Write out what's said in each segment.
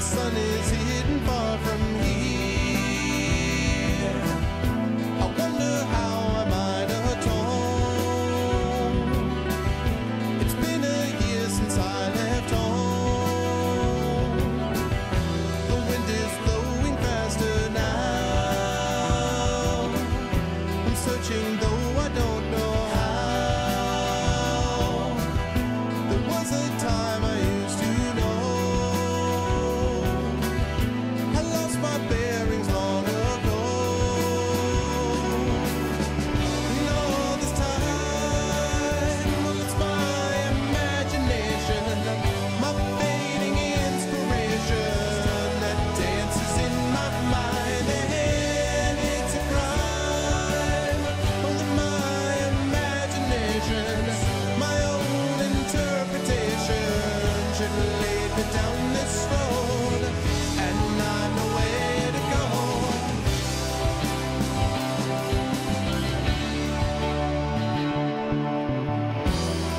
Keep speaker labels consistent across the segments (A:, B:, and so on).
A: sun is hidden far from here. I wonder how I might atone. It's been a year since I left home. The wind is blowing faster now. I'm searching though I don't know how. There was a time I used to know. I lost my bearings long ago. And all this time, well, it's my imagination, my fading inspiration that dances in my mind, and it's a crime. Only my imagination, my own interpretation should lead me down this road, and I know where to go.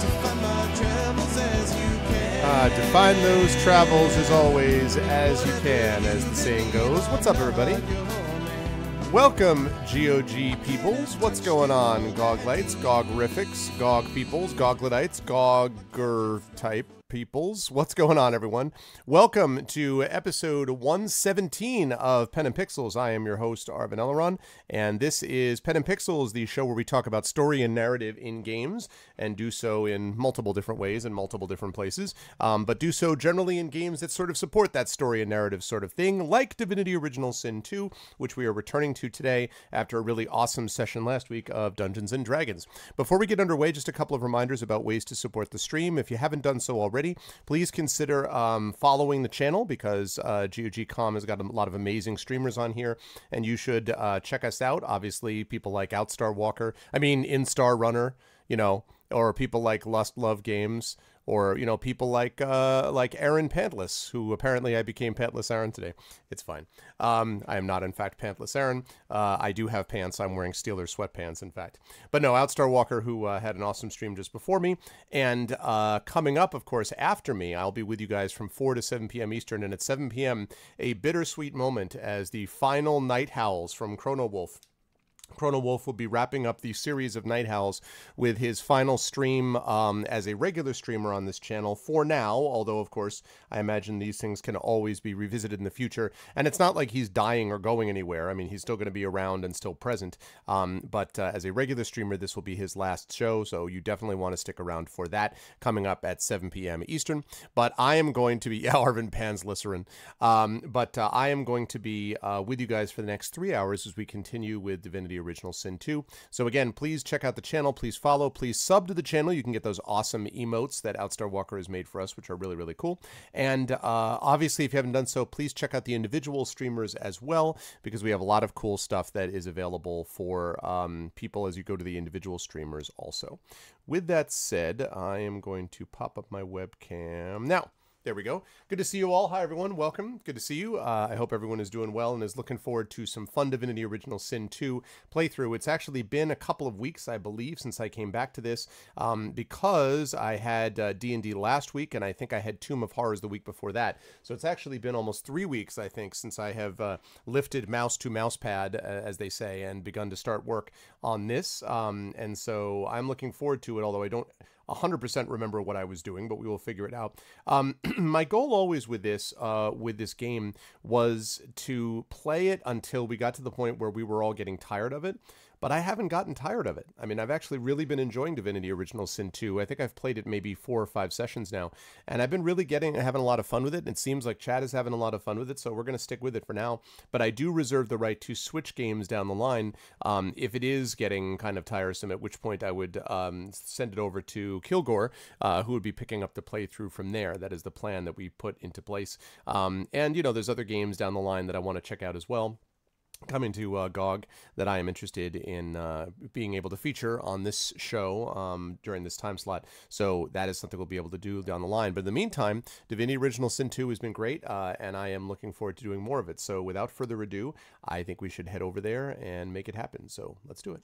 A: To find my travels as you can.
B: Define those travels as always as you can, as the saying goes. What's up, everybody? Welcome, GOG peoples. What's going on, Goglites, Gogrifics, Gog peoples, Gogletites, Gogger type peoples? What's going on, everyone? Welcome to episode 117 of Pen and Pixels. I am your host, Arvin Elleron, and this is Pen and Pixels, the show where we talk about story and narrative in games, and do so in multiple different ways in multiple different places, but do so generally in games that sort of support that story and narrative sort of thing, like Divinity Original Sin 2, which we are returning to today after a really awesome session last week of Dungeons and Dragons. Before we get underway, just a couple of reminders about ways to support the stream. If you haven't done so already, please consider following the channel, because GOG.com has got a lot of amazing streamers on here, and you should check us out. Obviously, people like Outstar Walker, In-Star Runner, or people like Lust Love Games, or people like Aaron Pantless, who apparently I became Pantless Aaron today. It's fine. I am not, in fact, Pantless Aaron. I do have pants. I'm wearing Steelers sweatpants, in fact. But no, Outstar Walker, who had an awesome stream just before me, and coming up, of course, after me, I'll be with you guys from 4 to 7 p.m. Eastern, and at 7 p.m., a bittersweet moment as the final Night Howls from Chrono Wolf. Chrono Wolf will be wrapping up the series of Night Howls with his final stream as a regular streamer on this channel for now, although, of course, I imagine these things can always be revisited in the future. And it's not like he's dying or going anywhere. I mean, he's still going to be around and still present. But as a regular streamer, this will be his last show, so you definitely want to stick around for that, coming up at 7 p.m. Eastern. But I am going to be, Arvin Panslycerin, I am going to be with you guys for the next 3 hours as we continue with Divinity Original Sin 2. So again, please check out the channel, please follow, please sub to the channel. You can get those awesome emotes that Outstar Walker has made for us, which are really, really cool. And obviously, if you haven't done so, please check out the individual streamers as well, because we have a lot of cool stuff that is available for people as you go to the individual streamers also. With that said, I am going to pop up my webcam now. There we go. Good to see you all. Hi, everyone. Welcome. Good to see you. I hope everyone is doing well and is looking forward to some fun Divinity Original Sin 2 playthrough. It's actually been a couple of weeks, I believe, since I came back to this, because I had D&D last week, and I think I had Tomb of Horrors the week before that. So it's actually been almost 3 weeks, I think, since I have lifted mouse to mouse pad, as they say, and begun to start work on this. And so I'm looking forward to it, although I don't 100% remember what I was doing, but we will figure it out. My goal always with this game was to play it until we got to the point where we were all getting tired of it. But I haven't gotten tired of it. I mean, I've actually really been enjoying Divinity Original Sin 2. I think I've played it maybe 4 or 5 sessions now, and I've been really having a lot of fun with it, and it seems like Chad is having a lot of fun with it, so we're going to stick with it for now. But I do reserve the right to switch games down the line if it is getting kind of tiresome, at which point I would send it over to Kilgore, who would be picking up the playthrough from there. That is the plan that we put into place. And, there's other games down the line that I want to check out as well, coming to GOG, that I am interested in being able to feature on this show during this time slot. So that is something we'll be able to do down the line. But in the meantime, Divinity Original Sin 2 has been great, and I am looking forward to doing more of it. So without further ado, I think we should head over there and make it happen. So let's do it.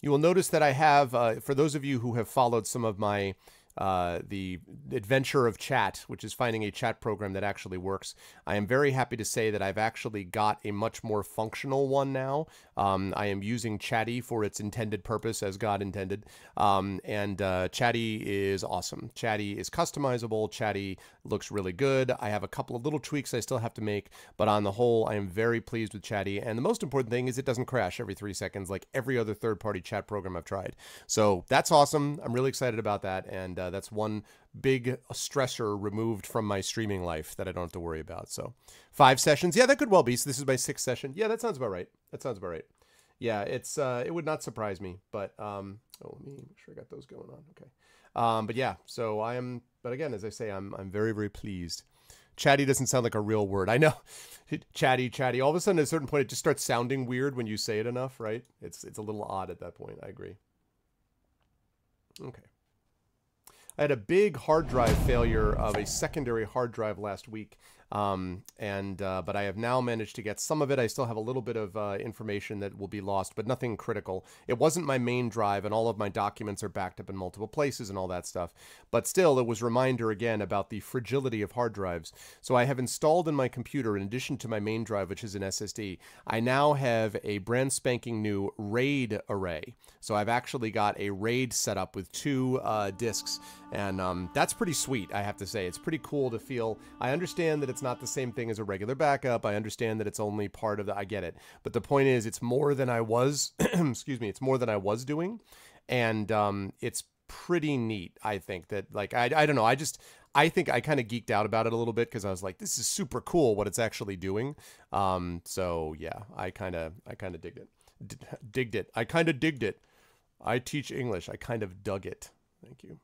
B: You will notice that I have, for those of you who have followed some of my the adventure of chat, which is finding a chat program that actually works. I am very happy to say that I've actually got a much more functional one now. I am using Chatty for its intended purpose, as God intended. And Chatty is awesome. Chatty is customizable. Chatty looks really good. I have a couple of little tweaks I still have to make, but on the whole, I am very pleased with Chatty. And the most important thing is it doesn't crash every 3 seconds like every other third-party chat program I've tried. So that's awesome. I'm really excited about that. And that's one big stressor removed from my streaming life that I don't have to worry about. So 5 sessions. Yeah, that could well be. So this is my 6th session. Yeah, that sounds about right. That sounds about right. Yeah, it's it would not surprise me, but oh, let me make sure I got those going on. Okay. But yeah, so I am, but again, as I say, I'm very, very pleased. Chatty doesn't sound like a real word. I know. Chatty. All of a sudden, at a certain point, it just starts sounding weird when you say it enough, right? It's a little odd at that point. I agree. Okay. I had a big hard drive failure of a secondary hard drive last week. But I have now managed to get some of it. I still have a little bit of information that will be lost, but nothing critical. It wasn't my main drive, and all of my documents are backed up in multiple places and all that stuff. But still, it was a reminder again about the fragility of hard drives. So I have installed in my computer, in addition to my main drive, which is an SSD, I now have a brand spanking new RAID array. So I've actually got a RAID set up with 2 disks, and that's pretty sweet, I have to say. It's pretty cool to feel. I understand that it's not the same thing as a regular backup. I understand that it's only part of the, I get it. But the point is, it's more than I was, excuse me, it's more than I was doing. And it's pretty neat, I think, that, like, I don't know, I think I kind of geeked out about it a little bit because I was like, this is super cool what it's actually doing. So yeah, I kind of digged it. Digged it. I kind of digged it. I teach English. I kind of dug it. Thank you.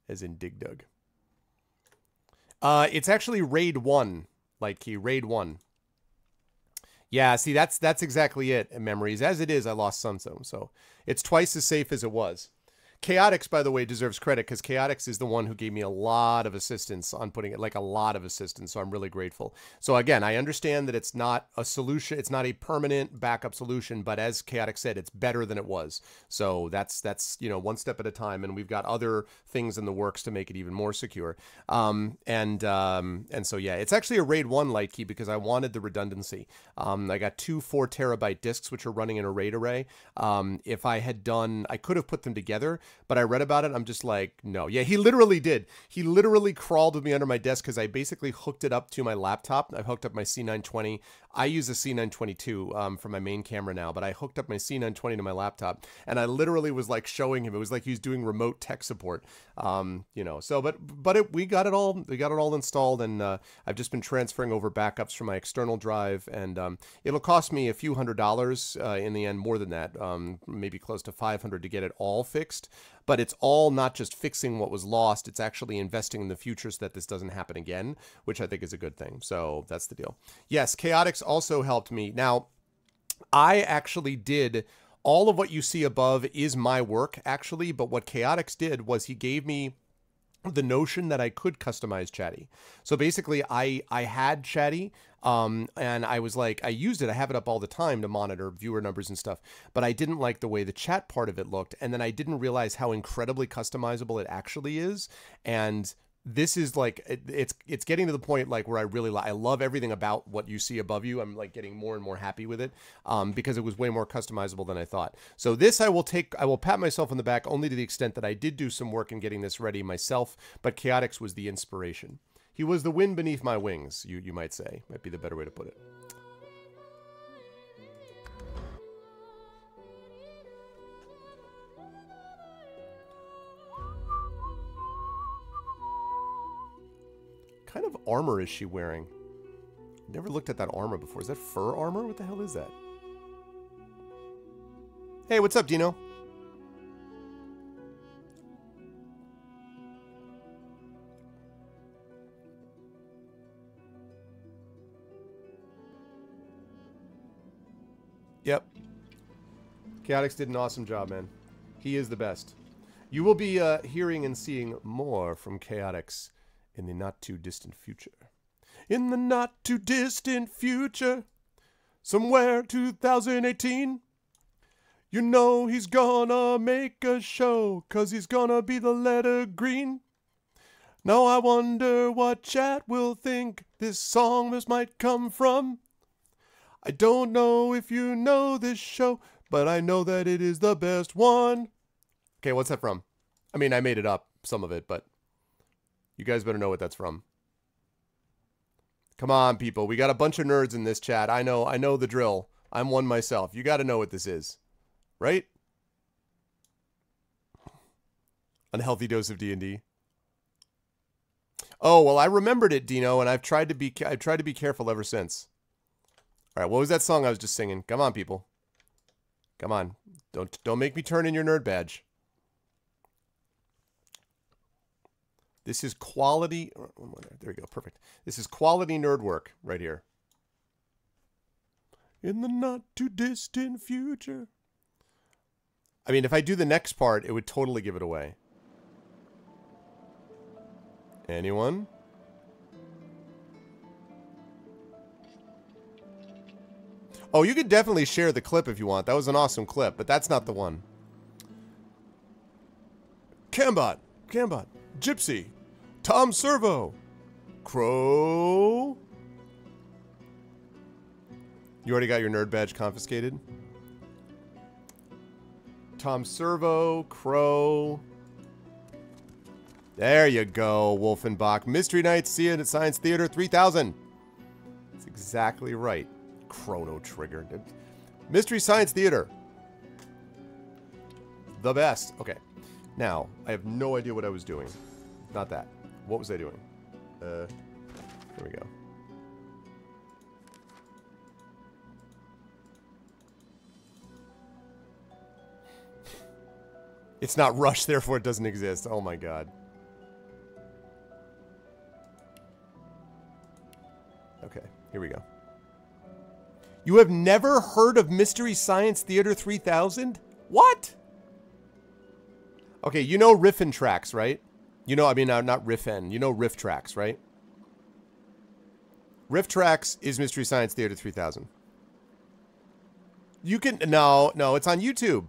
B: As in dig dug. It's actually RAID 1, like key, RAID 1. Yeah, see, that's exactly it, memories. As it is, I lost some, so it's twice as safe as it was. Chaotix, by the way, deserves credit because Chaotix is the one who gave me a lot of assistance on putting it, like a lot of assistance. So I'm really grateful. So again, I understand that it's not a solution. It's not a permanent backup solution, but as Chaotix said, it's better than it was. So that's you know, one step at a time. And we've got other things in the works to make it even more secure. And so, yeah, it's actually a RAID 1 light key because I wanted the redundancy. I got 2 4 terabyte disks, which are running in a RAID array. If I had done, I could have put them together. But I read about it. I'm just like, no. Yeah, he literally did. He literally crawled with me under my desk because I basically hooked it up to my laptop. I hooked up my C920. I use a C922 for my main camera now, but I hooked up my C920 to my laptop, and I literally was like showing him. It was like he was doing remote tech support, you know. So, we got it all installed, and I've just been transferring over backups from my external drive, and it'll cost me a few $100s in the end, more than that, maybe close to $500 to get it all fixed. But it's all not just fixing what was lost, it's actually investing in the future so that this doesn't happen again, which I think is a good thing. So that's the deal. Yes, Chaotix also helped me. Now, I actually did all of what you see above is my work, actually, but what Chaotix did was he gave me the notion that I could customize Chatty. So basically, I had Chatty, and I was like, I used it. I have it up all the time to monitor viewer numbers and stuff, but I didn't like the way the chat part of it looked. And then I didn't realize how incredibly customizable it actually is. And this is like, it's getting to the point like where I love everything about what you see above you. I'm like getting more and more happy with it because it was way more customizable than I thought. So this I will pat myself on the back only to the extent that I did do some work in getting this ready myself, but Chaotix was the inspiration. He was the wind beneath my wings, you might say. Might be the better way to put it. What kind of armor is she wearing? Never looked at that armor before. Is that fur armor? What the hell is that? Hey, what's up, Dino? Yep. Chaotix did an awesome job, man. He is the best. You will be hearing and seeing more from Chaotix in the not-too-distant future. In the not-too-distant future, somewhere 2018, you know he's gonna make a show, 'cause he's gonna be the letter green. Now I wonder what chat will think this song this might come from. I don't know if you know this show, but I know that it is the best one. Okay, what's that from? I mean, I made it up, some of it, but you guys better know what that's from. Come on, people. We got a bunch of nerds in this chat. I know the drill. I'm one myself. You got to know what this is, right? Unhealthy dose of D&D. Oh, well, I remembered it, Dino, and I've tried to be careful ever since. All right, what was that song I was just singing? Come on, people. Come on. Don't make me turn in your nerd badge. This is quality. There we go. Perfect. This is quality nerd work right here. In the not too distant future. I mean, if I do the next part, it would totally give it away. Anyone? Oh, you could definitely share the clip if you want. That was an awesome clip, but that's not the one. Cambot, Gypsy, Tom Servo, Crow. You already got your nerd badge confiscated? Tom Servo, Crow. There you go, Wolfenbach. Mystery Night, see it at Science Theater 3000. That's exactly right. Chrono Trigger. Mystery Science Theater. The best. Okay. Now, I have no idea what I was doing. Not that. What was I doing? Here we go. It's not Rush, therefore it doesn't exist. Oh my god. Okay, here we go. You have never heard of Mystery Science Theater 3000? What? Okay, you know Riffin Tracks, right? You know, I mean, not Riffin. You know Riff Tracks, right? Riff Tracks is Mystery Science Theater 3000. You can... No, it's on YouTube.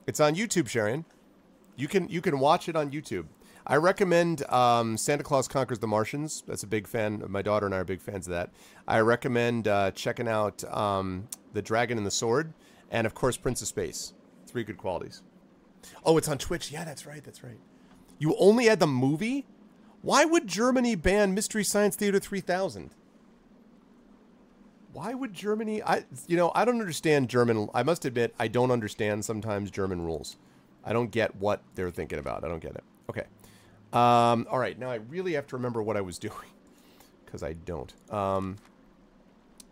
B: It's on YouTube, Sharon. You can watch it on YouTube. I recommend Santa Claus Conquers the Martians. That's a big fan. My daughter and I are big fans of that. I recommend checking out The Dragon and the Sword. And, of course, Prince of Space. 3 good qualities. Oh, it's on Twitch. Yeah, that's right. That's right. You only had the movie? Why would Germany ban Mystery Science Theater 3000? Why would Germany... I don't understand German... I must admit, I don't understand sometimes German rules. I don't get what they're thinking about. I don't get it. Okay. All right. Now I really have to remember what I was doing. Because I don't. All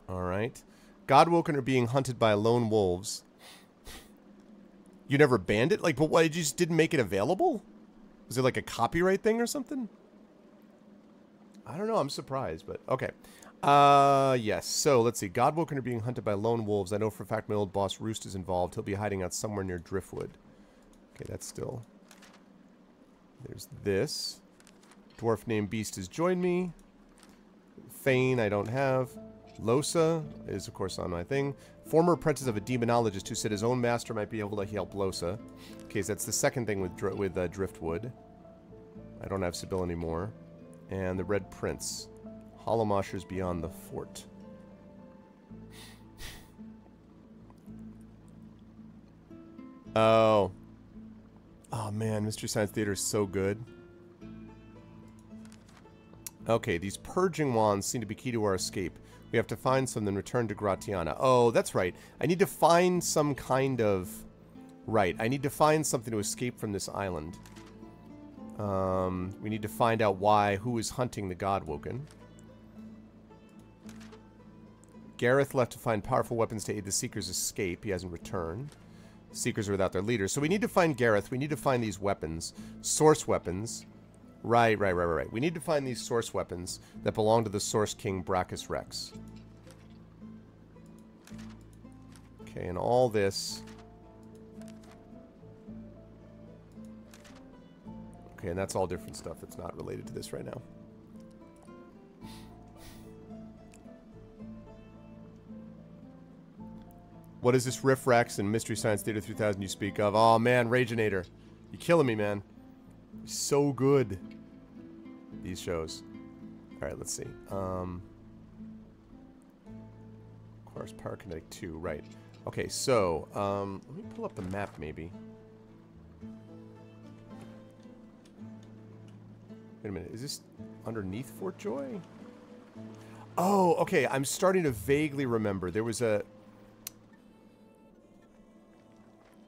B: right. Godwoken are being hunted by lone wolves. You never banned it? Like, but why? You just didn't make it available? Was it like a copyright thing or something? I don't know. I'm surprised, but okay. Yes. So, let's see. Godwoken are being hunted by lone wolves. I know for a fact my old boss Roost is involved. He'll be hiding out somewhere near Driftwood. Okay, that's still... There's this. Dwarf named Beast has joined me. Thane I don't have. Losa is, of course, on my thing. Former apprentice of a demonologist who said his own master might be able to help Losa. Okay, so that's the second thing with Driftwood. I don't have Sibyl anymore. And the Red Prince. Hollowmoshers beyond the fort. Oh. Oh, man. Mystery Science Theater is so good. Okay, these purging wands seem to be key to our escape. We have to find some, then return to Gratiana. Oh, that's right. I need to find some kind of... Right, I need to find something to escape from this island. We need to find out who is hunting the Godwoken. Gareth left to find powerful weapons to aid the Seeker's escape. He hasn't returned. Seekers are without their leaders. So we need to find Gareth. We need to find these weapons. Source weapons. Right. We need to find these source weapons that belong to the Source King Brachus Rex. Okay, and all this... Okay, and that's all different stuff that's not related to this right now. What is this Riff Rex and Mystery Science Theater 3000 you speak of? Oh, man, Rageinator. You're killing me, man. So good. These shows. Alright, let's see. Requires Power Kinetic 2, right. Okay, so, let me pull up the map, maybe. Wait a minute, is this underneath Fort Joy? Oh, okay, I'm starting to vaguely remember. There was a...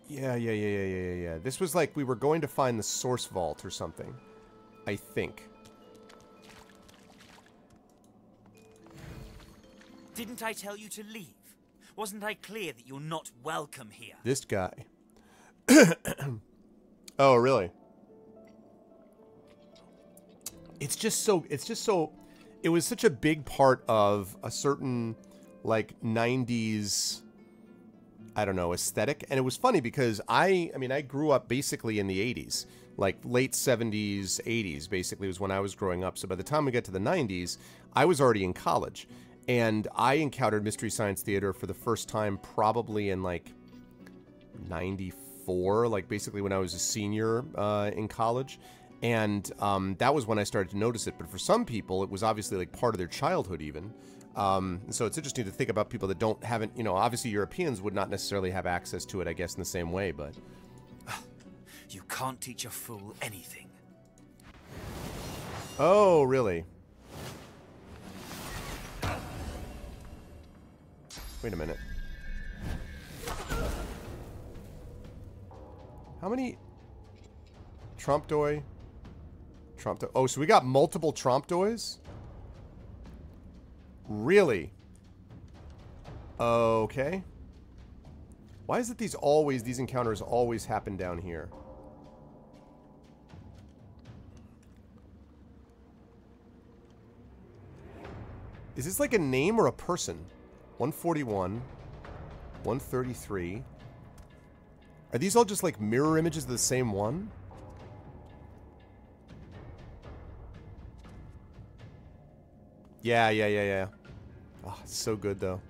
B: Yeah. This was like we were going to find the source vault or something. I think.
C: Didn't I tell you to leave? Wasn't I clear that you're not welcome here?
B: This guy. Oh, really? It's just so, it was such a big part of a certain, like, 90s, I don't know, aesthetic. And it was funny because I grew up basically in the 80s. Like, late 70s, 80s, basically, was when I was growing up. So by the time we get to the 90s, I was already in college. And I encountered Mystery Science Theater for the first time probably in, like, 94, like, basically when I was a senior in college. And that was when I started to notice it. But for some people, it was obviously, like, part of their childhood even. So it's interesting to think about people that haven't, you know, obviously Europeans would not necessarily have access to it, I guess, in the same way, but...
C: You can't teach a fool anything.
B: Oh, really? Wait a minute. How many... Trompdoi? Oh, so we got multiple Trompdois? Really? Okay. Why is it these encounters always happen down here? Is this like a name or a person? 141. 133. Are these all just like mirror images of the same one? Yeah. Oh, it's so good though.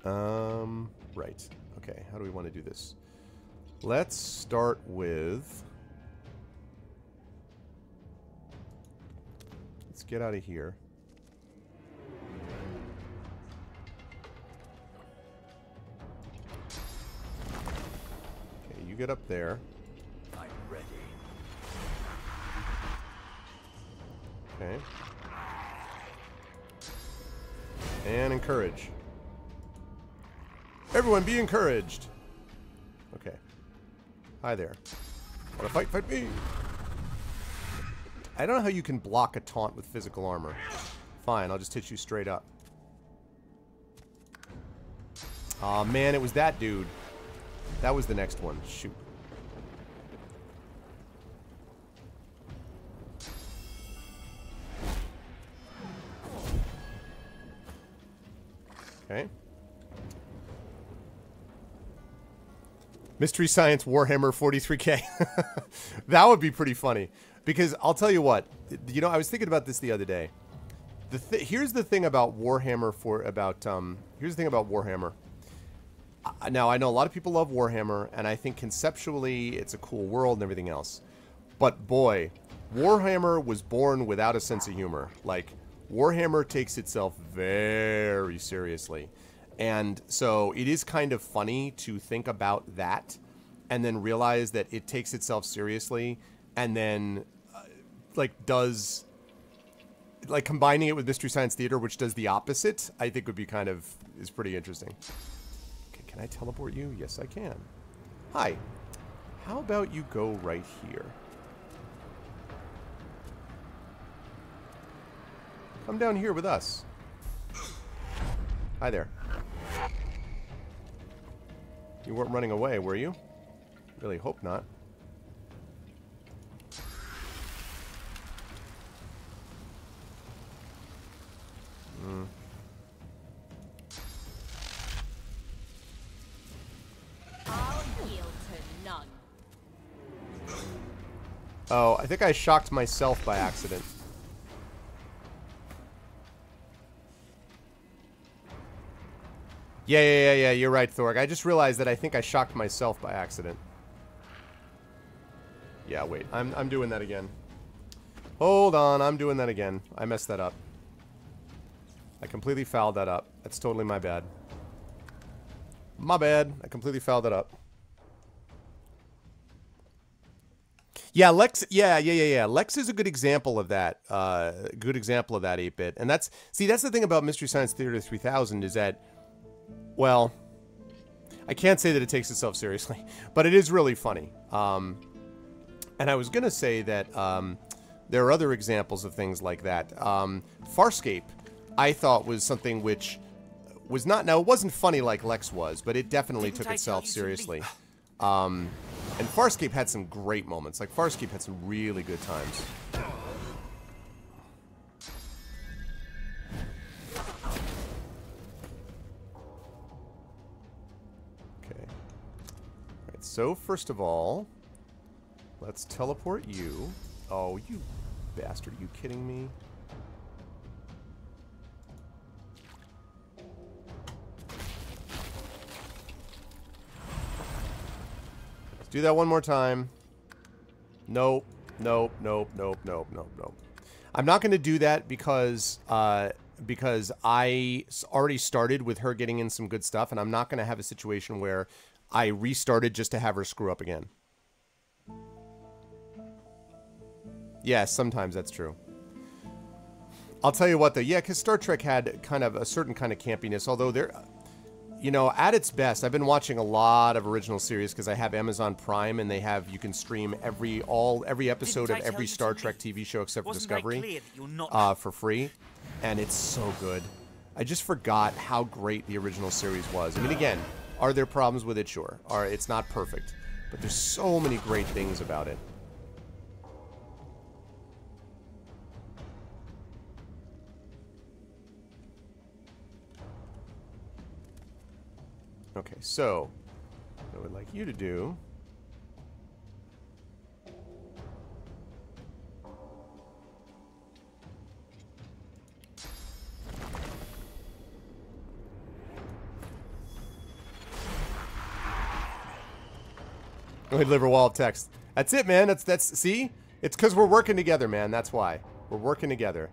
B: Right. Okay, how do we want to do this? Let's start with... Let's get out of here. Okay, you get up there.
C: I'm ready.
B: Okay. And encourage. Everyone be encouraged. Okay. Hi there. Wanna fight? Fight me! I don't know how you can block a taunt with physical armor. Fine, I'll just hit you straight up. Aw, man, it was that dude. That was the next one. Shoot. Okay. Mystery Science Warhammer 43K. That would be pretty funny. Because I'll tell you what. You know, I was thinking about this the other day. Here's the thing about Warhammer here's the thing about Warhammer. Now, I know a lot of people love Warhammer, and I think conceptually it's a cool world and everything else. But boy, Warhammer was born without a sense of humor. Like, Warhammer takes itself very seriously. And so it is kind of funny to think about that and then realize that it takes itself seriously and then, does... Like, combining it with Mystery Science Theater, which does the opposite, I think would be is pretty interesting. Okay, can I teleport you? Yes, I can. Hi. How about you go right here? Come down here with us. Hi there. You weren't running away, were you? Really hope not.
D: I'll yield to none.
B: Oh, I think I shocked myself by accident. Yeah, you're right, Thorg. I just realized that I think I shocked myself by accident. Yeah, wait. I'm doing that again. Hold on, I'm doing that again. I messed that up. I completely fouled that up. That's totally my bad. My bad. I completely fouled that up. Yeah, Lex. Yeah. Lex is a good example of that. Good example of that 8-bit. And that's the thing about Mystery Science Theater 3000 is that, well, I can't say that it takes itself seriously, but it is really funny. And I was gonna say that there are other examples of things like that. Farscape, I thought, was something which was not. Now, it wasn't funny like Lex was, but it definitely took itself seriously. And Farscape had some great moments. Like, Farscape had some really good times. Okay. Alright, so first of all, let's teleport you. Oh, you bastard. Are you kidding me? Do that one more time. Nope. Nope. Nope. Nope. Nope. Nope. Nope. I'm not going to do that because I already started with her getting in some good stuff, and I'm not going to have a situation where I restarted just to have her screw up again. Yes, sometimes that's true. I'll tell you what, though. Yeah, because Star Trek had kind of a certain kind of campiness, although there... You know, at its best, I've been watching a lot of original series because I have Amazon Prime, and they have, you can stream every episode of every Star Trek TV show except for Discovery for free, and it's so good. I just forgot how great the original series was. I mean, again, are there problems with it? Sure. It's not perfect, but there's so many great things about it. Okay, so what I would like you to do deliver wall of text. That's it, man. That's see? It's because we're working together, man. That's why. We're working together.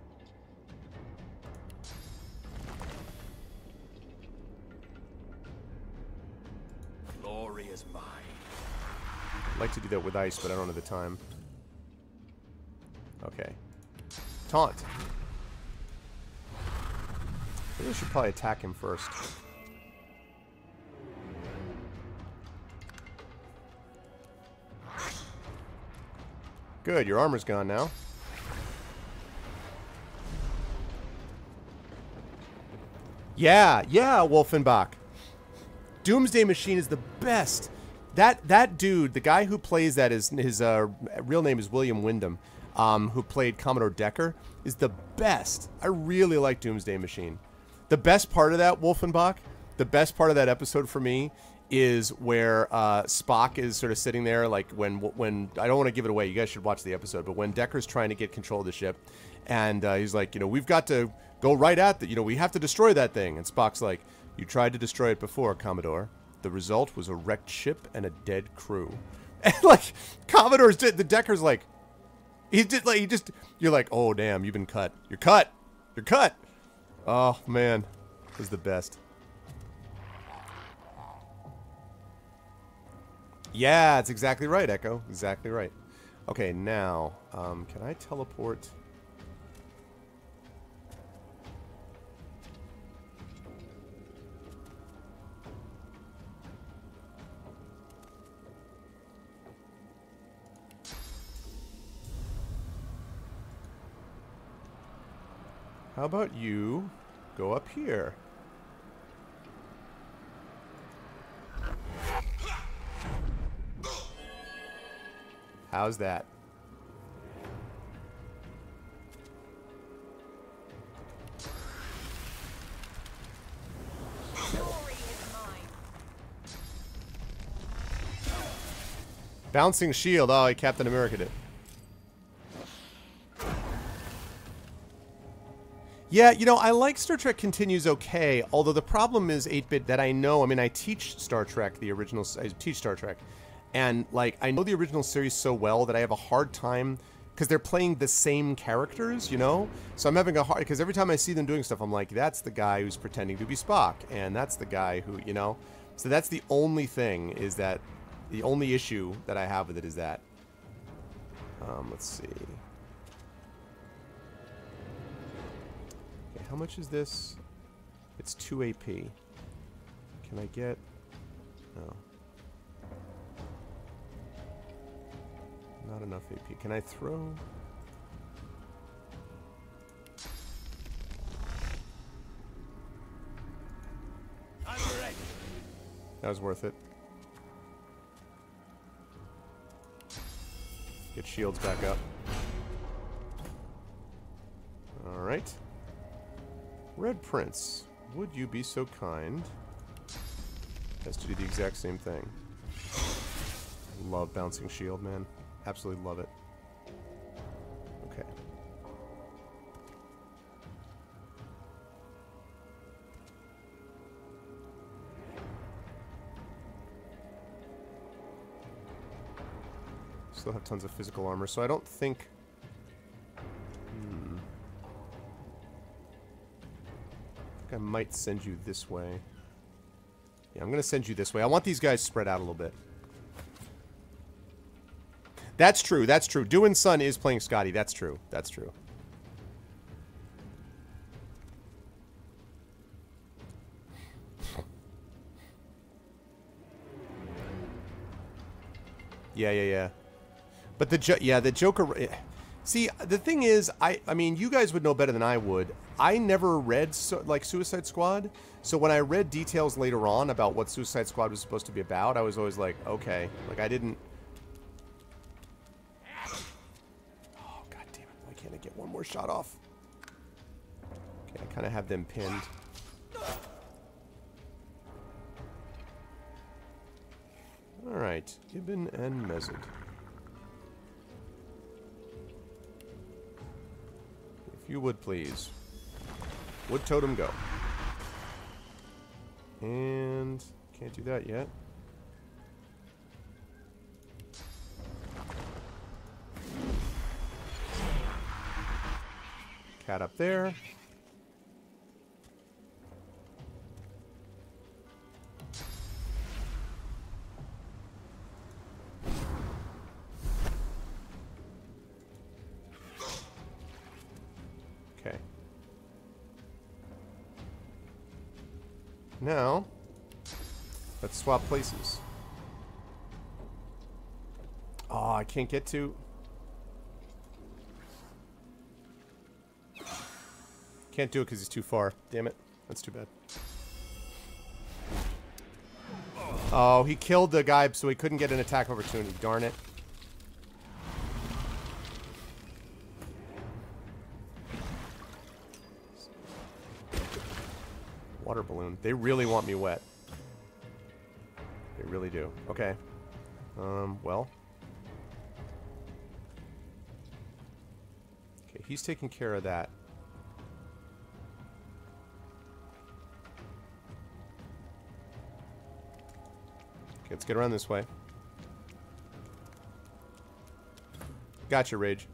B: I'd like to do that with ice, but I don't have the time. Okay. Taunt. Maybe I should probably attack him first. Good, your armor's gone now. Yeah, Wolfenbach. Doomsday Machine is the best. That dude, the guy who plays that, his real name is William Wyndham, who played Commodore Decker, is the best. I really like Doomsday Machine. The best part of that, Wolfenbach, the best part of that episode for me is where Spock is sort of sitting there, like when I don't want to give it away. You guys should watch the episode. But when Decker's trying to get control of the ship, and he's like, you know, we've got to go right at the, you know, we have to destroy that thing. And Spock's like, you tried to destroy it before, Commodore. The result was a wrecked ship and a dead crew. And like Commodore's the Decker's like, he just you're like, oh damn, you've been cut. You're cut. You're cut. Oh man, this is the best. Yeah, it's exactly right, Echo. Exactly right. Okay, now, can I teleport? How about you go up here? How's that? Bouncing shield. Oh, Captain America did. Yeah, you know, I like Star Trek Continues okay, although the problem is 8-bit that I know. I mean, I teach Star Trek, the original. I teach Star Trek, And, like, I know the original series so well that I have a hard time, because they're playing the same characters, you know? So I'm having a hard, because every time I see them doing stuff, I'm like, that's the guy who's pretending to be Spock, and that's the guy who, you know? So that's the only thing, is that, the only issue that I have with it is that. Let's see. Okay, how much is this? It's 2 AP. Can I get... No. Not enough AP. Can I throw...
A: I'm ready.
B: That was worth it. Get shields back up. Alright. Red Prince, would you be so kind as to do the exact same thing? Love bouncing shield, man. Absolutely love it. Okay. Still have tons of physical armor, so I don't think... I think I might send you this way. Yeah, I'm going to send you this way. I want these guys spread out a little bit. That's true, that's true. Doin' Sun is playing Scotty. That's true, that's true. Yeah. But the Joker... See, the thing is, I mean, you guys would know better than I would. I never read, like, Suicide Squad. So when I read details later on about what Suicide Squad was supposed to be about, I was always like, okay. Like, I didn't... Oh, god damn it. Why can't I get one more shot off? Okay, I kind of have them pinned. Alright. Ibn and Mezid. If you would, please. Wood totem go. And... can't do that yet. Cat up there. Okay. Now, let's swap places. Oh, I can't get to... Can't do it because he's too far. Damn it. That's too bad. Oh, he killed the guy so he couldn't get an attack opportunity. Darn it. Water balloon. They really want me wet. They really do. Okay. Well. Okay, he's taking care of that. Okay, let's get around this way. Gotcha, Rage.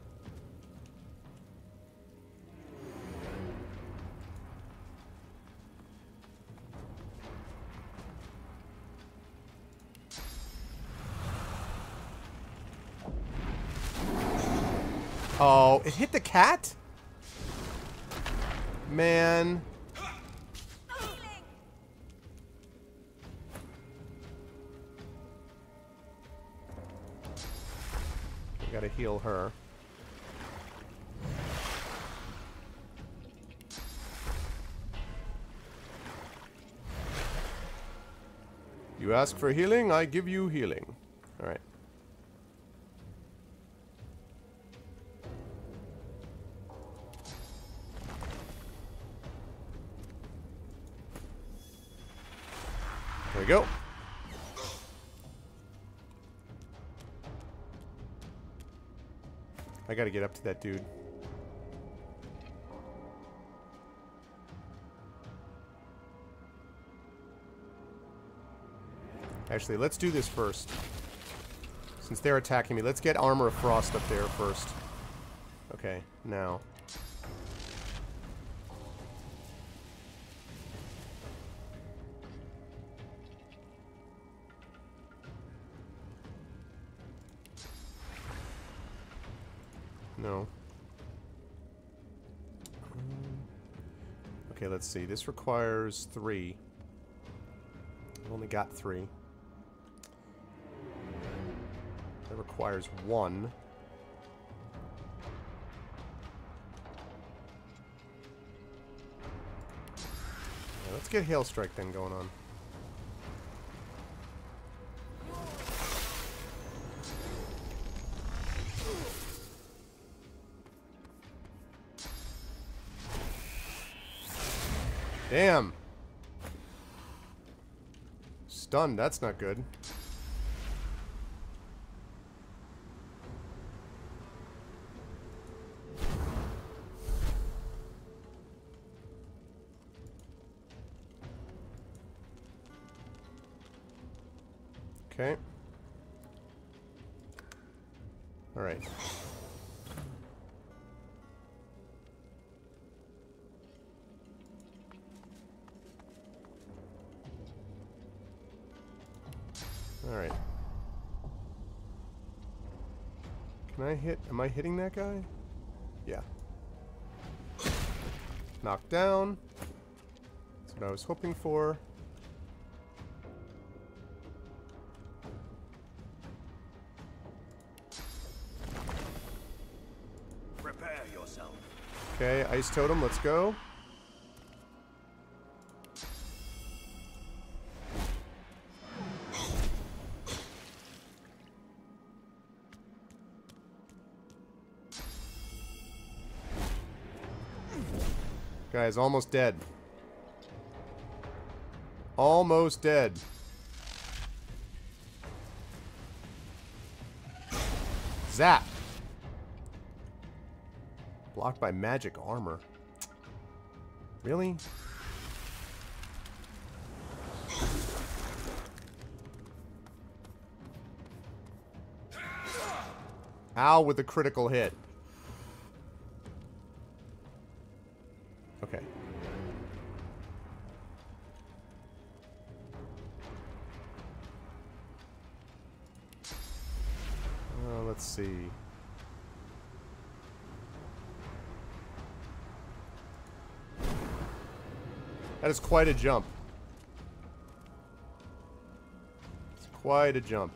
B: Oh, it hit the cat? Man. Gotta heal her. You ask for healing, I give you healing. Alright. There we go. I gotta get up to that dude. Actually, let's do this first. Since they're attacking me, let's get Armor of Frost up there first. Okay, now. No. Okay, let's see. This requires 3. I've only got 3. That requires 1. Yeah, let's get Hail Strike then going on. Damn! Stunned, that's not good. Okay. Alright. Alright. Can I hit... Am I hitting that guy? Yeah. Knocked down. That's what I was hoping for.
E: Prepare yourself.
B: Okay, Ice Totem, let's go. Guys, almost dead. Almost dead. Zap! Blocked by magic armor. Really? Ow, with a critical hit. Okay. Let's see. That is quite a jump. It's quite a jump.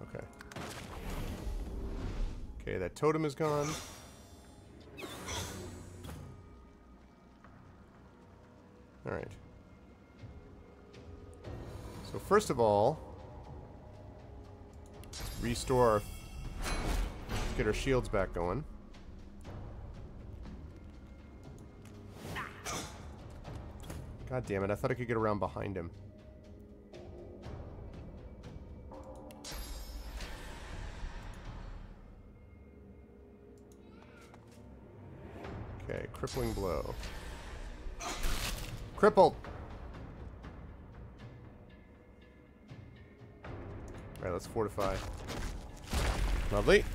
B: Okay. Okay, that totem is gone. Alright. So first of all, let's restore our... Let's get our shields back going. God damn it, I thought I could get around behind him. Okay, crippling blow. Crippled! Alright, let's fortify. Lovely.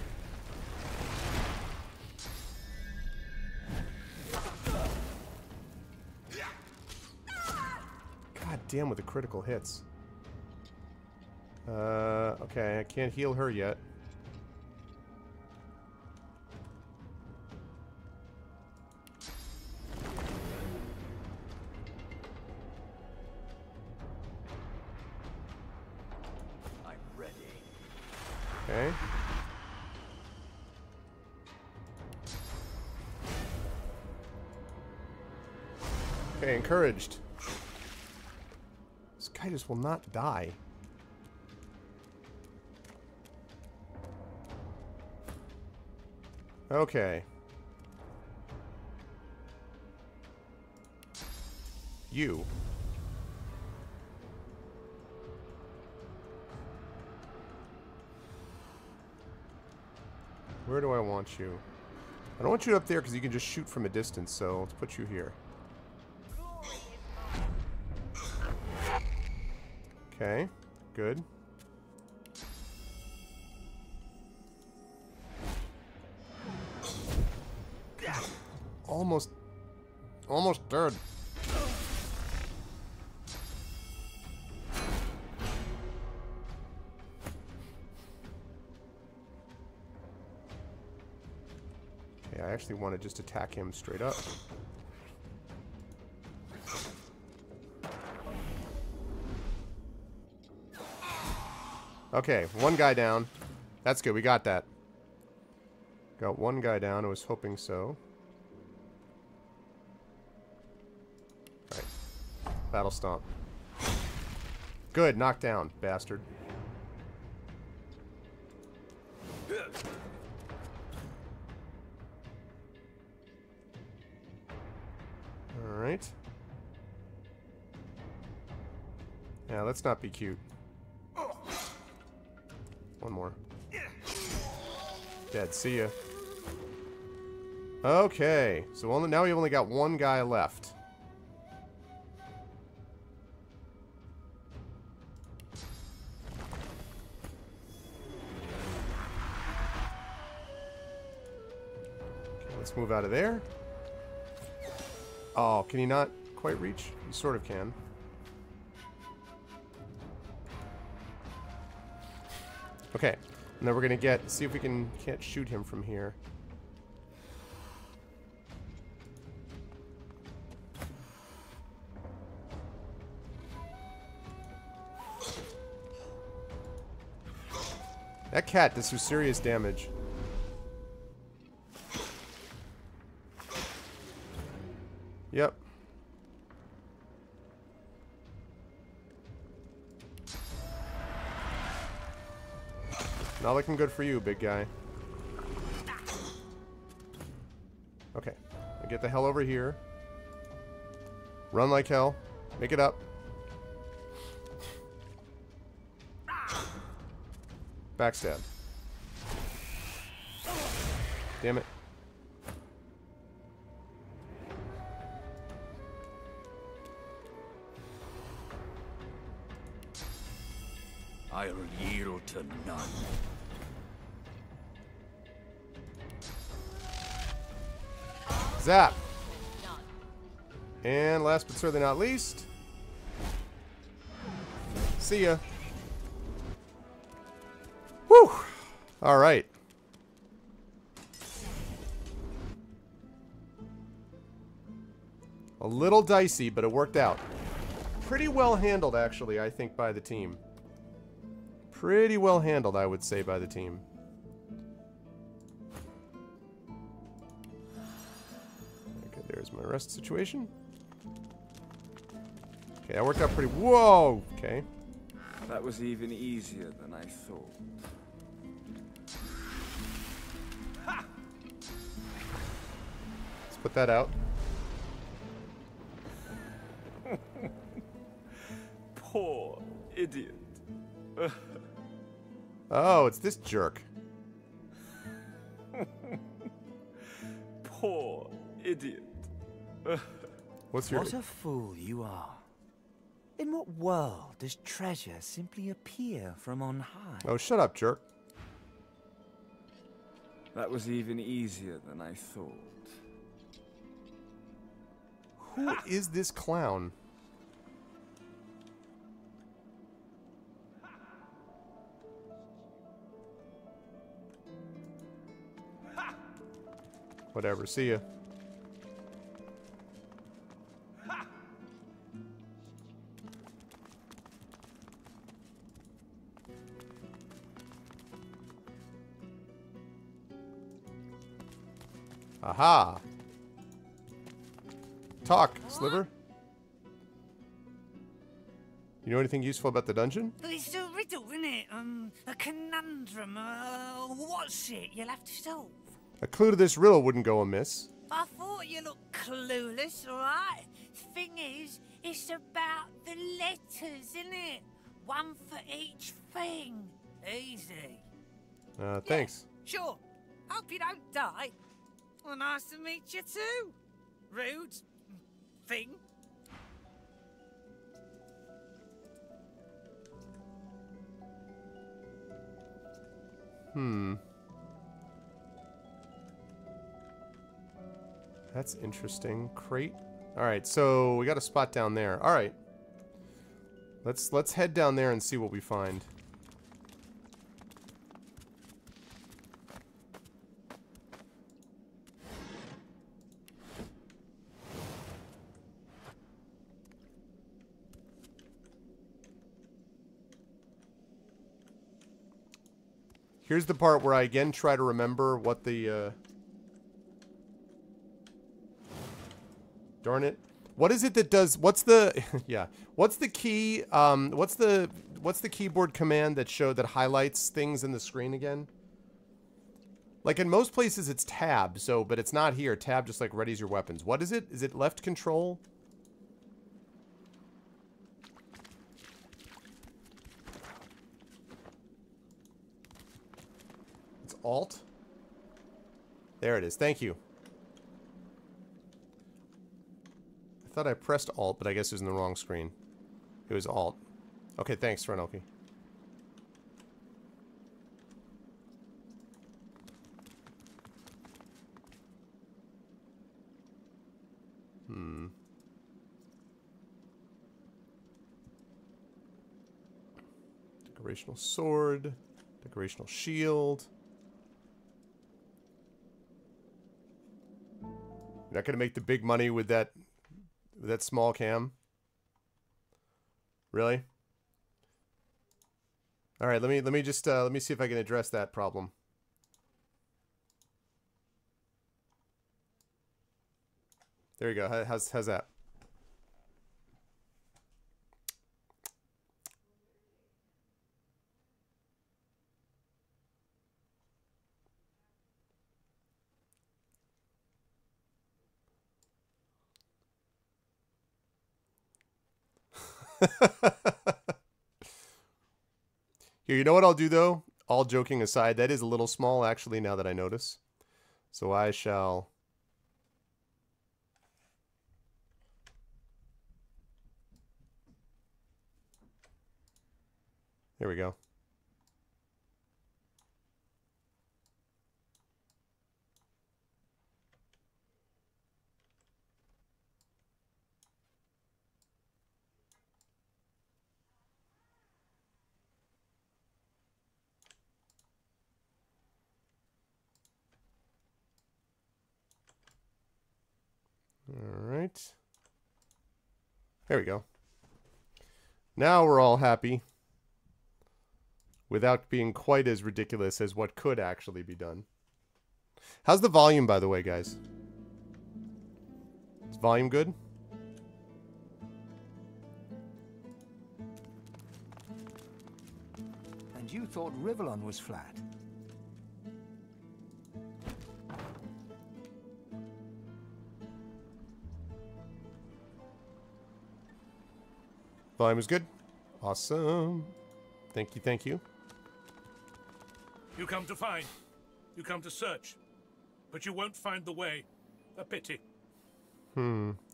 B: God damn with the critical hits. Okay, I can't heal her yet. Okay. Okay, encouraged. This guy just will not die. Okay. You. Where do I want you? I don't want you up there because you can just shoot from a distance, so let's put you here. Okay, good. Almost dead. Okay, I actually want to just attack him straight up. Okay, one guy down. That's good, we got that. Got one guy down, I was hoping so. Alright. Battle Stomp. Good, knocked down, bastard. Alright. Yeah, let's not be cute. One more. Dead. See ya. Okay. So now we only got one guy left. Okay, let's move out of there. Oh, can he not quite reach? He sort of can. Okay, and then we're gonna see if we can't shoot him from here. That cat does some serious damage. Yep. Not looking good for you, big guy. Okay. Get the hell over here. Run like hell. Make it up. Backstab. Damn it.
E: I'll yield to none.
B: Zap. And last but certainly not least. See ya. Whew. All right. A little dicey, but it worked out. Pretty well handled, actually, I think, by the team. Pretty well handled, I would say, by the team. Okay, there's my rest situation. Okay, that worked out pretty... Whoa! Okay.
F: That was even easier than I thought.
B: Let's put that out.
F: Poor idiot.
B: Oh, it's this jerk.
F: Poor idiot.
B: What's your...
C: What a fool you are. In what world does treasure simply appear from on high?
B: Oh, shut up, jerk.
F: That was even easier than I thought.
B: Who is this clown? Whatever, see ya. Aha! Talk, Sliver. You know anything useful about the dungeon?
G: It's a riddle, isn't it? A conundrum. What's it? You'll have to solve.
B: A clue to this riddle wouldn't go amiss.
G: I thought you looked clueless, alright? Thing is, it's about the letters, isn't it? One for each thing. Easy.
B: Thanks.
G: Sure. Hope you don't die. Well, nice to meet you too. Rude thing.
B: That's interesting. Crate. All right, so we got a spot down there. All right. Let's head down there and see what we find. Here's the part where I again try to remember what the darn it. What is it that does what's the yeah. What's the key what's the keyboard command that highlights things in the screen again? Like in most places it's tab, so but it's not here. Tab just like readies your weapons. What is it? Is it left control? Alt. There it is. Thank you. I thought I pressed Alt, but I guess it was in the wrong screen. It was Alt. Okay, thanks, Renoki. Decorational sword. Decorational shield. You're not gonna make the big money with that small cam? Really? All right, let me just let me see if I can address that problem. There you go. How's that? Here, you know what I'll do though? All joking aside, that is a little small actually now that I notice. So I shall... There we go. Alright. There we go. Now we're all happy. Without being quite as ridiculous as what could actually be done. How's the volume, by the way, guys? Is volume good?
C: And you thought Rivellon was flat?
B: Volume is good. Awesome. Thank you, thank you.
H: You come to find. You come to search. But you won't find the way. A pity.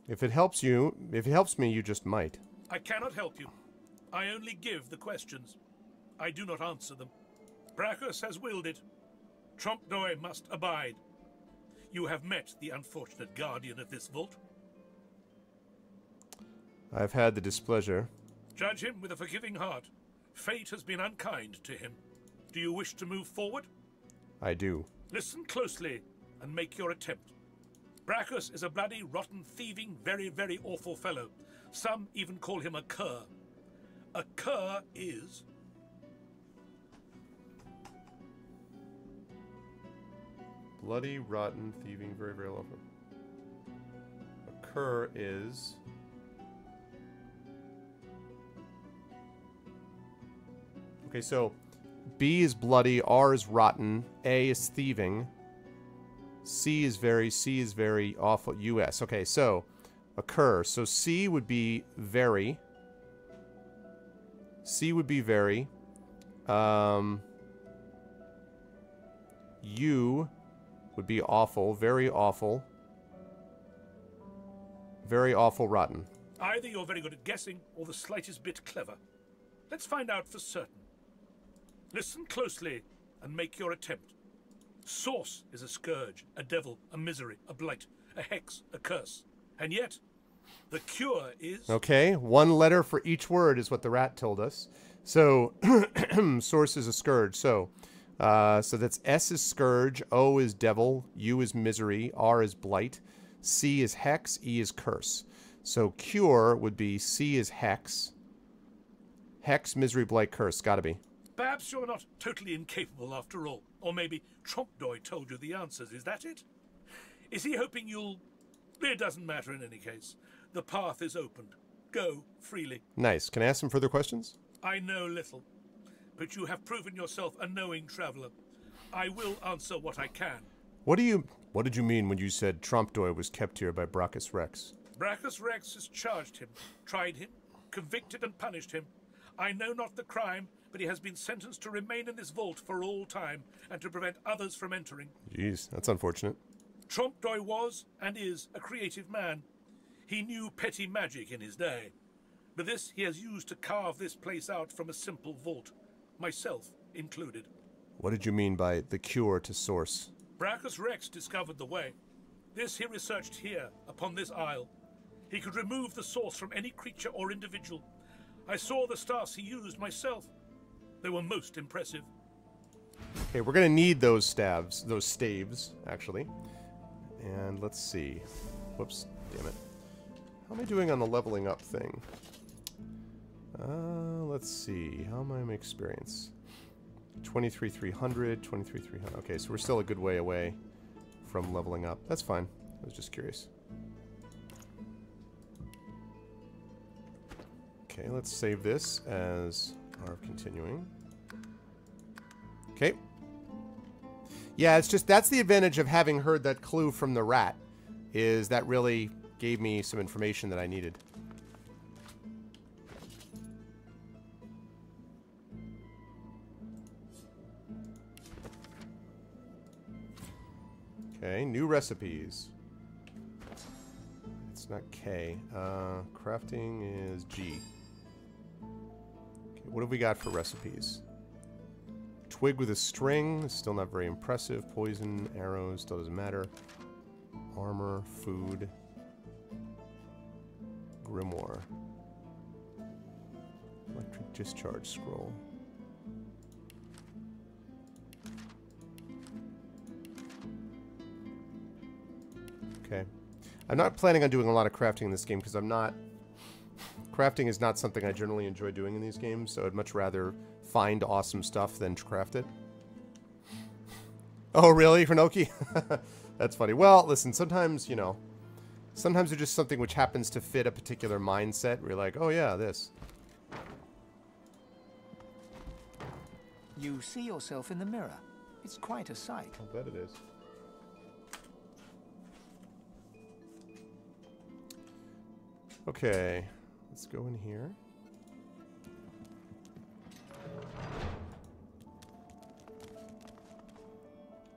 B: If it helps you, if it helps me, you just might.
H: I cannot help you. I only give the questions. I do not answer them. Brachus has willed it. Trompe-l'oeil must abide. You have met the unfortunate guardian of this vault.
B: I've had the displeasure.
H: Judge him with a forgiving heart. Fate has been unkind to him. Do you wish to move forward?
B: I do.
H: Listen closely and make your attempt. Brachus is a bloody, rotten, thieving, very, very awful fellow. Some even call him a cur. A cur is...
B: Bloody, rotten, thieving, very, very awful. A cur is... Okay, so B is bloody, R is rotten, A is thieving, C is very awful, US. Okay, so occur. So C would be very. C would be very. U would be awful, very awful. Very awful rotten.
H: Either you're very good at guessing or the slightest bit clever. Let's find out for certain. Listen closely and make your attempt. Source is a scourge, a devil, a misery, a blight, a hex, a curse. And yet, the cure is...
B: Okay, one letter for each word is what the rat told us. So, source is a scourge. So that's S is scourge, O is devil, U is misery, R is blight, C is hex, E is curse. So cure would be C is hex. Hex, misery, blight, curse. Gotta be.
H: Perhaps you're not totally incapable after all. Or maybe Trompdoy told you the answers. Is that it? Is he hoping you'll... It doesn't matter in any case. The path is opened. Go freely.
B: Nice. Can I ask some further questions?
H: I know little, but you have proven yourself a knowing traveler. I will answer what I can.
B: What did you mean when you said Trompdoy was kept here by Brachus Rex?
H: Brachus Rex has charged him, tried him, convicted and punished him. I know not the crime, but he has been sentenced to remain in this vault for all time and to prevent others from entering.
B: Jeez, that's unfortunate.
H: Trompdoy was and is a creative man. He knew petty magic in his day. But this he has used to carve this place out from a simple vault, myself included.
B: What did you mean by the cure to source?
H: Brachus Rex discovered the way. This he researched here, upon this isle. He could remove the source from any creature or individual. I saw the staffs he used myself. They were most impressive.
B: Okay, we're gonna need those staves, actually. And let's see. Whoops, damn it. How am I doing on the leveling up thing? Let's see. How am I in experience? 23,300, 23,300. Okay, so we're still a good way away from leveling up. That's fine. I was just curious. Okay, let's save this as our continuing. Okay. Yeah, it's just, that's the advantage of having heard that clue from the rat, is that really gave me some information that I needed. Okay, new recipes. It's not K. Crafting is G. Okay, what have we got for recipes? Twig with a string, still not very impressive. Poison, arrows, still doesn't matter. Armor, food. Grimoire. Electric discharge scroll. Okay. I'm not planning on doing a lot of crafting in this game because I'm not... Crafting is not something I generally enjoy doing in these games, so I'd much rather find awesome stuff than craft it. Oh, really, Hinoki? That's funny. Well, listen, sometimes, you know, sometimes there's just something which happens to fit a particular mindset where you're like, oh yeah, this.
C: You see yourself in the mirror. It's quite a sight.
B: I bet it is. Okay, let's go in here.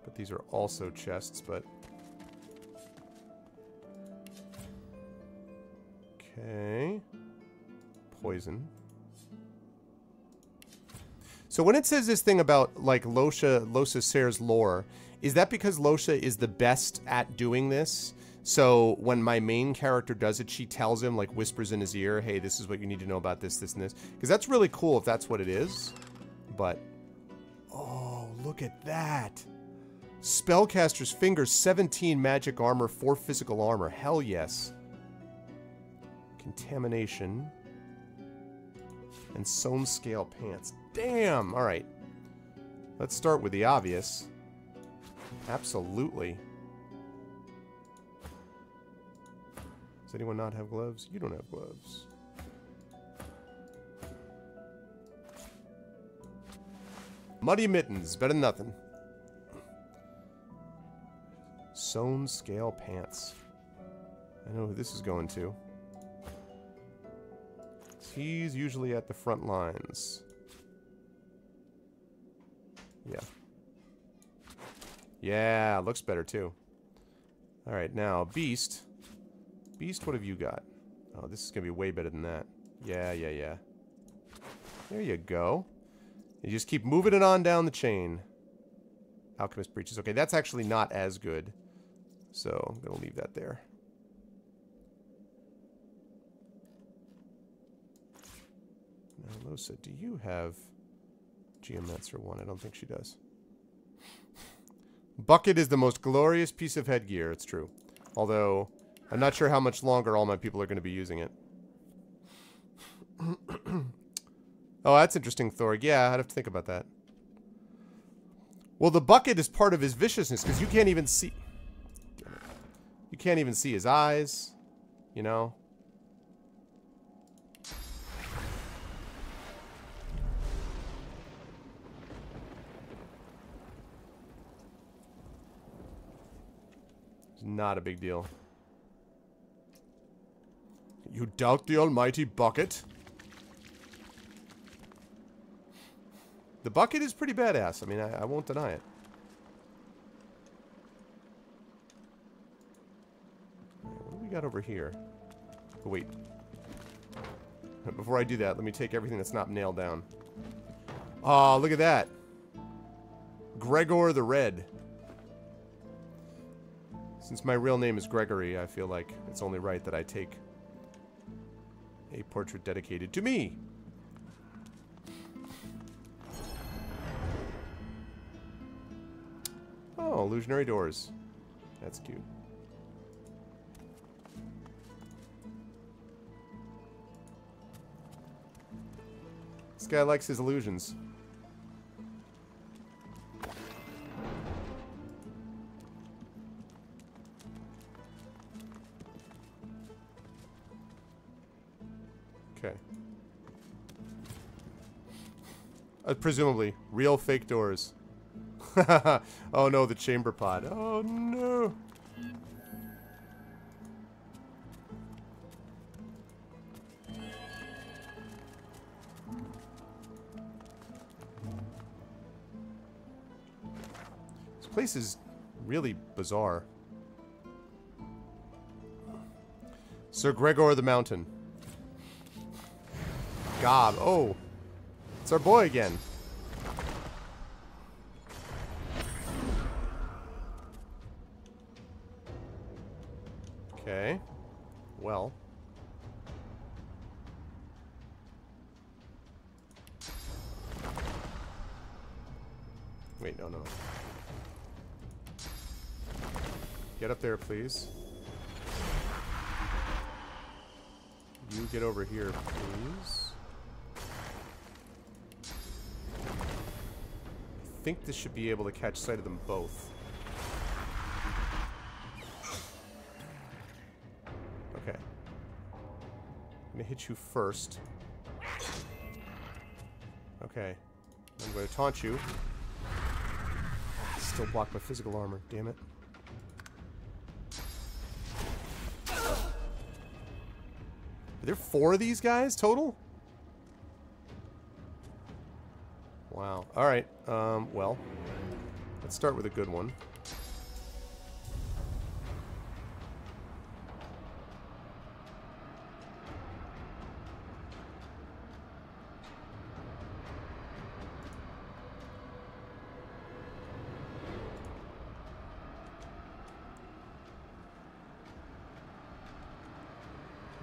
B: But these are also chests, but... Okay. Poison. So when it says this thing about, like, Losa Serre's lore, is that because Losa is the best at doing this? So when my main character does it, she tells him, like, whispers in his ear, hey, this is what you need to know about this, this, and this. Because that's really cool if that's what it is. But, oh, look at that. Spellcaster's Fingers, 17 magic armor, 4 physical armor. Hell yes. Contamination. And sewn scale pants. Damn! Alright. Let's start with the obvious. Absolutely. Does anyone not have gloves? You don't have gloves. Muddy mittens, better than nothing. Sewn scale pants. I know who this is going to. He's usually at the front lines. Yeah. Yeah, looks better too. Alright, now, Beast. Beast, what have you got? Oh, this is going to be way better than that. Yeah, yeah, yeah. There you go. You just keep moving it on down the chain. Alchemist Breaches. Okay, that's actually not as good. So, I'm going to leave that there. Now, Losa, do you have Geomancer 1? I don't think she does. Bucket is the most glorious piece of headgear, it's true. Although, I'm not sure how much longer all my people are going to be using it. Oh, that's interesting, Thorg. Yeah, I'd have to think about that. Well, the bucket is part of his viciousness, because you can't even see... You can't even see his eyes, you know? It's not a big deal. You doubt the almighty bucket? The bucket is pretty badass. I mean, I won't deny it. What do we got over here? Oh, wait. Before I do that, let me take everything that's not nailed down. Oh, look at that. Gregor the Red. Since my real name is Gregory, I feel like it's only right that I take a portrait dedicated to me. Oh, illusionary doors. That's cute. This guy likes his illusions. Okay. Presumably, real fake doors. Oh no, the chamber pod. Oh no. This place is really bizarre. Sir Gregor the Mountain. Gob. Oh. It's our boy again. Okay. Well. Wait, no. Get up there, please. You get over here, please. I think this should be able to catch sight of them both. Okay. I'm gonna hit you first. Okay. I'm going to taunt you. Still block my physical armor, damn it. Are there 4 of these guys total? Wow. Alright, well. Let's start with a good one.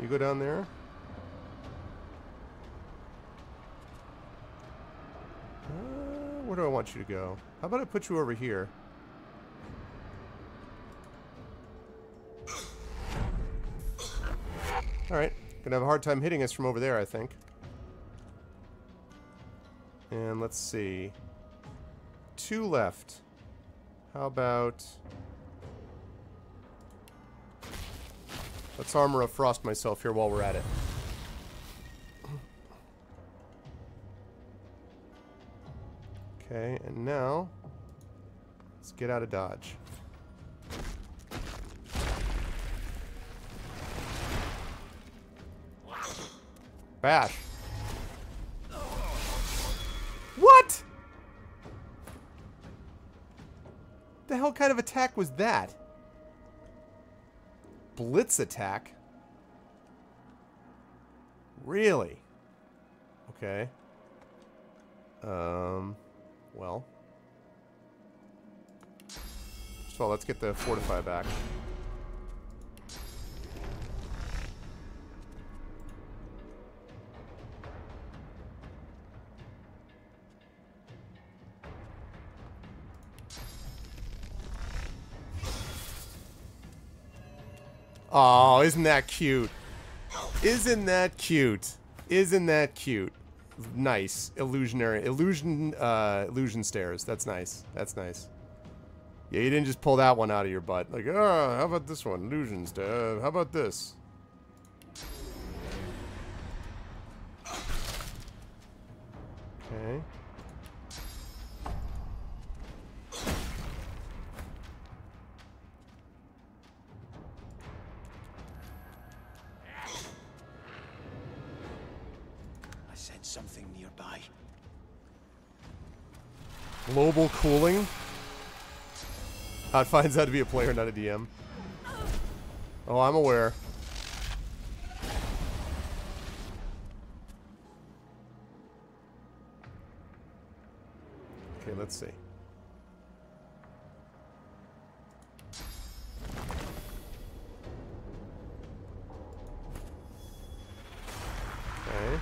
B: You go down there. Where do I want you to go? How about I put you over here? Alright. Gonna have a hard time hitting us from over there, I think. And let's see. 2 left. How about... Let's armor of frost myself here while we're at it. Okay, and now let's get out of dodge. Bash. What? The the hell kind of attack was that? Blitz attack? Really? Okay. Well. First of all, let's get the fortify back. Oh, isn't that cute? Isn't that cute? Isn't that cute? Nice. Illusion stairs. That's nice. That's nice. Yeah, you didn't just pull that one out of your butt. Like, oh, how about this one? Illusion stair. How about this? Okay.
E: Something nearby.
B: Global cooling? It finds out to be a player, not a DM. Oh, I'm aware. Okay, let's see. Okay.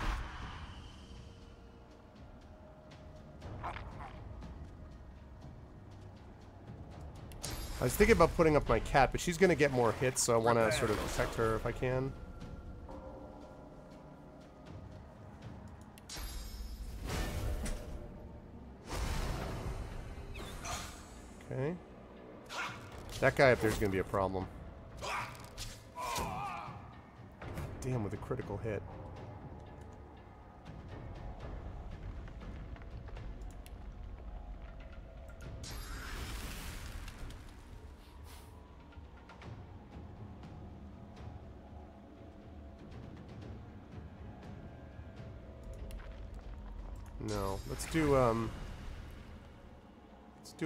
B: I was thinking about putting up my cat, but she's going to get more hits, so I want to sort of protect her if I can. Okay. That guy up there is going to be a problem. Damn, with a critical hit. No, let's do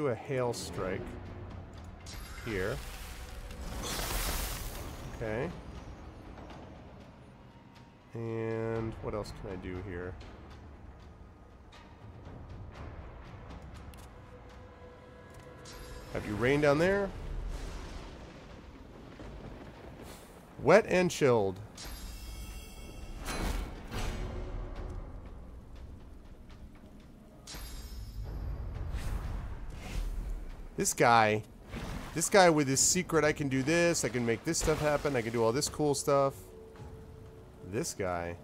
B: a hail strike here. Okay. And what else can I do here? Have you rain down there? Wet and chilled. This guy with his secret, I can do this, I can make this stuff happen, I can do all this cool stuff. This guy.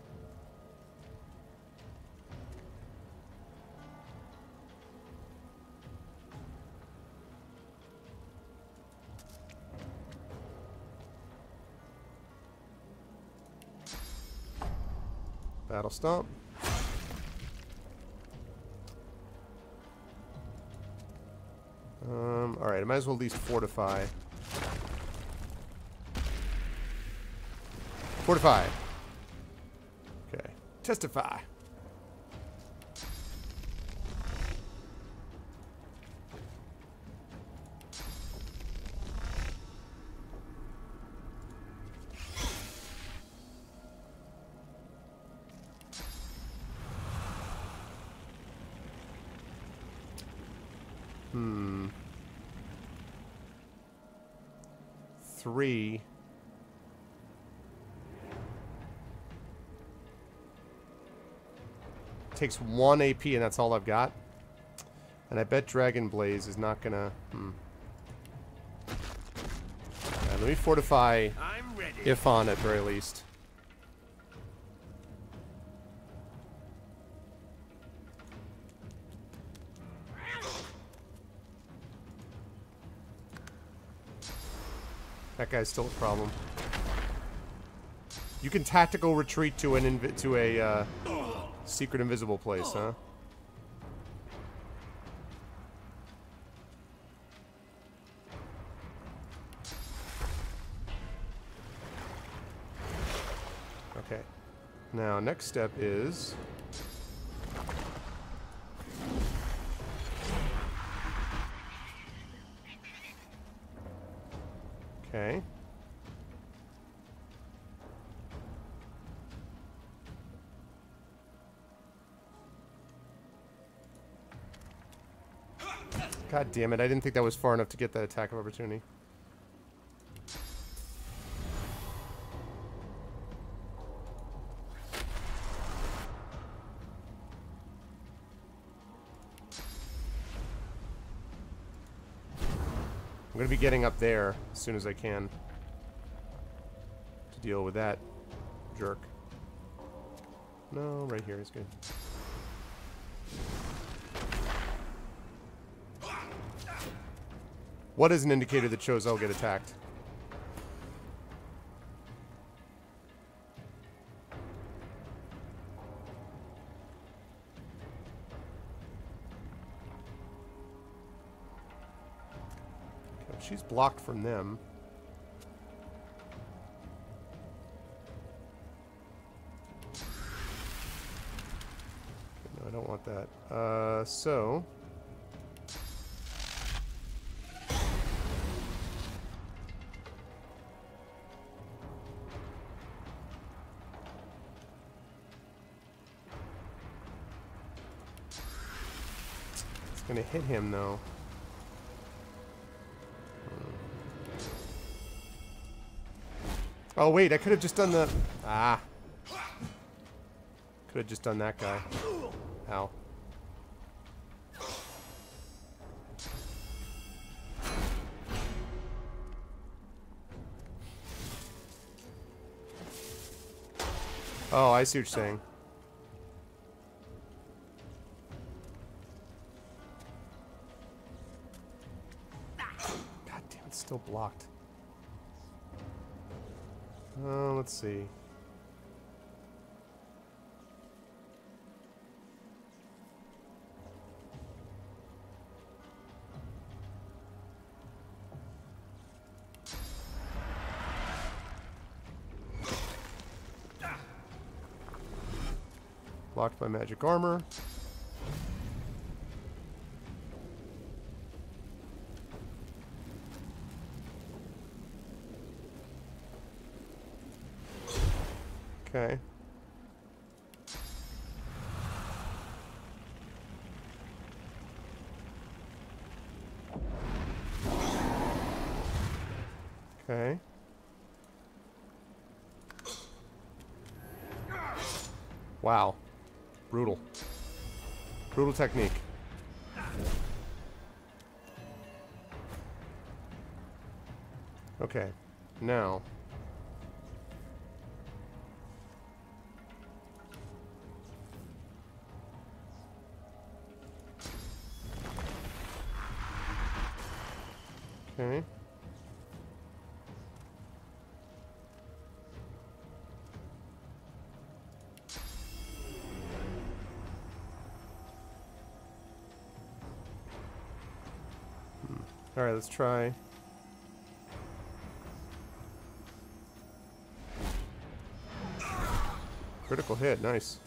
B: Battle Stomp. Alright, I might as well at least fortify. Fortify. Okay. Testify. Three. Takes 1 AP and that's all I've got. And I bet Dragon Blaze is not gonna... Right, let me fortify Ifon at very least. That guy's still a problem. You can tactical retreat to a secret invisible place, huh? Okay. Now, next step is... Okay. God damn it, I didn't think that was far enough to get that attack of opportunity. I'm going to be getting up there as soon as I can to deal with that jerk. No, right here is good. What is an indicator that shows I'll get attacked? Okay, she's blocked from them. No, I don't want that. So... gonna hit him though. Oh wait, I could have just done the... Ah. Could have just done that guy. Ow. Oh, I see what you're saying. Still blocked. Let's see. Blocked by magic armor. Okay. Okay. Wow. Brutal. Brutal technique. Okay. Now... Okay. All right, let's try. Critical hit, nice.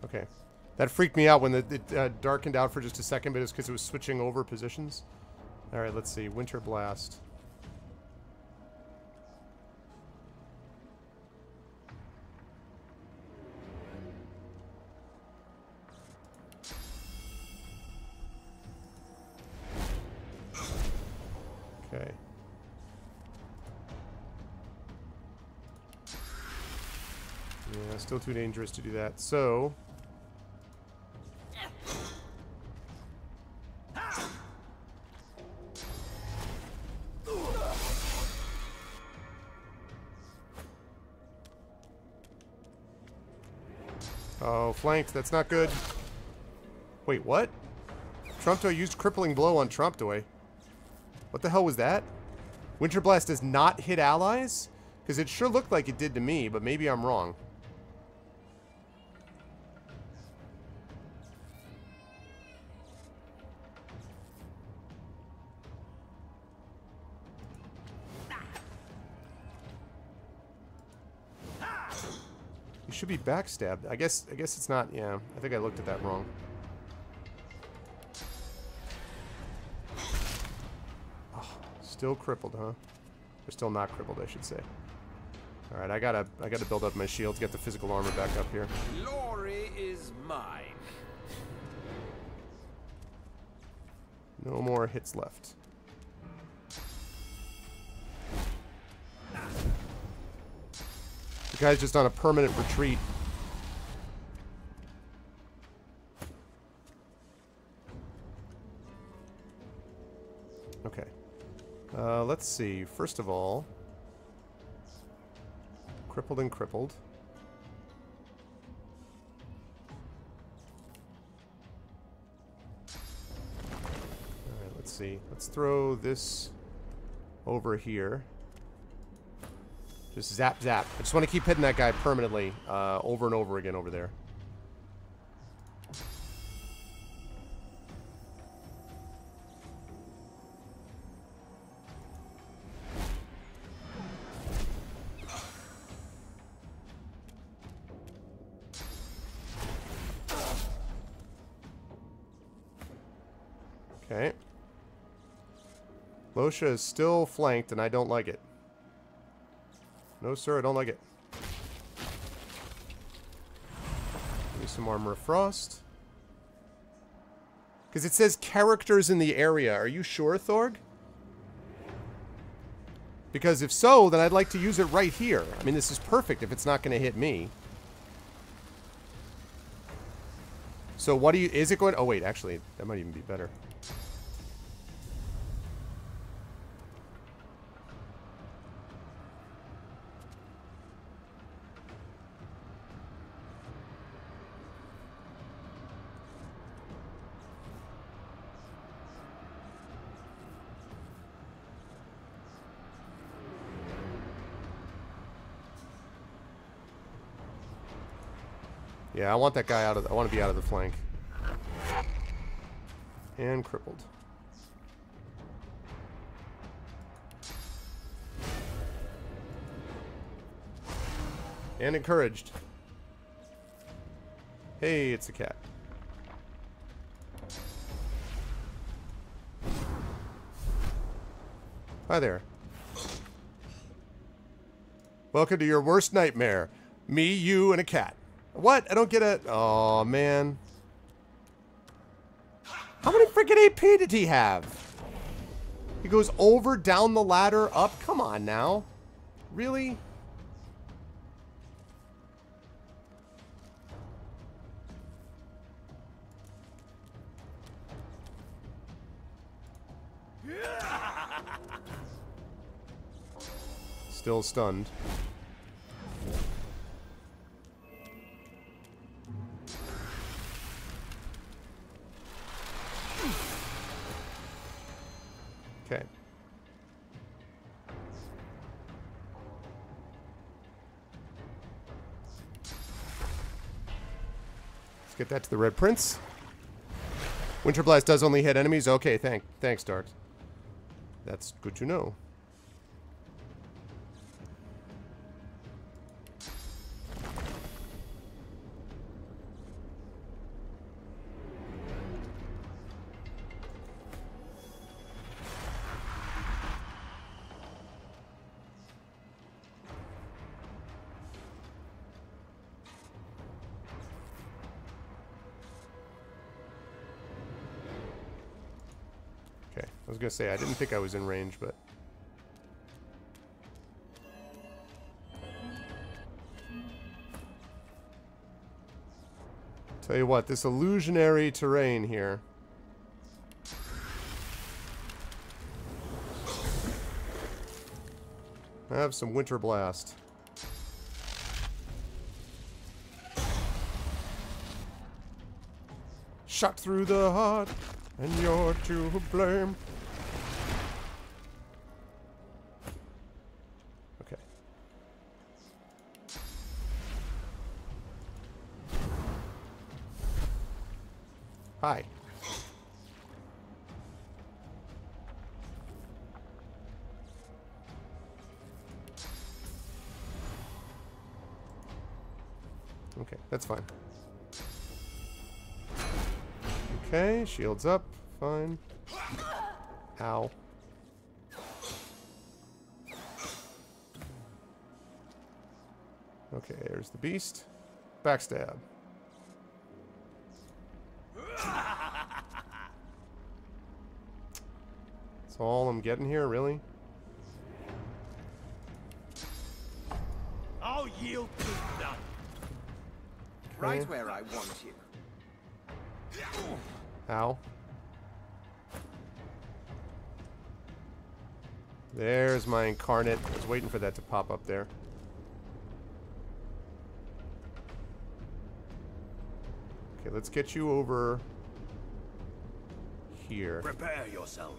B: Okay. That freaked me out when it darkened out for just a second, but it's because it was switching over positions. Alright, let's see. Winter Blast. Okay. Yeah, still too dangerous to do that. So... Oh, flanked. That's not good. Wait, what? Trumpto used crippling blow on Trumpto. What the hell was that? Winter Blast does not hit allies? Because it sure looked like it did to me, but maybe I'm wrong. You should be backstabbed. I guess it's not. Yeah, I think I looked at that wrong. Still crippled, huh? Or still not crippled, I should say. Alright, I gotta build up my shield to get the physical armor back up here.
E: Glory is mine.
B: No more hits left. The guy's just on a permanent retreat. Okay. Let's see. First of all, crippled and crippled. Alright, let's see. Let's throw this over here. Just zap, zap. I just want to keep hitting that guy permanently, over and over again over there. Okay. Losha is still flanked, and I don't like it. No, sir, I don't like it. Give me some Armor of Frost. Because it says characters in the area. Are you sure, Thorg? Because if so, then I'd like to use it right here. I mean, this is perfect if it's not going to hit me. So what do you... Is it going... Oh, wait, actually, that might even be better. Yeah, I want that guy out of... I want to be out of the flank. And crippled. And encouraged. Hey, it's a cat. Hi there. Welcome to your worst nightmare. Me, you, and a cat. What? I don't get it. Oh, man. How many freaking AP did he have? He goes over, down the ladder, up. Come on now. Really? Still stunned. Okay. Let's get that to the Red Prince. Winter Blast does only hit enemies. Okay, thanks, Dark. That's good to know. I was gonna say, I didn't think I was in range, but... Tell you what, this illusionary terrain here... Have some Winter Blast. Shot through the heart, and you're to blame. Okay. Hi. Okay, that's fine. Okay, shields up. Fine. Ow. Okay, there's the beast. Backstab. That's all I'm getting here, really?
E: I'll yield to none. Right where I want you.
B: Ow. There's my incarnate. I was waiting for that to pop up there. Okay, let's get you over here.
E: Prepare yourself.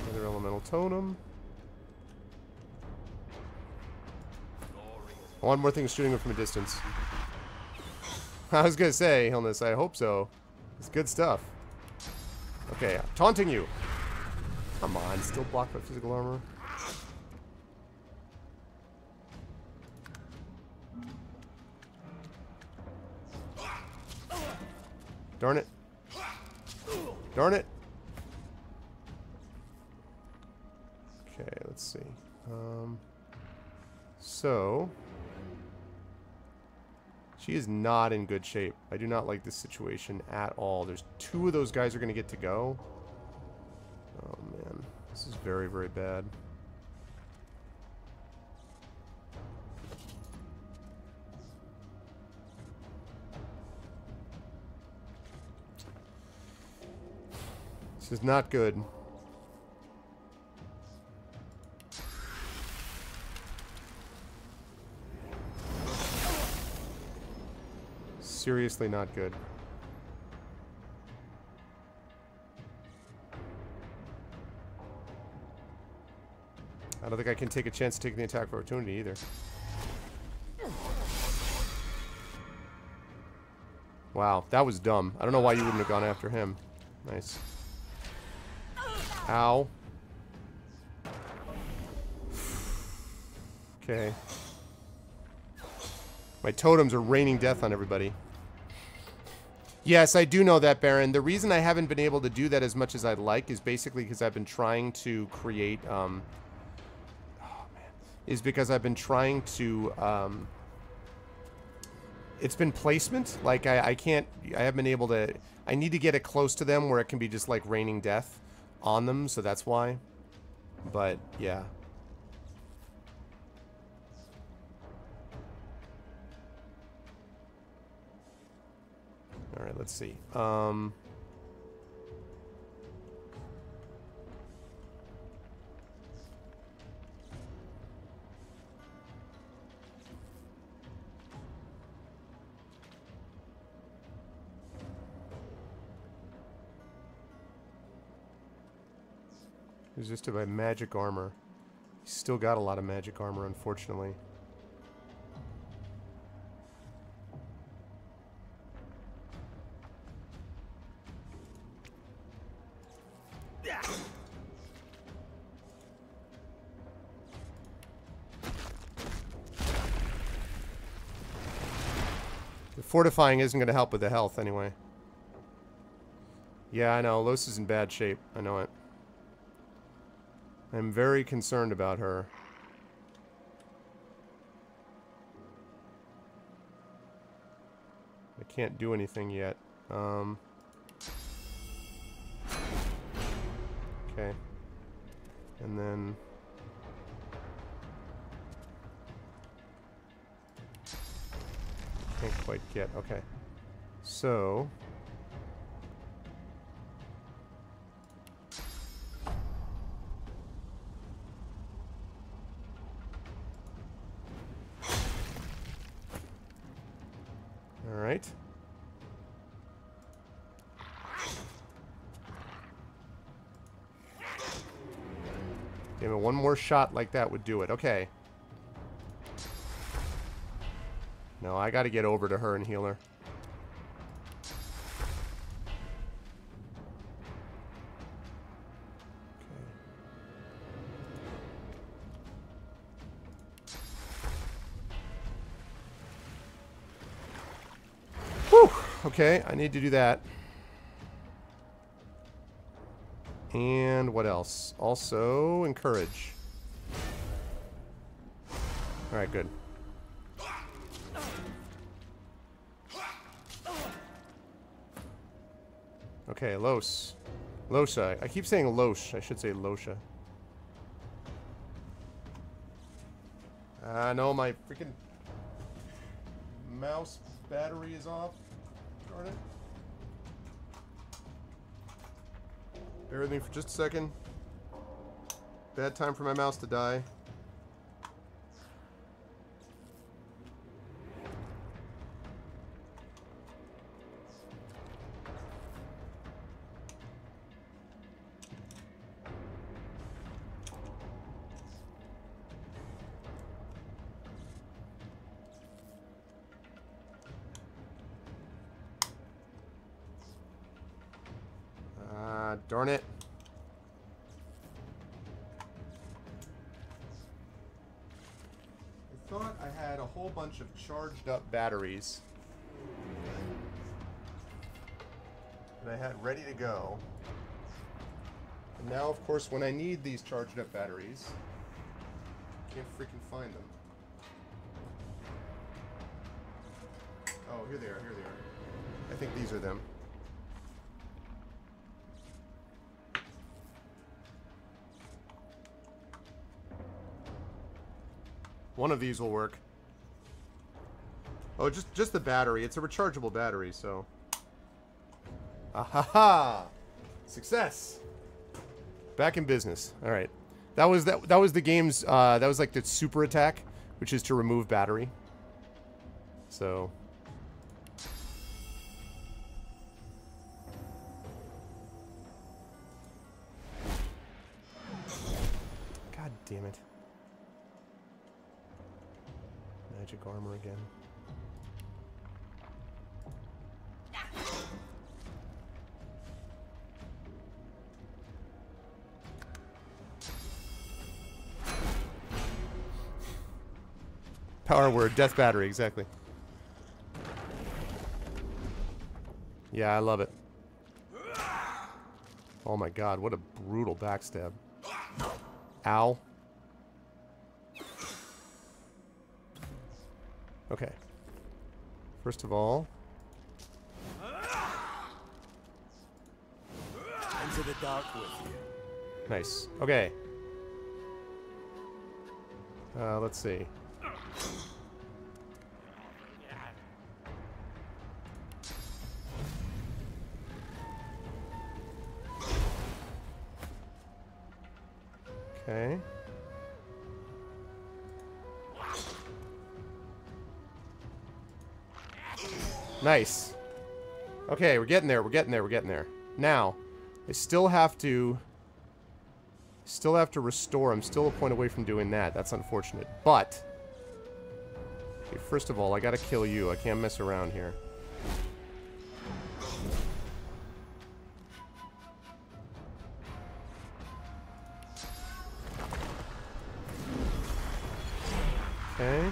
B: Another elemental totem. One more thing shooting him from a distance. I was gonna say, Illness, I hope so. It's good stuff. Okay, taunting you. Come on, still blocked by physical armor. Darn it. Darn it. Okay, let's see. So she is not in good shape. I do not like this situation at all. There's two of those guys are going to get to go. Oh, man. This is very, very bad. This is not good. Seriously not good. I don't think I can take a chance to take the attack of opportunity either. Wow, that was dumb. I don't know why you wouldn't have gone after him. Nice. Ow. Okay. My totems are raining death on everybody. Yes, I do know that, Baron. The reason I haven't been able to do that as much as I'd like is basically because I've been trying to create, oh, man. Is because I've been trying to, it's been placement. Like, I haven't been able to, I need to get it close to them where it can be just, like, raining death on them, so that's why. But, yeah. Alright, let's see. Resisted by magic armor. He's still got a lot of magic armor, unfortunately. Fortifying isn't going to help with the health anyway. Yeah, I know. Los is in bad shape. I know it. I'm very concerned about her. I can't do anything yet. Okay. And then... Can't quite get. Okay. So... Alright. Damn it, one more shot like that would do it. Okay. No, I gotta get over to her and heal her. Okay, I need to do that. And what else? Also, encourage. Alright, good. Okay, Los. Losha. I keep saying Losh. I should say Losha. No, my freaking mouse battery is off. Darn it. Bear with me for just a second. Bad time for my mouse to die. Darn it. I thought I had a whole bunch of charged up batteries that I had ready to go. And now, of course, when I need these charged up batteries, I can't freaking find them. Oh, here they are, here they are. I think these are them. One of these will work. Oh, just the battery. It's a rechargeable battery, so. Ahaha! Success. Back in business. All right. That was the game's. That was like the super attack, which is to remove battery. So. God damn it. Magic armor again. Power word, death battery, exactly. Yeah, I love it. Oh my god, what a brutal backstab. Ow. Okay. First of all...
C: Into the dark with you.
B: Nice. Okay. Let's see. Okay. Nice. Okay, we're getting there, we're getting there, we're getting there. Now, I still have to restore. I'm still a point away from doing that. That's unfortunate. But, okay, first of all, I gotta kill you. I can't mess around here. Okay.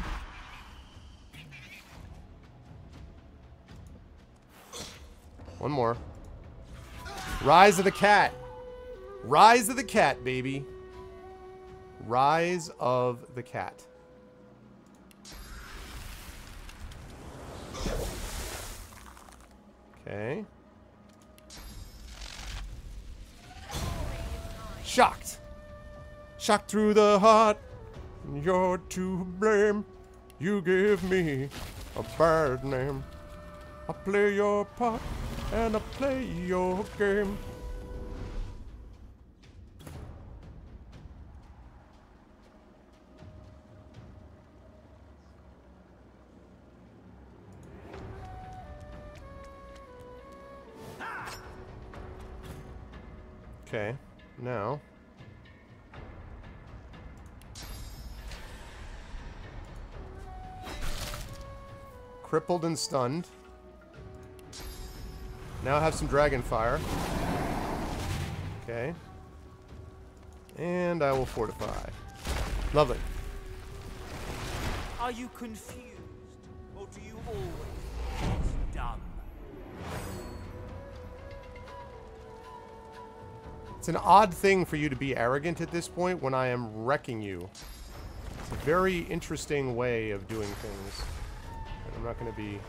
B: One more. Rise of the cat. Rise of the cat, baby. Rise of the cat. Okay. Shocked. Shocked through the heart. You're to blame. You give me a bad name. I play your part and I play your game. Okay, now crippled and stunned. Now I have some dragon fire. Okay. And I will fortify. Lovely.
C: Are you confused? Or do you always what's done?
B: It's an odd thing for you to be arrogant at this point when I am wrecking you. It's a very interesting way of doing things. And I'm not going to be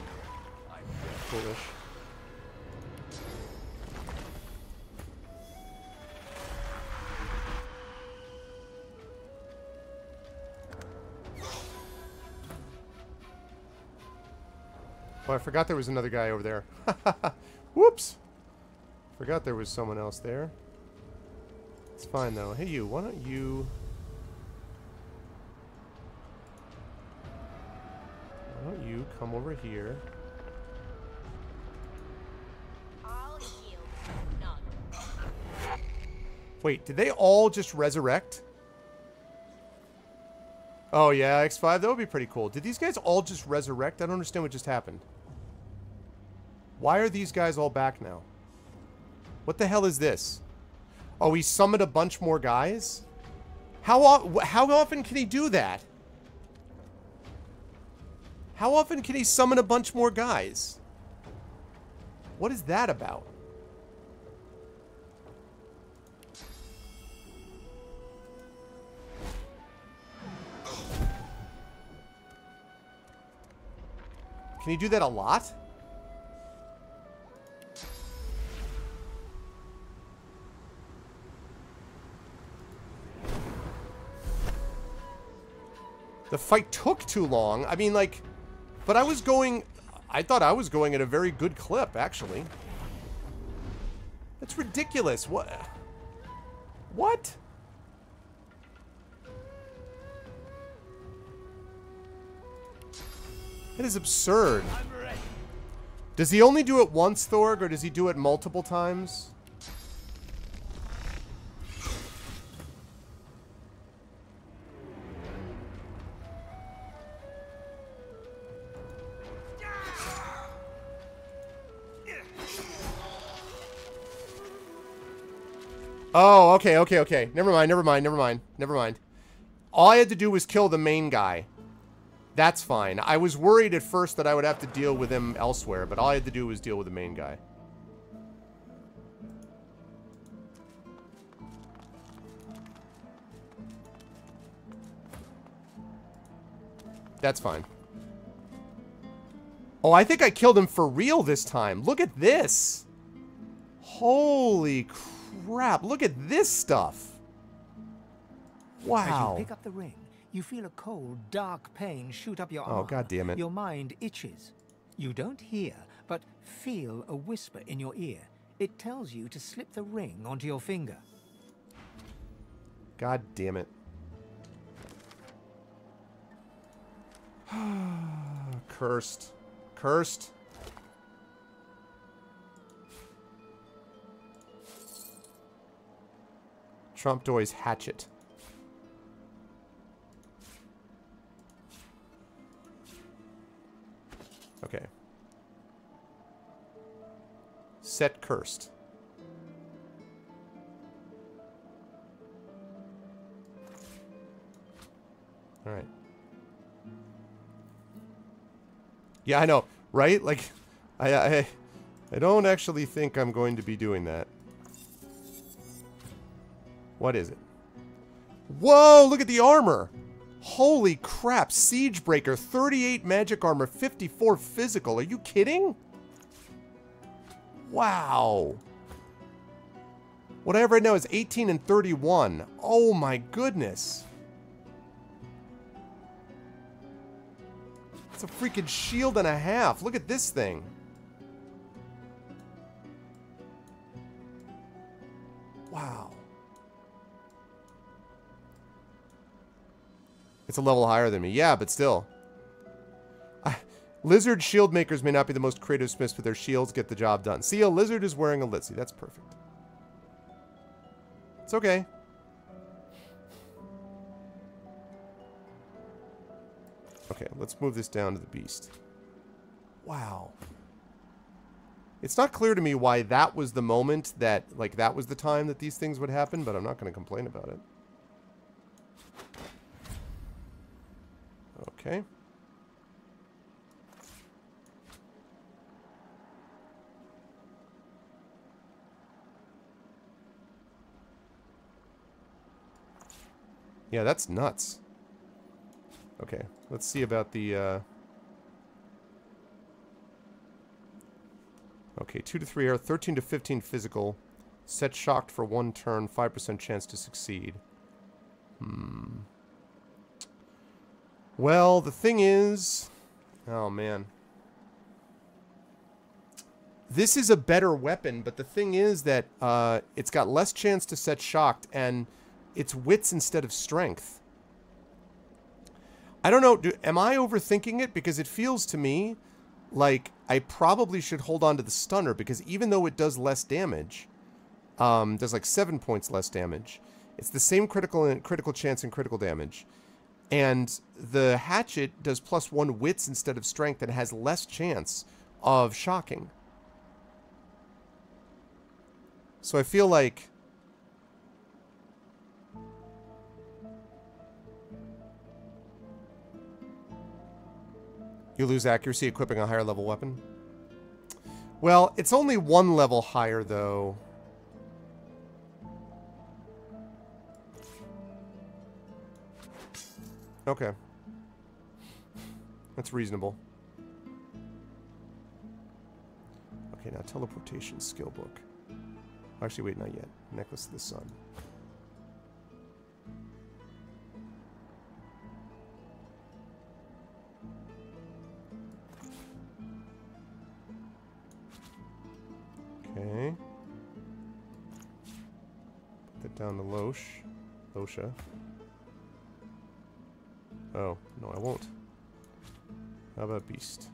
B: foolish. Oh, I forgot there was another guy over there. Whoops! Forgot there was someone else there. It's fine, though. Hey, you, why don't you... Why don't you come over here?
D: I'll yield to none.
B: Wait, did they all just resurrect? Oh, yeah, X5, that would be pretty cool. Did these guys all just resurrect? I don't understand what just happened. Why are these guys all back now? What the hell is this? Oh, he summoned a bunch more guys? How often can he do that? How often can he summon a bunch more guys? What is that about? Can he do that a lot? The fight took too long. I mean, like, but I thought I was going at a very good clip, actually. That's ridiculous. What? What? That is absurd. Does he only do it once, Thorg, or does he do it multiple times? Oh, okay. Never mind. All I had to do was kill the main guy. That's fine. I was worried at first that I would have to deal with him elsewhere, but all I had to do was deal with the main guy. That's fine. Oh, I think I killed him for real this time. Look at this. Holy crap. Look at this stuff. Wow.
C: As you pick up the ring, you feel a cold, dark pain shoot up your arm.
B: Oh, God damn it.
C: Your mind itches. You don't hear, but feel a whisper in your ear. It tells you to slip the ring onto your finger.
B: God damn it. Cursed. Cursed. Trump Doy's hatchet. Okay. Set cursed. All right. Yeah, I know, right? Like, I don't actually think I'm going to be doing that. What is it? Whoa, look at the armor. Holy crap, Siegebreaker, 38 magic armor, 54 physical. Are you kidding? Wow. What I have right now is 18 and 31. Oh my goodness. It's a freaking shield and a half. Look at this thing. Wow. It's a level higher than me. Yeah, but still. Lizard shield makers may not be the most creative smiths, but their shields get the job done. See, a lizard is wearing a Litzy. That's perfect. It's okay. Okay, let's move this down to the beast. Wow. It's not clear to me why that was the moment that, like, that was the time that these things would happen, but I'm not going to complain about it. Okay. Yeah, that's nuts. Okay, let's see about the... Okay, 2 to 3 air, 13 to 15 physical. Set shocked for 1 turn, 5% chance to succeed. Well, the thing is... Oh, man. This is a better weapon, but the thing is that it's got less chance to set shocked, and it's wits instead of strength. I don't know, am I overthinking it? Because it feels to me like I probably should hold on to the stunner, because even though it does less damage, does like 7 points less damage, it's the same critical chance and critical damage. And the hatchet does +1 wits instead of strength and has less chance of shocking. So I feel like... You lose accuracy equipping a higher level weapon? Well, it's only 1 level higher, though. Okay. That's reasonable. Okay, now teleportation skill book. Actually, wait, not yet. Necklace of the Sun. Okay. Put that down to Losha. Oh, no, I won't. How about Beast?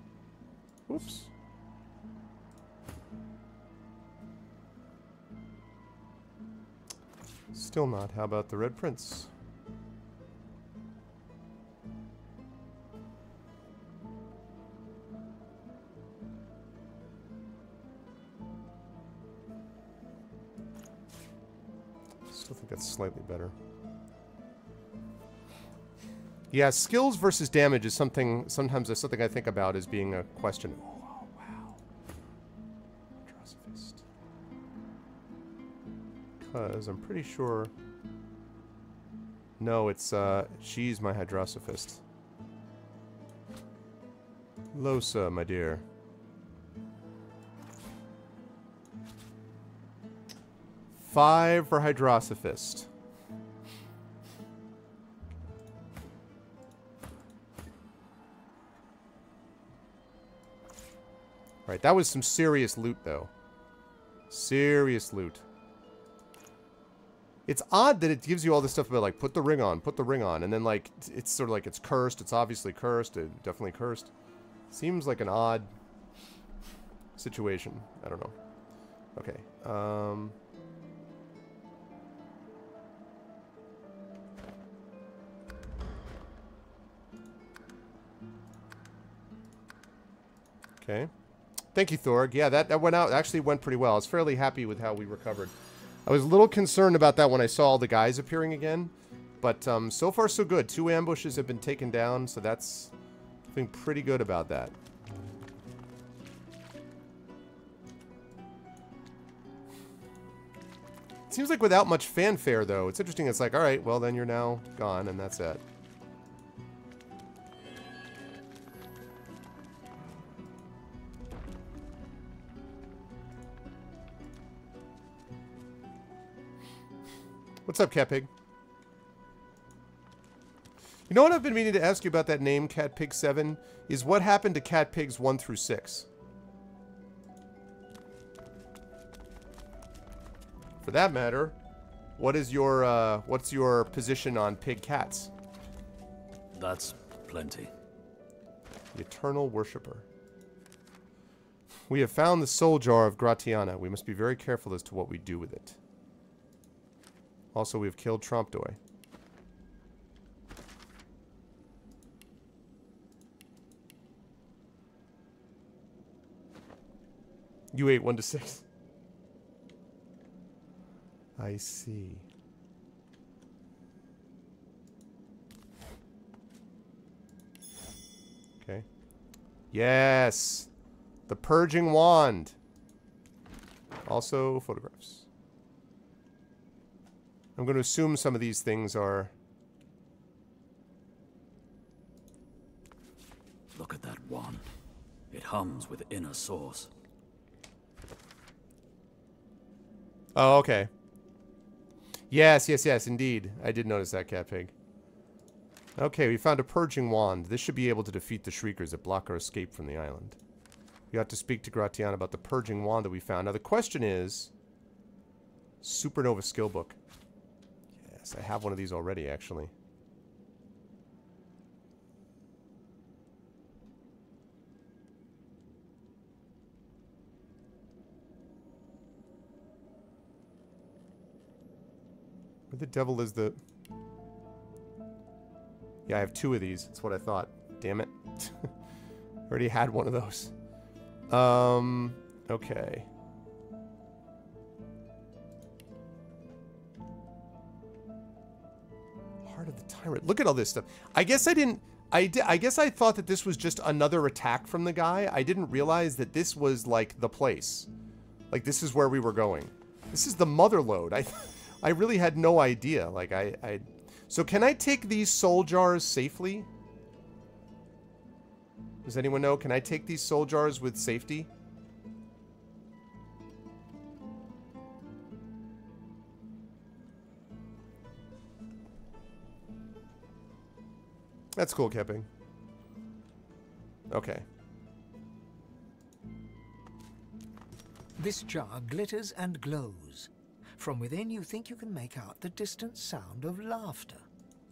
B: Whoops. Still not. How about the Red Prince? Still think that's slightly better. Yeah, skills versus damage is something, sometimes that's something I think about as being a question. Oh, wow. Hydrosophist. Because I'm pretty sure... No, it's, she's my Hydrosophist. Losa, my dear. Five for Hydrosophist. Right, that was some serious loot, though. Serious loot. It's odd that it gives you all this stuff about, like, put the ring on, and then, like, it's sort of like it's cursed. It's obviously cursed. Definitely cursed. Seems like an odd situation. I don't know. Okay. Okay. Thank you, Thorg. Yeah, that went out. Actually went pretty well. I was fairly happy with how we recovered. I was a little concerned about that when I saw all the guys appearing again. But so far, so good. 2 ambushes have been taken down, so that's feeling pretty good about that. It seems like without much fanfare, though. It's interesting. It's like, all right, well, then you're now gone, and that's it. What's up, Cat Pig? You know what I've been meaning to ask you about that name, Cat Pig 7? Is what happened to Cat Pigs 1 through 6? For that matter, what is your, what's your position on pig cats?
I: That's plenty.
B: The Eternal Worshipper. We have found the soul jar of Gratiana. We must be very careful as to what we do with it. Also, we have killed Trompdoy. You ate 1 to 6. I see. Okay. Yes! The Purging Wand. Also, photographs. I'm going to assume some of these things are
I: comes with inner source.
B: Oh, okay. Yes, yes, yes, indeed. I did notice that, Cat Pig. Okay, we found a purging wand. This should be able to defeat the Shriekers that block our escape from the island. We got to speak to Gratian about the purging wand that we found. Now, the question is... Supernova skill book. Yes, I have one of these already, actually. Where the devil is the... Yeah, I have 2 of these. That's what I thought. Damn it. Already had one of those. Okay. Heart of the Tyrant. Look at all this stuff. I guess I didn't... I guess I thought that this was just another attack from the guy. I didn't realize that this was, like, the place. Like, this is where we were going. This is the mother lode. I really had no idea. Like, So can I take these soul jars safely? Does anyone know? Can I take these soul jars with safety? That's cool, Kepping. Okay.
C: This jar glitters and glows. From within, you think you can make out the distant sound of laughter.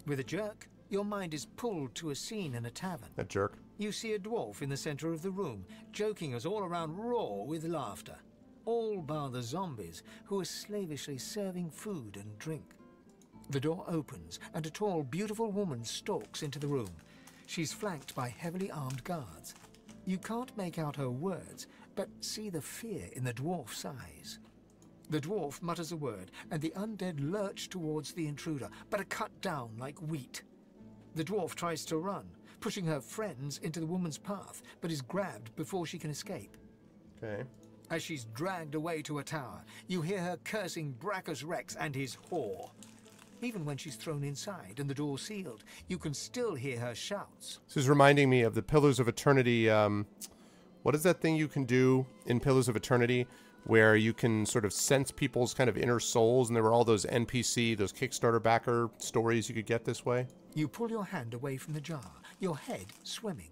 C: With a jerk, your mind is pulled to a scene in a tavern.
B: A jerk.
C: You see a dwarf in the center of the room, joking us all around roar with laughter. All bar the zombies, who are slavishly serving food and drink. The door opens, and a tall, beautiful woman stalks into the room. She's flanked by heavily armed guards. You can't make out her words, but see the fear in the dwarf's eyes. The dwarf mutters a word, and the undead lurch towards the intruder, but are cut down like wheat. The dwarf tries to run, pushing her friends into the woman's path, but is grabbed before she can escape.
B: Okay.
C: As she's dragged away to a tower, you hear her cursing Brachus Rex and his whore. Even when she's thrown inside and the door sealed, you can still hear her shouts.
B: This is reminding me of the Pillars of Eternity. What is that thing you can do in Pillars of Eternity where you can sort of sense people's kind of inner souls, and there were all those NPC, those Kickstarter backer stories you could get this way?
C: You pull your hand away from the jar, your head swimming.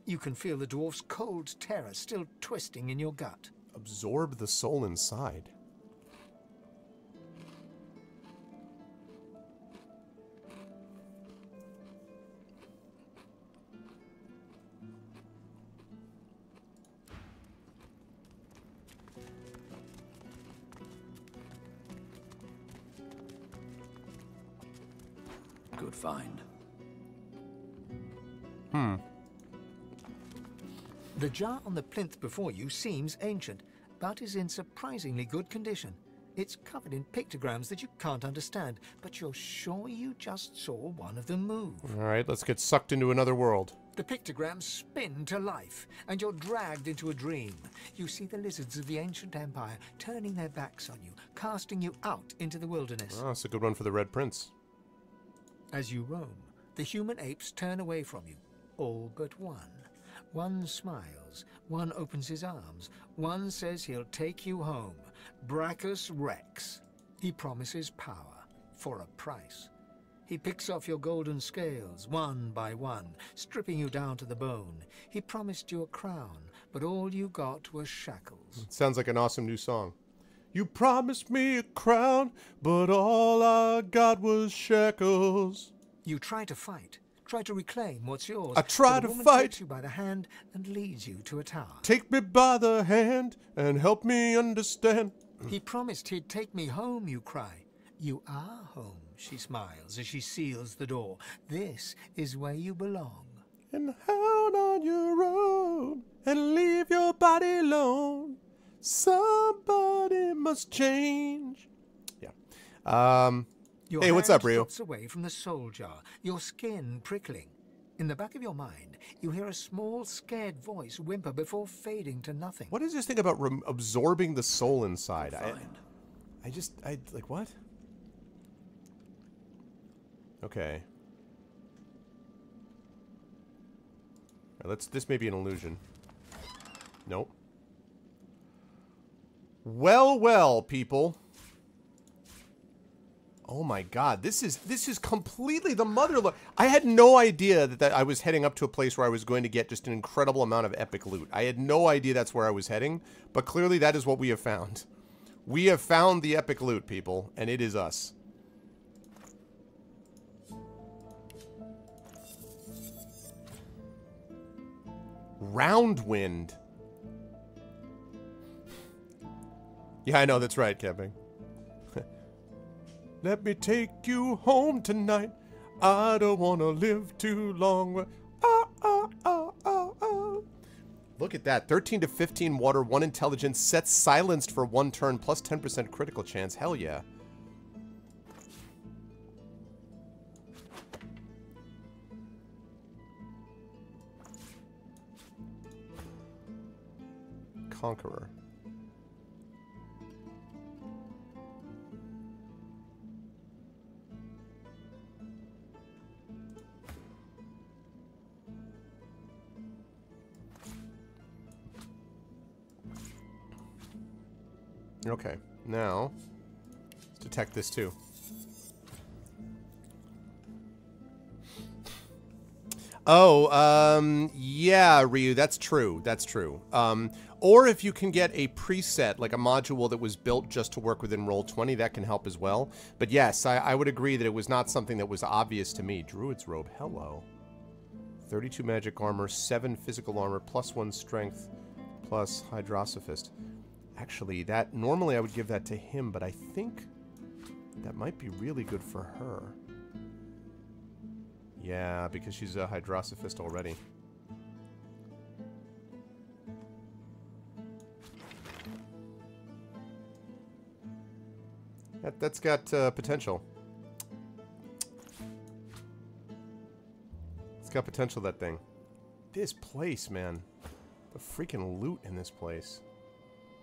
C: You can feel the dwarf's cold terror still twisting in your gut.
B: Absorb the soul inside.
I: Good find.
C: The jar on the plinth before you seems ancient, but is in surprisingly good condition. It's covered in pictograms that you can't understand, but you're sure you just saw one of them move.
B: All right, let's get sucked into another world.
C: The pictograms spin to life, and you're dragged into a dream. You see the lizards of the ancient empire turning their backs on you, casting you out into the wilderness.
B: Oh, that's a good one for the Red Prince.
C: As you roam, the human apes turn away from you, all but one. One smiles, one opens his arms, one says he'll take you home. Brachus Rex. He promises power, for a price. He picks off your golden scales, one by one, stripping you down to the bone. He promised you a crown, but all you got was shackles.
B: Sounds like an awesome new song. You promised me a crown, but all I got was shackles.
C: You try to fight, try to reclaim what's yours.
B: I try
C: but
B: to
C: a woman
B: fight.
C: takes you by the hand and leads you to a tower.
B: Take me by the hand and help me understand.
C: He promised he'd take me home, you cry. You are home, she smiles as she seals the door. This is where you belong.
B: And out on your own and leave your body alone. Somebody must change. Yeah.
C: Your
B: Hey, what's up,
C: hand
B: Rio?
C: drops away from the soul jar, your skin prickling. In the back of your mind, you hear a small, scared voice whimper before fading to nothing.
B: What is this thing about absorbing the soul inside?
I: Find.
B: I like, what? Okay. This may be an illusion. Nope. Well, well, people. Oh my god, this is completely the mother. I had no idea that I was heading up to a place where I was going to get just an incredible amount of epic loot. I had no idea that's where I was heading, but clearly that is what we have found. We have found the epic loot, people, and it is us. Roundwind. Yeah, I know, that's right, camping. Let me take you home tonight. I don't want to live too long. Look at that. 13 to 15 water, 1 intelligence, set silenced for 1 turn, plus 10% critical chance. Hell yeah. Conqueror. Okay, now let's detect this too. Oh, yeah, Ryu, that's true. That's true. Or if you can get a preset, like a module that was built just to work within Roll20, that can help as well. But yes, I would agree that it was not something that was obvious to me. Druid's Robe, hello. 32 magic armor, 7 physical armor, plus 1 strength, plus Hydrosophist. Actually, that normally I would give that to him, but I think that might be really good for her. Yeah, because she's a Hydrosophist already. That's got potential. It's got potential, that thing. This place, man. The freaking loot in this place.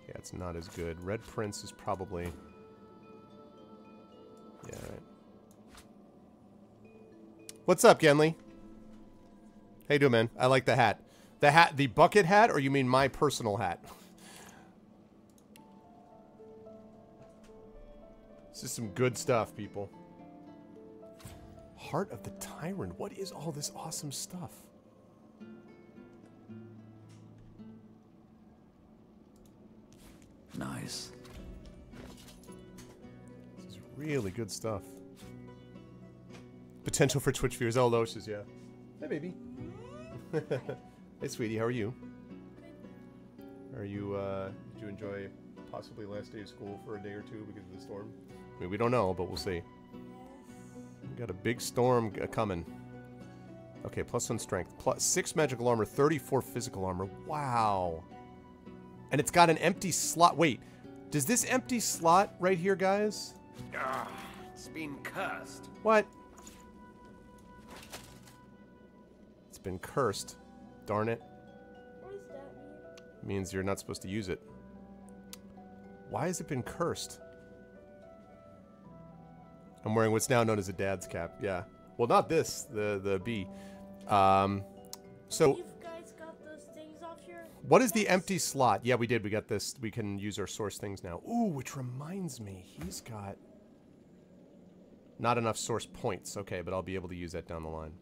B: Yeah, it's not as good. Red Prince is probably... Yeah, right. What's up, Genly? How you doing, man? I like the hat. The hat, the bucket hat, or you mean my personal hat? This is some good stuff, people. Heart of the Tyrant. What is all this awesome stuff?
I: Nice.
B: This is really good stuff. Potential for Twitch viewers. Oh, Losh's, yeah. Hey, baby. Hey, sweetie, how are you? Are you, did you enjoy possibly last day of school for a day or two because of the storm? I mean, we don't know, but we'll see. We got a big storm coming. Okay, plus 1 strength. Plus 6 magical armor, 34 physical armor. Wow. And it's got an empty slot. Wait, does this empty slot right here, guys?
E: It's been cursed.
B: What? It's been cursed. Darn it.
J: What does that mean?
B: Means you're not supposed to use it. Why has it been cursed? I'm wearing what's now known as a dad's cap. Yeah. Well, not this. The B. So...
J: You guys got those things off your...
B: What is the empty slot? Yeah, we did. We got this. We can use our source things now. Ooh, which reminds me. He's got... Not enough source points. Okay, but I'll be able to use that down the line.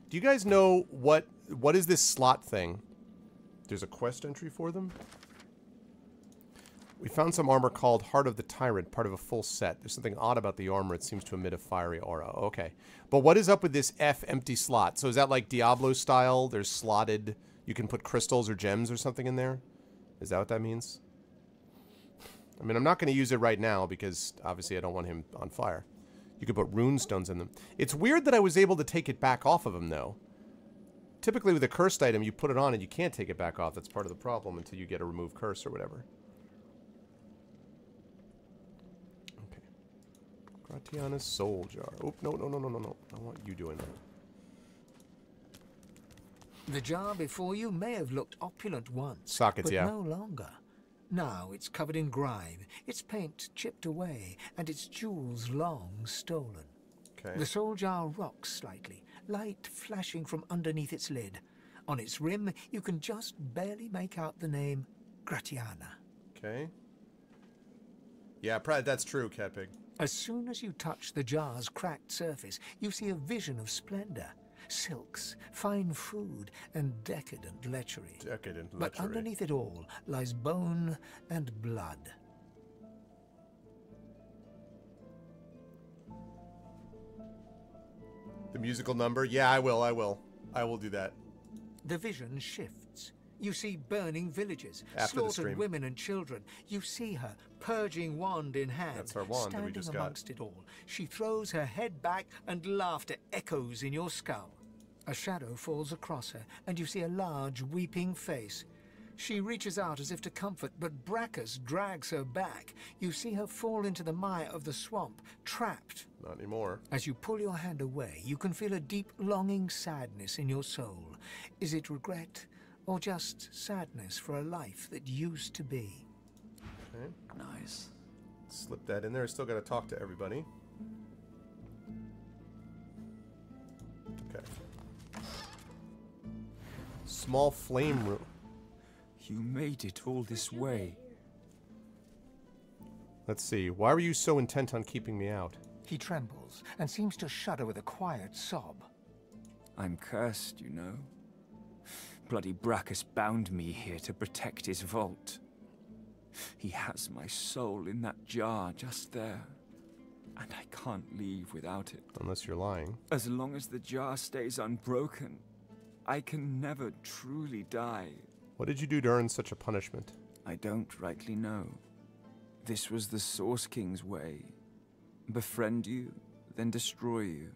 B: Do you guys know what is this slot thing? There's a quest entry for them. We found some armor called Heart of the Tyrant, part of a full set. There's something odd about the armor. It seems to emit a fiery aura. Okay. But what is up with this F empty slot? So is that like Diablo style? There's slotted... You can put crystals or gems or something in there? Is that what that means? I mean, I'm not going to use it right now because obviously I don't want him on fire. You could put rune stones in them. It's weird that I was able to take it back off of him, though. Typically with a cursed item, you put it on and you can't take it back off. That's part of the problem until you get a remove curse or whatever. Okay. Gratiana's soul jar. Oh, no. I want you doing that.
C: The jar before you may have looked opulent once,
B: Sockets,
C: but
B: yeah.
C: no longer. Now it's covered in grime, its paint chipped away, and its jewels long stolen.
B: Okay.
C: The soul jar rocks slightly, light flashing from underneath its lid. On its rim, you can just barely make out the name Gratiana.
B: Okay. Yeah, that's true, Catpig.
C: As soon as you touch the jar's cracked surface, you see a vision of splendor. Silks, fine food, and decadent lechery.
B: Decadent lechery.
C: But underneath it all lies bone and blood.
B: The musical number? Yeah, I will. I will do that.
C: The vision shifts. You see burning villages,
B: After the
C: slaughtered
B: stream.
C: women and children. You see her, purging wand in hand.
B: That's her wand that we just got.
C: Amongst it all. She throws her head back and laughter echoes in your skull. A shadow falls across her, and you see a large, weeping face. She reaches out as if to comfort, but Brachus drags her back. You see her fall into the mire of the swamp, trapped.
B: Not anymore.
C: As you pull your hand away, you can feel a deep, longing sadness in your soul. Is it regret, or just sadness for a life that used to be?
B: Okay.
I: Nice.
B: Slip that in there. I still got to talk to everybody. Okay. Small flame room.
F: You made it all this way.
B: Let's see. Why were you so intent on keeping me out?
C: He trembles and seems to shudder with a quiet sob.
F: I'm cursed, you know. Bloody Brachus bound me here to protect his vault. He has my soul in that jar just there. And I can't leave without it.
B: Unless you're lying.
F: As long as the jar stays unbroken, I can never truly die.
B: What did you do to earn such a punishment?
F: I don't rightly know. This was the Source King's way. Befriend you, then destroy you.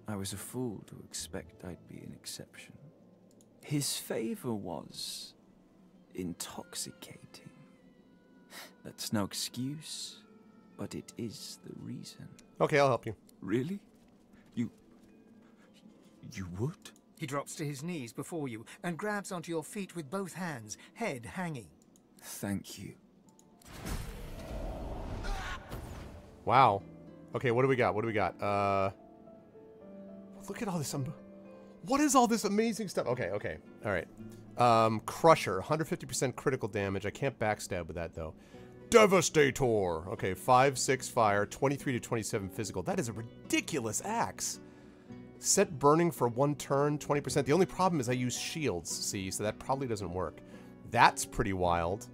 F: I was a fool to expect I'd be an exception. His favor was intoxicating. That's no excuse, but it is the reason.
B: Okay, I'll help you.
F: Really? You would?
C: He drops to his knees before you and grabs onto your feet with both hands, head hanging.
F: Thank you.
B: Wow. Okay, what do we got? Look at all this. What is all this amazing stuff? Okay. All right. Crusher, 150% critical damage. I can't backstab with that, though. Devastator. Okay, 5-6 fire, 23 to 27 physical. That is a ridiculous axe. Set burning for 1 turn, 20%. The only problem is I use shields, see, so that probably doesn't work. That's pretty wild.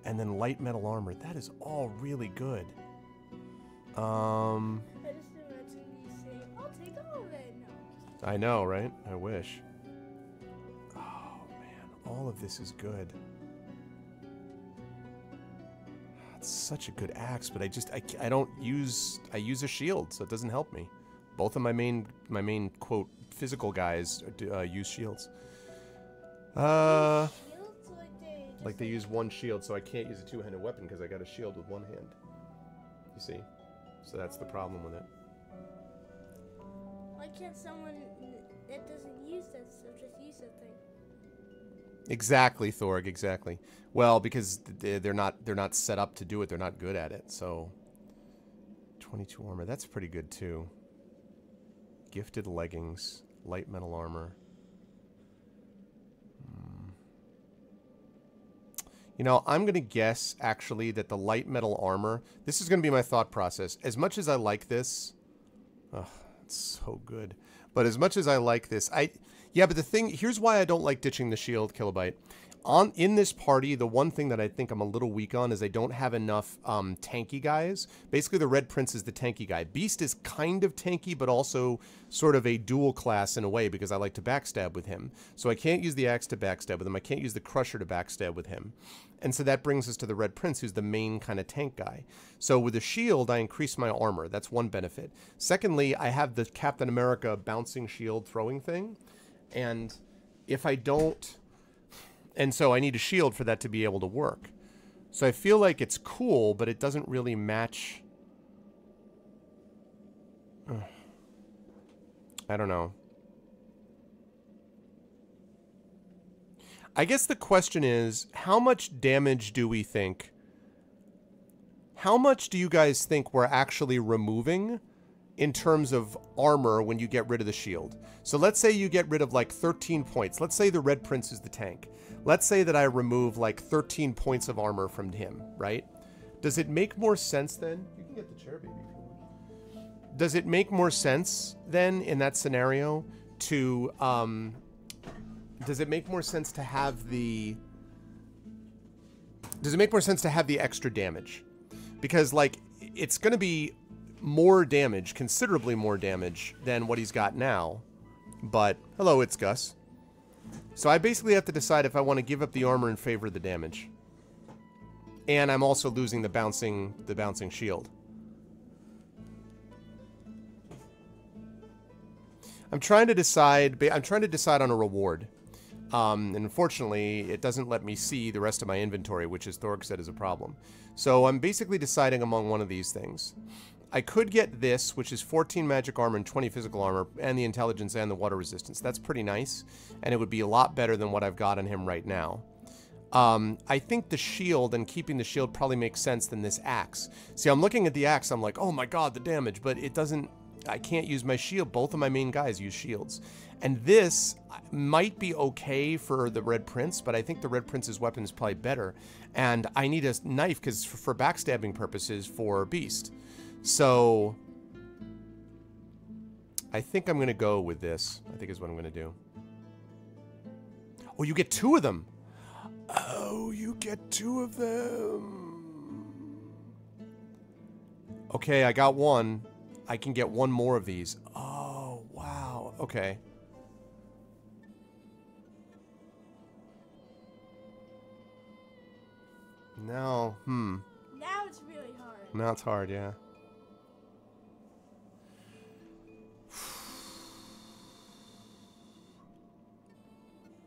B: And then light metal armor. That is all really good.
J: I just imagine you saying, I'll take all of it now.
B: I know, right? I wish. Oh, man. All of this is good. It's such a good axe, but I don't use... I use a shield, so it doesn't help me. Both of my main quote, physical guys use shields. Like they use one shield, so I can't use a two-handed weapon because I got a shield with one hand. You see? So that's the problem with it.
J: Why can't someone that doesn't use that stuff just use that thing?
B: Exactly, Thorg, exactly. Well, because they're not set up to do it. They're not good at it. So 22 armor, that's pretty good too. Gifted leggings, light metal armor. You know, I'm going to guess, actually, that the light metal armor... This is going to be my thought process. As much as I like this... Oh, it's so good. But as much as I like this... Yeah, but the thing... Here's why I don't like ditching the shield, Kilobyte. In this party, the one thing that I think I'm a little weak on is I don't have enough tanky guys. Basically, the Red Prince is the tanky guy. Beast is kind of tanky, but also sort of a dual class in a way because I like to backstab with him. So I can't use the axe to backstab with him. I can't use the Crusher to backstab with him. And so that brings us to the Red Prince, who's the main kind of tank guy. So with the shield, I increase my armor. That's one benefit. Secondly, I have the Captain America bouncing shield throwing thing. And if I don't... And so I need a shield for that to be able to work. So I feel like it's cool, but it doesn't really match... I don't know. I guess the question is, how much damage do we think... How much do you guys think we're actually removing in terms of armor when you get rid of the shield. So let's say you get rid of like 13 points. Let's say the Red Prince is the tank. Let's say that I remove like 13 points of armor from him, right? Does it make more sense then? You can get the chair, baby, if you want. Does it make more sense then in that scenario to, does it make more sense to have the extra damage? Because like, it's going to be more damage, considerably more damage than what he's got now. But, hello, it's Gus. So I basically have to decide if I want to give up the armor in favor of the damage. And I'm also losing the bouncing shield. I'm trying to decide on a reward. And unfortunately, it doesn't let me see the rest of my inventory, which, as Thorg said, is a problem. So I'm basically deciding among one of these things. I could get this, which is 14 magic armor and 20 physical armor, and the intelligence and the water resistance. That's pretty nice, and it would be a lot better than what I've got on him right now. I think the shield and keeping the shield probably makes sense than this axe. See, I'm looking at the axe, I'm like, oh my god, the damage, but it doesn't... I can't use my shield. Both of my main guys use shields. And this might be okay for the Red Prince, but I think the Red Prince's weapon is probably better. And I need a knife because for backstabbing purposes for Beast. So I think I'm going to go with this. I think is what I'm going to do. Oh, you get two of them. Oh, you get two of them. Okay, I got one. I can get one more of these. Oh, wow. Okay. Now,
J: Now it's really hard.
B: Now it's hard, yeah.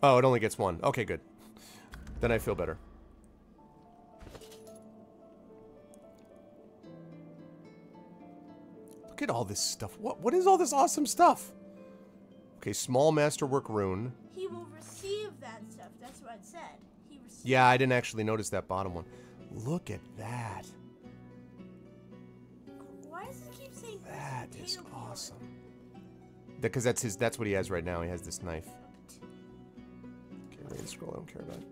B: Oh, it only gets one. Okay, good. Then I feel better. Look at all this stuff. What is all this awesome stuff? Okay, small masterwork rune.
J: He will receive that stuff. That's what it said. He received.
B: Yeah, I didn't actually notice that bottom one. Look at that.
J: Why does it keep saying
B: that is awesome? Because that's what he has right now. He has this knife. Okay, rain scroll. I don't care about it.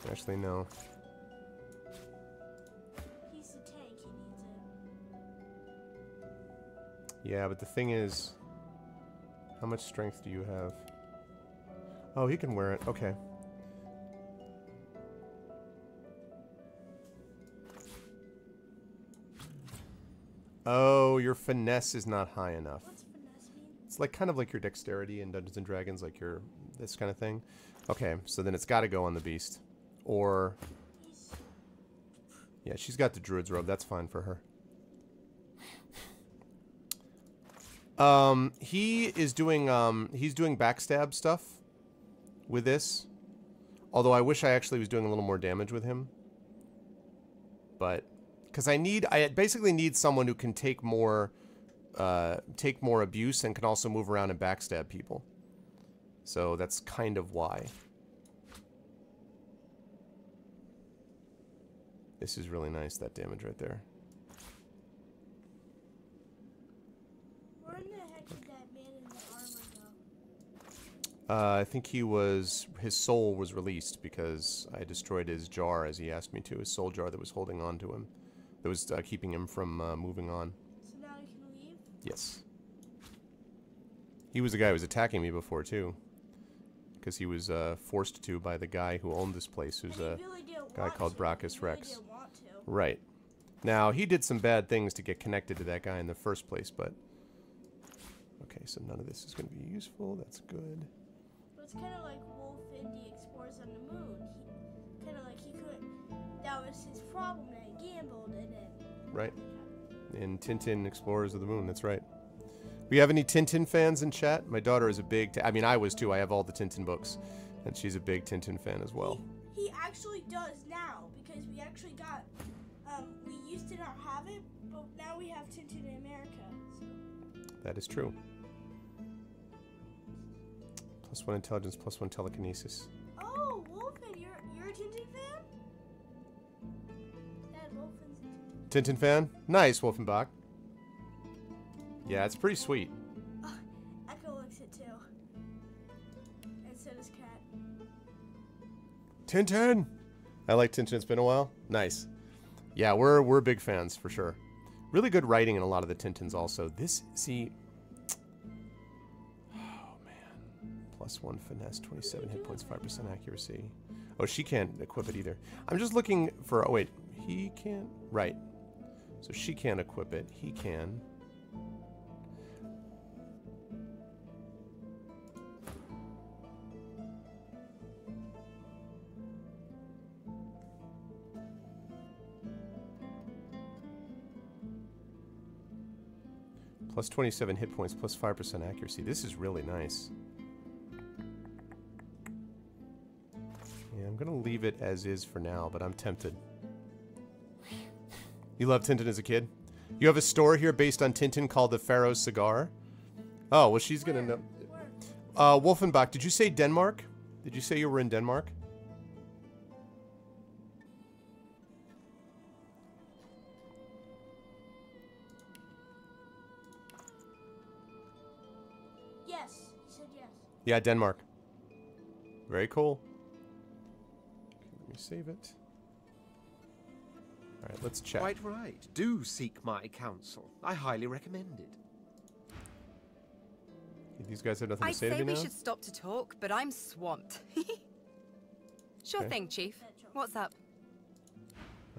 B: Actually, no.
J: He's the tank. He needs it.
B: Yeah, but the thing is, how much strength do you have? Oh, he can wear it. Okay. Oh, your finesse is not high enough.
J: What's finesse mean?
B: It's like kind of like your dexterity in Dungeons and Dragons, like your this kind of thing. Okay, so then it's got to go on the beast. Or, yeah, she's got the druid's robe. That's fine for her. He is doing, he's doing backstab stuff with this. Although I wish I actually was doing a little more damage with him. But, because I basically need someone who can take more abuse and can also move around and backstab people. So that's kind of why. This is really nice, that damage right there.
J: Where in the heck did that man in the armor go?
B: I think his soul was released because I destroyed his jar as he asked me to. His soul jar that was holding on to him. That was keeping him from moving on.
J: So now he can leave?
B: Yes. He was the guy who was attacking me before, too. Because he was forced to by the guy who owned this place, who's a guy called Brachus Rex. Right. Now, he did some bad things to get connected to that guy in the first place, but... Okay, so none of this is going to be useful. That's good.
J: But it's kind of like Wolf in the Explorers on the Moon. Kind of like he couldn't... That was his problem, and he gambled, and then...
B: Right. In Tintin Explorers of the Moon, that's right. We have any Tintin fans in chat? My daughter is a big... I mean, I was too. I have all the Tintin books. And she's a big Tintin fan as well.
J: He actually does now, because we actually got... we used to not have it, but now we have Tintin in America. So.
B: That is true. +1 intelligence, +1 telekinesis.
J: Oh, Wolfen, you're a Tintin fan? Dad, Wolfen's a Tintin.
B: Tintin fan? Nice, Wolfenbach. Yeah, it's pretty sweet.
J: Echo likes it too. And so does Cat.
B: Tintin! I like Tintin. It's been a while. Nice. Yeah, we're big fans for sure. Really good writing in a lot of the Tintins also. This, see... Oh, man. +1 finesse, 27 hit points, 5% accuracy. Oh, she can't equip it either. I'm just looking for... Oh, wait. He can't... Right. So she can't equip it. He can. +27 hit points, +5% accuracy. This is really nice. Yeah, I'm gonna leave it as is for now, but I'm tempted. You loved Tintin as a kid? You have a store here based on Tintin called the Pharaoh's Cigar? Oh, well, she's gonna know. Wolfenbach, did you say Denmark? Did you say you were in Denmark?
J: Yes, he said yes.
B: Yeah, Denmark. Very cool. Let me save it. All right, let's check.
E: Quite right. Do seek my counsel. I highly recommend it.
B: These guys have nothing
K: I'd
B: to say to
K: say
B: me
K: we
B: now?
K: should stop to talk, but I'm swamped. Sure
B: Okay.
K: thing, Chief. What's up?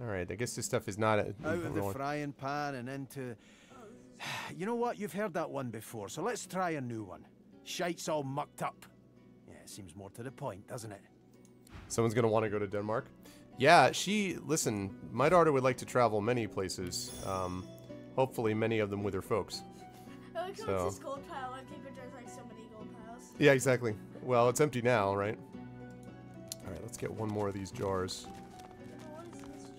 B: All right, I guess this stuff is not...
L: Out of the frying pan and into... You know what? You've heard that one before, so let's try a new one. Shite's all mucked up. Yeah, it seems more to the point, doesn't it?
B: Someone's going to want to go to Denmark? Yeah, listen, my daughter would like to travel many places. Hopefully many of them with her folks.
J: I like how it's this gold pile. I think there's like so many gold piles.
B: Yeah, exactly. Well, it's empty now, right? All right, let's get one more of these jars.
J: What is this?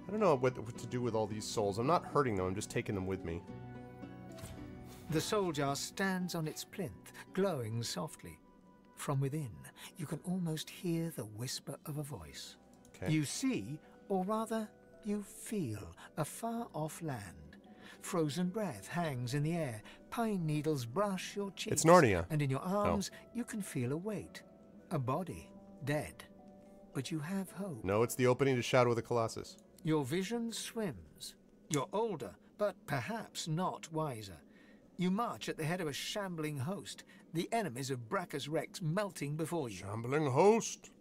B: I don't know what to do with all these souls. I'm not hurting them, I'm just taking them with me.
C: The soul jar stands on its plinth, glowing softly. From within, you can almost hear the whisper of a voice.
B: Okay.
C: You see, or rather, you feel, a far-off land. Frozen breath hangs in the air. Pine needles brush your cheeks.
B: It's Narnia.
C: And in your arms, you can feel a weight. A body, dead. But you have hope.
B: No, it's the opening to Shadow of the Colossus.
C: Your vision swims. You're older, but perhaps not wiser. You march at the head of a shambling host, the enemies of Brachus Rex melting before you.
B: Shambling host.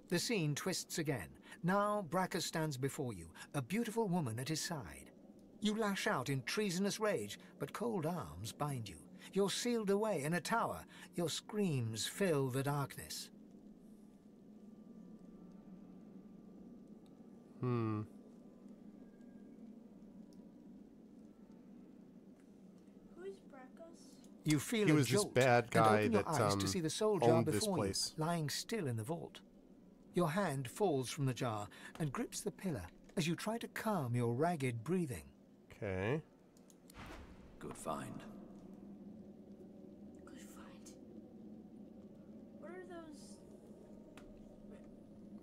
C: The scene twists again. Now Brachus stands before you, a beautiful woman at his side. You lash out in treasonous rage, but cold arms bind you. You're sealed away in a tower. Your screams fill the darkness.
B: Hmm.
J: Who's Brachus?
C: You feel
B: He
C: a
B: was this
C: jolt
B: bad guy
C: and open
B: that
C: your eyes to see the soul jar
B: owned this
C: before
B: place.
C: you, lying still in the vault. Your hand falls from the jar and grips the pillar as you try to calm your ragged breathing.
B: Okay.
I: Good find.
J: Good find. What are those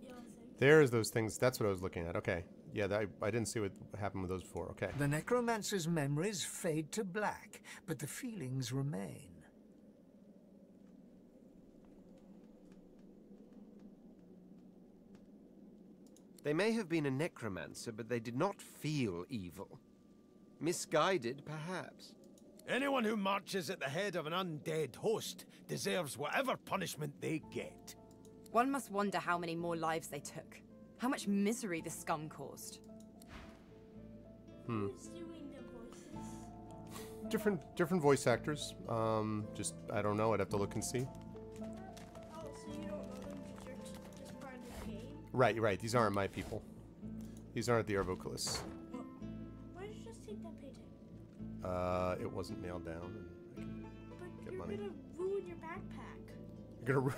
J: yellow things?
B: There's those things. That's what I was looking at. Okay. Yeah, I didn't see what happened with those before. Okay.
C: The necromancer's memories fade to black, but the feelings remain.
E: They may have been a necromancer, but they did not feel evil. Misguided, perhaps.
L: Anyone who marches at the head of an undead host deserves whatever punishment they get.
K: One must wonder how many more lives they took. How much misery the scum caused.
J: Who's doing the voices?
B: Different voice actors. Just I don't know. I'd have to look and see.
J: Oh, so you don't know them because you're just part of the game?
B: Right. These aren't my people. These aren't the Ervocalists.
J: Why did you just take that painting?
B: It wasn't nailed down. And I can get money.
J: You're gonna ruin your backpack.
B: You're gonna.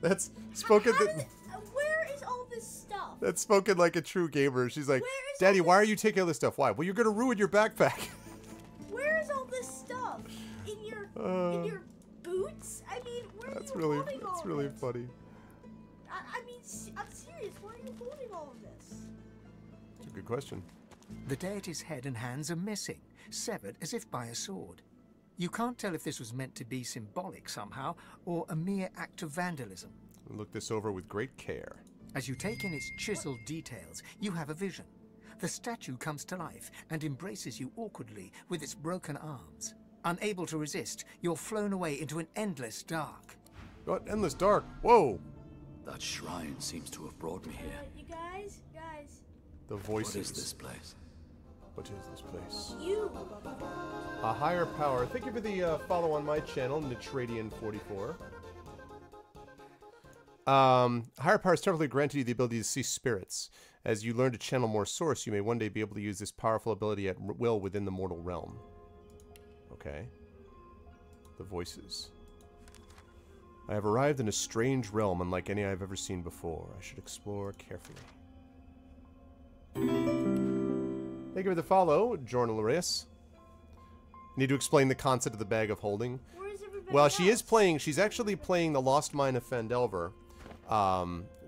B: That's spoken.
J: Where is all this stuff?
B: That's spoken like a true gamer. She's like, Daddy, why are you taking all this stuff? Why? Well, you're gonna ruin your backpack.
J: Where is all this stuff? In your boots? I mean, where are you holding all
B: That's
J: of
B: really
J: it?
B: funny.
J: I mean, I'm serious. Why are you holding all of this?
B: That's a good question.
C: The deity's head and hands are missing, severed as if by a sword. You can't tell if this was meant to be symbolic somehow, or a mere act of vandalism.
B: Look this over with great care.
C: As you take in its chiseled details, you have a vision. The statue comes to life and embraces you awkwardly with its broken arms. Unable to resist, you're flown away into an endless dark.
B: What? Endless dark? Whoa!
I: That shrine seems to have brought me here.
J: You guys.
B: The voices.
I: What is this place?
B: What is this place?
J: You.
B: A higher power. Thank you for the follow on my channel, Nitradian44. Higher power is temporarily granted you the ability to see spirits. As you learn to channel more source, you may one day be able to use this powerful ability at will within the mortal realm. Okay. The voices. I have arrived in a strange realm unlike any I've ever seen before. I should explore carefully. Thank you for the follow, Journalist. Need to explain the concept of the bag of holding. Well, she is playing. She's actually playing the Lost Mine of Phandelver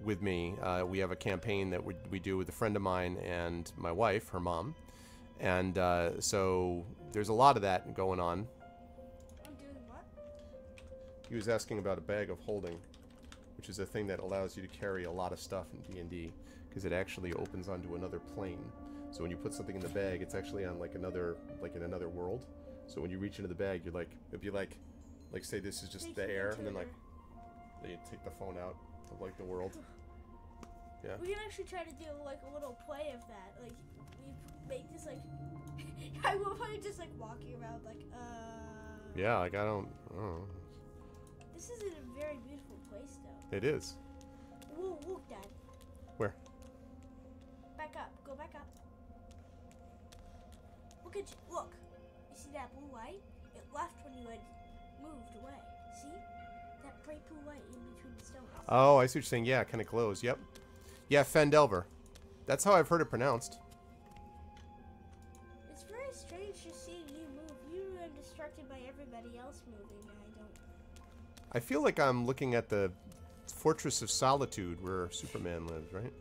B: with me. We have a campaign that we do with a friend of mine and my wife, her mom, and so there's a lot of that going on.
J: I'm doing what?
B: He was asking about a bag of holding, which is a thing that allows you to carry a lot of stuff in D&D because it actually opens onto another plane. So when you put something in the bag, it's actually on like in another world. So when you reach into the bag, you're like, it'd be like say this is just the air, and then like you take the phone out of like the world. Yeah.
J: We can actually try to do like a little play of that. Like we make this like I will probably just like walking around like
B: Yeah, like I don't know.
J: This is a very beautiful place though.
B: It is.
J: Whoa, look, Dad.
B: Where?
J: Back up. Go back up. Look at you. Look. You see that blue light? It left when you had moved away. See? That bright blue light in between the stones.
B: Oh, I see what you're saying. Yeah, kind of glows. Yep. Yeah, Phandelver. That's how I've heard it pronounced.
J: It's very strange to see you move. You are distracted by everybody else moving, and I don't.
B: I feel like I'm looking at the Fortress of Solitude where Superman lives, right?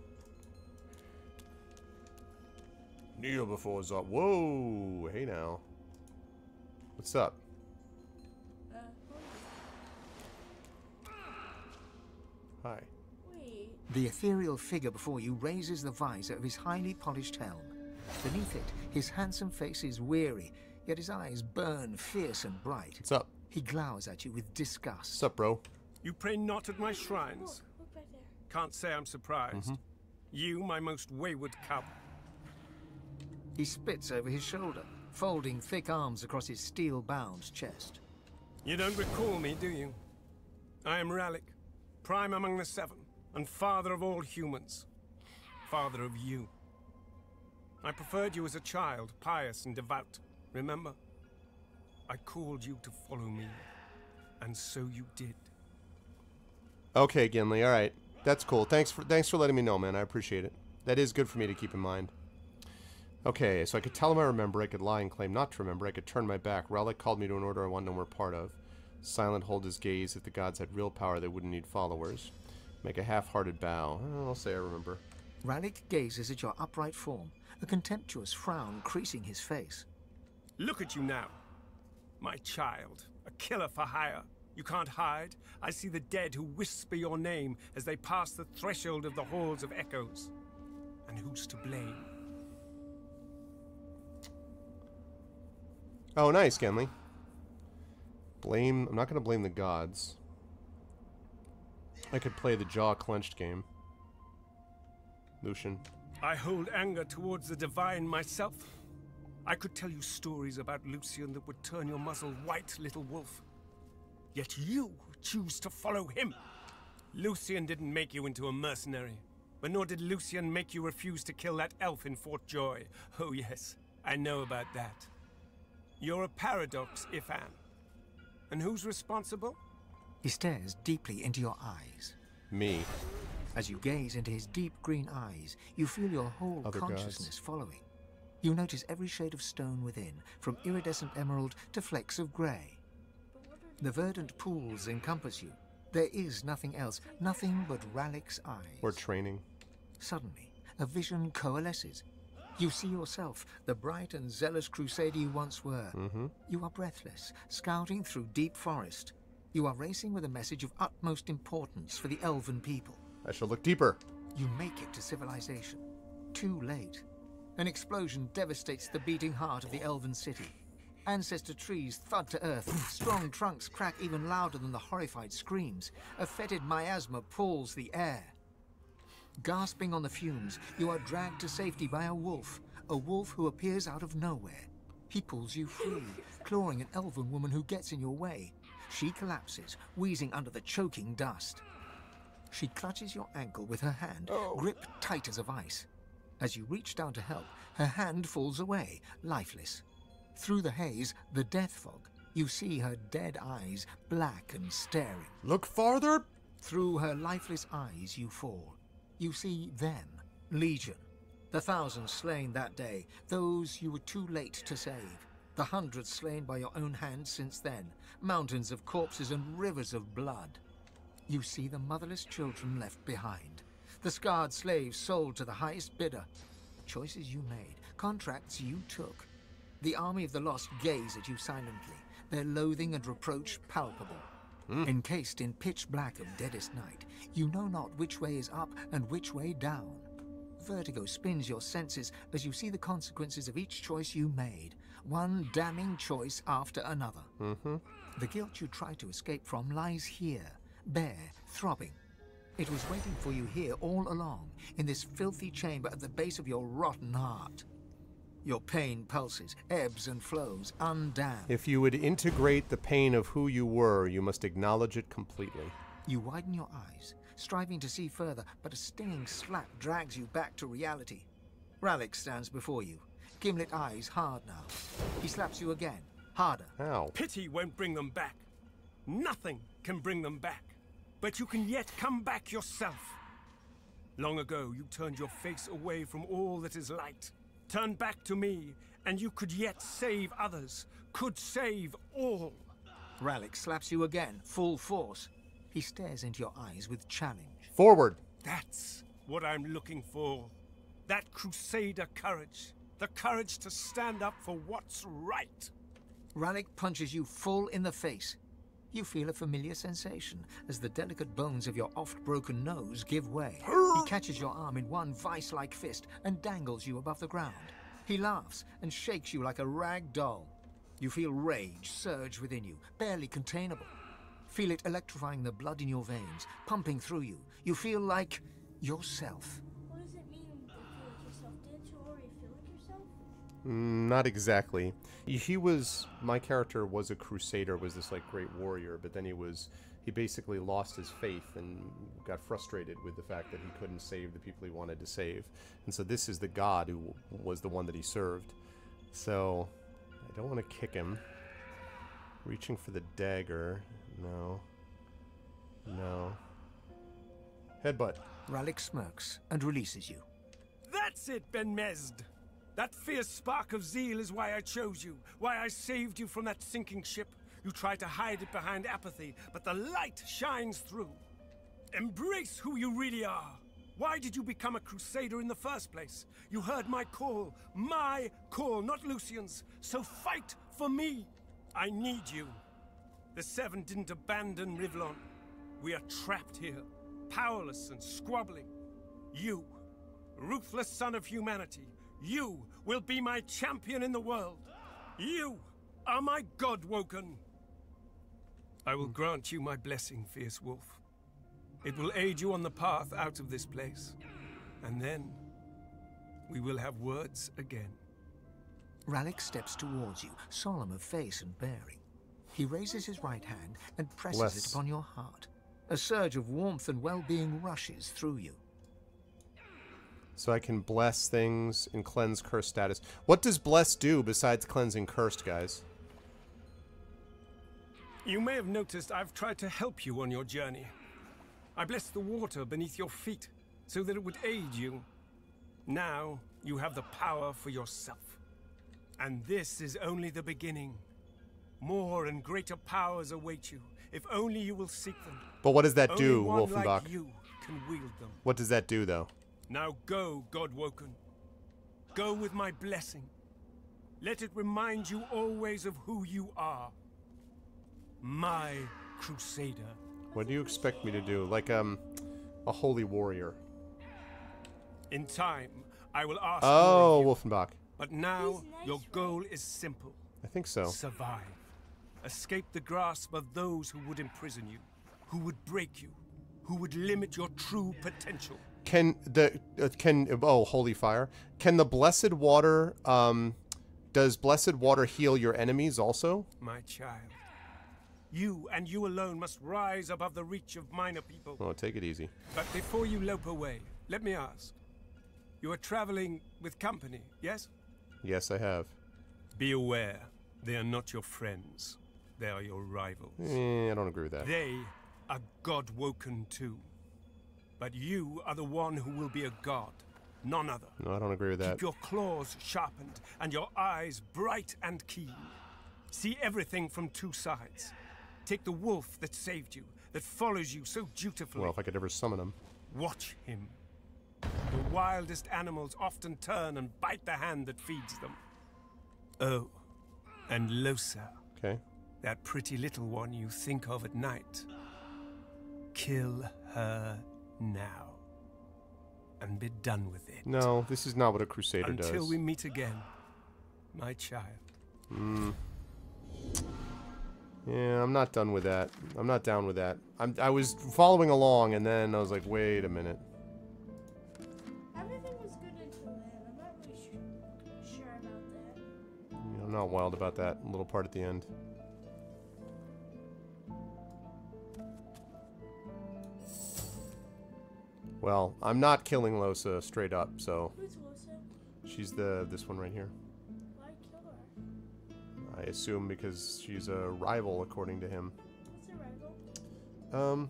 B: Kneel before Zod. Whoa! Hey now. What's up? Hi.
J: Wait.
C: The ethereal figure before you raises the visor of his highly polished helm. Beneath it, his handsome face is weary, yet his eyes burn fierce and bright.
B: What's up?
C: He glowers at you with disgust.
B: What's up, bro?
M: You pray not at my shrines.
J: Look back there.
M: Can't say I'm surprised. You, my most wayward cub.
C: He spits over his shoulder, folding thick arms across his steel-bound chest.
M: You don't recall me, do you? I am Ralik, prime among the seven, and father of all humans. Father of you. I preferred you as a child, pious and devout. Remember? I called you to follow me, and so you did.
B: Okay, Gimli. All right, that's cool. Thanks for letting me know, man. I appreciate it. That is good for me to keep in mind. Okay, so I could tell him I remember, I could lie and claim not to remember, I could turn my back. Relic called me to an order I want no more part of. Silent hold his gaze. If the gods had real power, they wouldn't need followers. Make a half-hearted bow. I'll say I remember.
C: Ralik gazes at your upright form, a contemptuous frown creasing his face.
M: Look at you now. My child, a killer for hire. You can't hide. I see the dead who whisper your name as they pass the threshold of the halls of echoes. And who's to blame?
B: Oh, nice, Genly. I'm not going to blame the gods. I could play the jaw-clenched game. Lucian.
M: I hold anger towards the divine myself. I could tell you stories about Lucian that would turn your muzzle white, little wolf. Yet you choose to follow him. Lucian didn't make you into a mercenary, but nor did Lucian make you refuse to kill that elf in Fort Joy. Oh yes, I know about that. You're a paradox, Ifan. And who's responsible?
C: He stares deeply into your eyes.
B: Me.
C: As you gaze into his deep green eyes, you feel your whole
B: Other
C: consciousness
B: gods.
C: following. You notice every shade of stone within, from iridescent emerald to flecks of grey. The verdant pools encompass you. There is nothing else, nothing but Ralik's eyes.
B: We're training.
C: Suddenly, a vision coalesces. You see yourself, the bright and zealous crusader you once were. You are breathless, scouting through deep forest. You are racing with a message of utmost importance for the elven people.
B: I shall look deeper.
C: You make it to civilization. Too late. An explosion devastates the beating heart of the elven city. Ancestor trees thud to earth, strong trunks crack even louder than the horrified screams. A fetid miasma pulls the air. Gasping on the fumes, you are dragged to safety by a wolf who appears out of nowhere. He pulls you free, clawing an elven woman who gets in your way. She collapses, wheezing under the choking dust. She clutches your ankle with her hand, grip tight as a vice. As you reach down to help, her hand falls away, lifeless. Through the haze, the death fog, you see her dead eyes, black and staring.
B: Look farther!
C: Through her lifeless eyes you fall. You see them, Legion. The thousands slain that day, those you were too late to save. The hundreds slain by your own hand since then, mountains of corpses and rivers of blood. You see the motherless children left behind, the scarred slaves sold to the highest bidder. Choices you made, contracts you took. The army of the lost gaze at you silently, their loathing and reproach palpable. Encased in pitch black of deadest night, you know not which way is up and which way down. Vertigo spins your senses as you see the consequences of each choice you made, one damning choice after another. The guilt you tried to escape from lies here, bare, throbbing. It was waiting for you here all along, in this filthy chamber at the base of your rotten heart. Your pain pulses, ebbs and flows, undammed.
B: If you would integrate the pain of who you were, you must acknowledge it completely.
C: You widen your eyes, striving to see further, but a stinging slap drags you back to reality. Ralik stands before you, gimlet eyes hard now. He slaps you again, harder.
B: Ow.
M: Pity won't bring them back. Nothing can bring them back. But you can yet come back yourself. Long ago, you turned your face away from all that is light. Turn back to me, and you could yet save others. Could save all.
C: Ralik slaps you again, full force. He stares into your eyes with challenge.
B: Forward!
M: That's what I'm looking for. That crusader courage. The courage to stand up for what's right.
C: Ralik punches you full in the face. You feel a familiar sensation as the delicate bones of your oft-broken nose give way. He catches your arm in one vice-like fist and dangles you above the ground. He laughs and shakes you like a rag doll. You feel rage surge within you, barely containable. Feel it electrifying the blood in your veins, pumping through you. You feel like yourself.
J: What does it mean to feel like yourself? Didn't you already feel like yourself?
B: Not exactly. My character was a crusader, was this like great warrior, but then he basically lost his faith and got frustrated with the fact that he couldn't save the people he wanted to save. And so this is the god who was the one that he served. So I don't want to kick him. Reaching for the dagger. No. No. Headbutt.
C: Ralik smirks and releases you.
M: That's it, Ben Mesd. That fierce spark of zeal is why I chose you, why I saved you from that sinking ship. You tried to hide it behind apathy, but the light shines through. Embrace who you really are. Why did you become a crusader in the first place? You heard my call, not Lucian's. So fight for me. I need you. The Seven didn't abandon Rivlon. We are trapped here, powerless and squabbling. You, ruthless son of humanity, you will be my champion in the world. You are my God-woken. I will grant you my blessing, fierce wolf. It will aid you on the path out of this place. And then, we will have words again.
C: Ralik steps towards you, solemn of face and bearing. He raises his right hand and presses it upon your heart. A surge of warmth and well-being rushes through you.
B: So I can bless things and cleanse cursed status. What does bless do besides cleansing cursed, guys?
M: You may have noticed I've tried to help you on your journey. I blessed the water beneath your feet so that it would aid you. Now you have the power for yourself. And this is only the beginning. More and greater powers await you, if only you will seek them.
B: But what does that do,
M: Only one
B: Wolfenbach?
M: like you can wield them.
B: What does that do, though?
M: Now go, Godwoken. Go with my blessing. Let it remind you always of who you are. My Crusader.
B: What do you expect me to do? Like, a holy warrior.
M: In time, I will ask
B: Oh,
M: more of you.
B: Wolfenbach.
M: But now, your goal is simple.
B: I think so.
M: Survive. Escape the grasp of those who would imprison you, who would break you, who would limit your true potential.
B: Can the oh, holy fire. Can the blessed water does blessed water heal your enemies also?
M: My child, you and you alone must rise above the reach of minor people.
B: Oh, take it easy.
M: But before you lope away, let me ask. You are traveling with company, yes?
B: Yes, I have.
M: Be aware, they are not your friends. They are your rivals.
B: I don't agree with that.
M: They are God-woken too. But you are the one who will be a god, none other.
B: No, I don't agree with that.
M: Keep your claws sharpened and your eyes bright and keen. See everything from two sides. Take the wolf that saved you, that follows you so dutifully.
B: Well, if I could ever summon him.
M: Watch him. The wildest animals often turn and bite the hand that feeds them. Oh, and Losa.
B: Okay.
M: That pretty little one you think of at night. Kill her now. And be done with it.
B: No, this is not what a crusader does.
M: Until we meet again, my child.
B: Yeah, I'm not done with that. I'm not down with that. I was following along, and then I was like, wait a minute.
J: Everything was good until then. I'm not really sure about that.
B: Yeah, I'm not wild about that little part at the end. Well, I'm not killing Losa straight up, so...
J: Who's Losa?
B: She's this one right here.
J: Why kill her?
B: I assume because she's a rival, according to him.
J: What's a rival?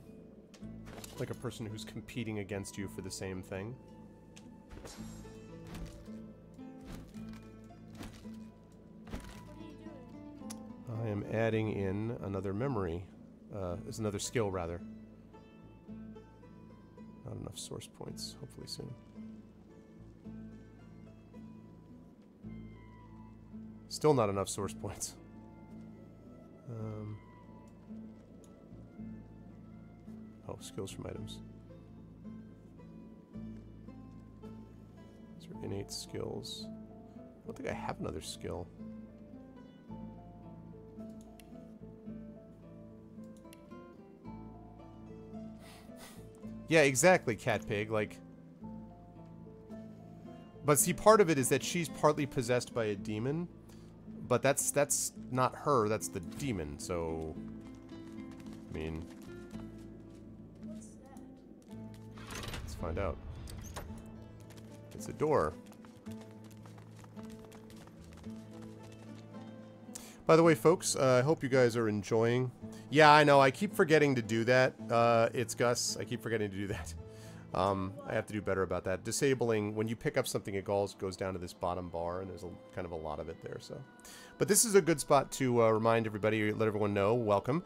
B: Like a person who's competing against you for the same thing.
J: What are you doing?
B: I am adding in another memory. Is another skill, rather. Not enough source points. Hopefully soon. Still not enough source points. Oh, skills from items. These are innate skills. I don't think I have another skill. Yeah, exactly, Cat Pig. Like, but see, part of it is that she's partly possessed by a demon, but that's not her. That's the demon. So, I mean,
J: What's that?
B: let's find out. It's a door. By the way, folks, I hope you guys are enjoying. Yeah, I know. I keep forgetting to do that. It's Gus. I keep forgetting to do that. I have to do better about that. Disabling, when you pick up something, it goes down to this bottom bar, and there's kind of a lot of it there. So, but this is a good spot to remind everybody, let everyone know, welcome.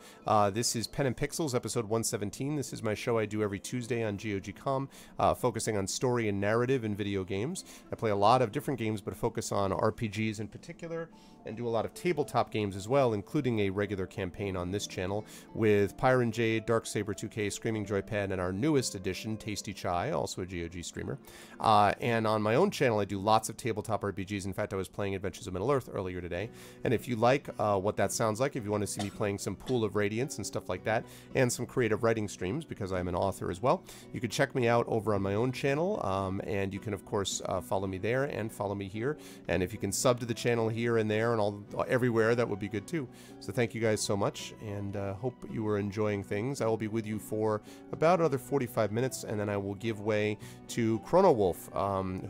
B: This is Pen and Pixels, episode 117. This is my show I do every Tuesday on GOG.com, focusing on story and narrative in video games. I play a lot of different games, but focus on RPGs in particular, and do a lot of tabletop games as well, including a regular campaign on this channel with Pyron Jade, Darksaber 2K, Screaming Joypad, and our newest addition, Tasty Chai, also a GOG streamer. And on my own channel, I do lots of tabletop RPGs. In fact, I was playing Adventures of Middle-earth earlier today. And if you like what that sounds like, if you want to see me playing some Pool of Radiance and stuff like that, and some creative writing streams, because I'm an author as well, you can check me out over on my own channel. And you can, of course, follow me there and follow me here. And if you can sub to the channel here and there and everywhere, that would be good too. So thank you guys so much, and hope you are enjoying things. I will be with you for about another 45 minutes, and then I will give way to Chrono Wolf,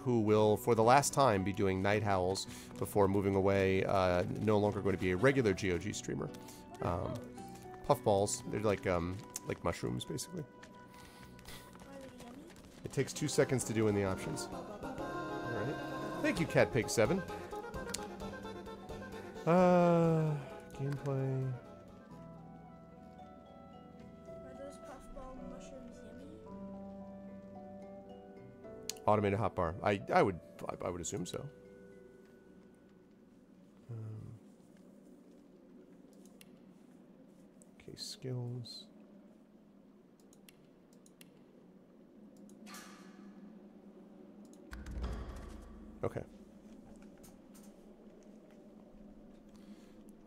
B: who will, for the last time, be doing Night Howls before moving away, no longer going to be a regular GOG streamer. Puffballs. They're like mushrooms, basically. It takes 2 seconds to do in the options. Alright. Thank you, CatPig7. Gameplay.
J: Are those puffball mushrooms yummy?
B: Automated hotbar. I would assume so. Okay, skills. Okay.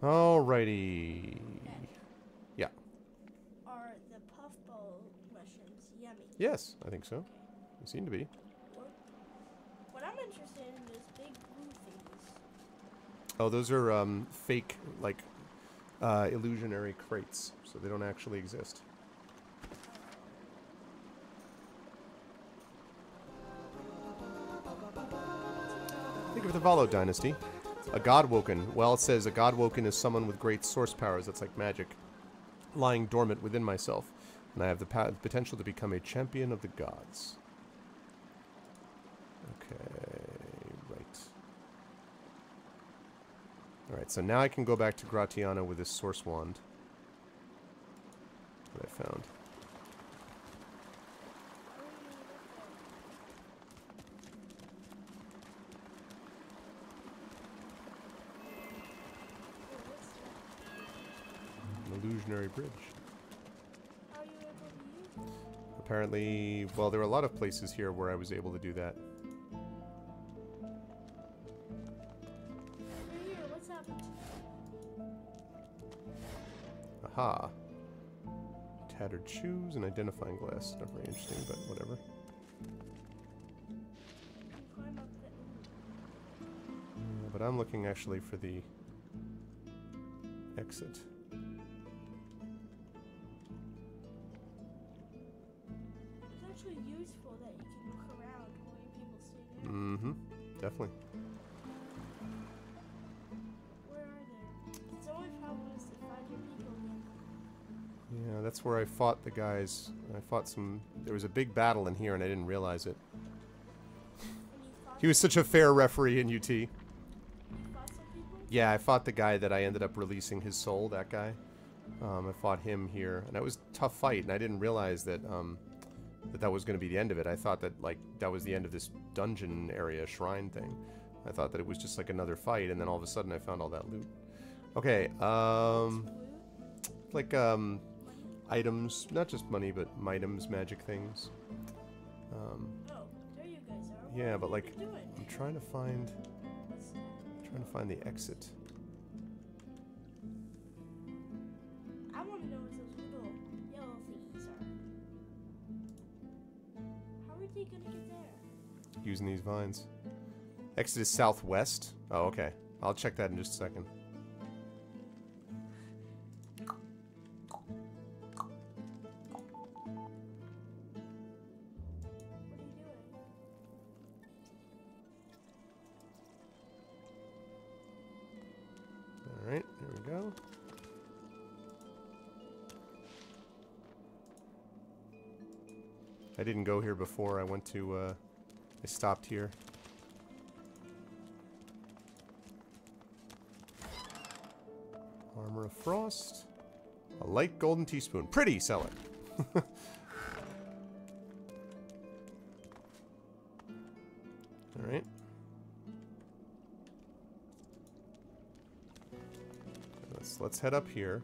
B: Alrighty. Yeah.
J: Are the puffball mushrooms yummy?
B: Yes, I think so. They seem to be.
J: What I'm interested in is big blue things.
B: Oh, those are fake, like, illusionary crates, so they don't actually exist. Think of the Valo dynasty. A Godwoken. Well, it says a Godwoken is someone with great source powers. That's like magic. Lying dormant within myself. And I have the potential to become a champion of the gods. Okay, right. Alright, so now I can go back to Gratiano with this source wand that I found. Illusionary bridge.
J: How are you able to use it?
B: Apparently, well, there are a lot of places here where I was able to do that.
J: Over here, what's happened?
B: Aha. Tattered shoes and identifying glass. Not very interesting, but whatever.
J: You can climb up the...
B: Yeah, but I'm looking actually for the exit.
J: It's actually useful that you can look around while people stay there.
B: Mm-hmm. Definitely.
J: Where are they? It's only problem is to find your people again.
B: Yeah, that's where I fought the guys. I fought some... There was a big battle in here and I didn't realize it. He was such a fair referee in UT.
J: You fought some people?
B: Yeah, I fought the guy that I ended up releasing his soul, that guy. I fought him here, and that was a tough fight, and I didn't realize that that was going to be the end of it. I thought that, like, that was the end of this dungeon area shrine thing. I thought that it was just, like, another fight, and then all of a sudden I found all that loot. Okay, like, items, not just money, but items, magic things.
J: Oh, there you guys are.
B: Yeah, but,
J: What are
B: like,
J: you doing?
B: I'm trying to find...
J: What's that?
B: Trying to find the exit.
J: I want to know what those little yellow thingies are. How are they gonna get there?
B: Using these vines. Exit is southwest. Oh, okay. I'll check that in just a second.
J: What are you doing?
B: Alright, there we go. I didn't go here before. I went to, I stopped here. Armor of Frost. A light golden teaspoon. Pretty, sell it. Alright. Let's head up here.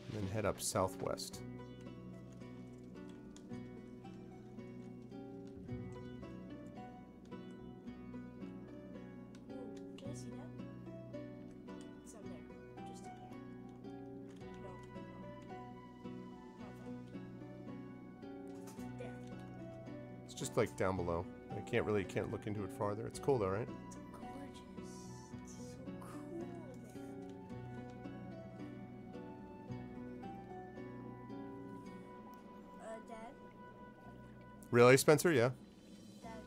B: And then head up southwest.
J: Can I see that? It's up there. Just up there. No. There.
B: It's just like down below. I can't look into it farther. It's cool though, right?
J: It's gorgeous. It's so cool there. Dad?
B: Really, Spencer? Yeah.
J: Dad.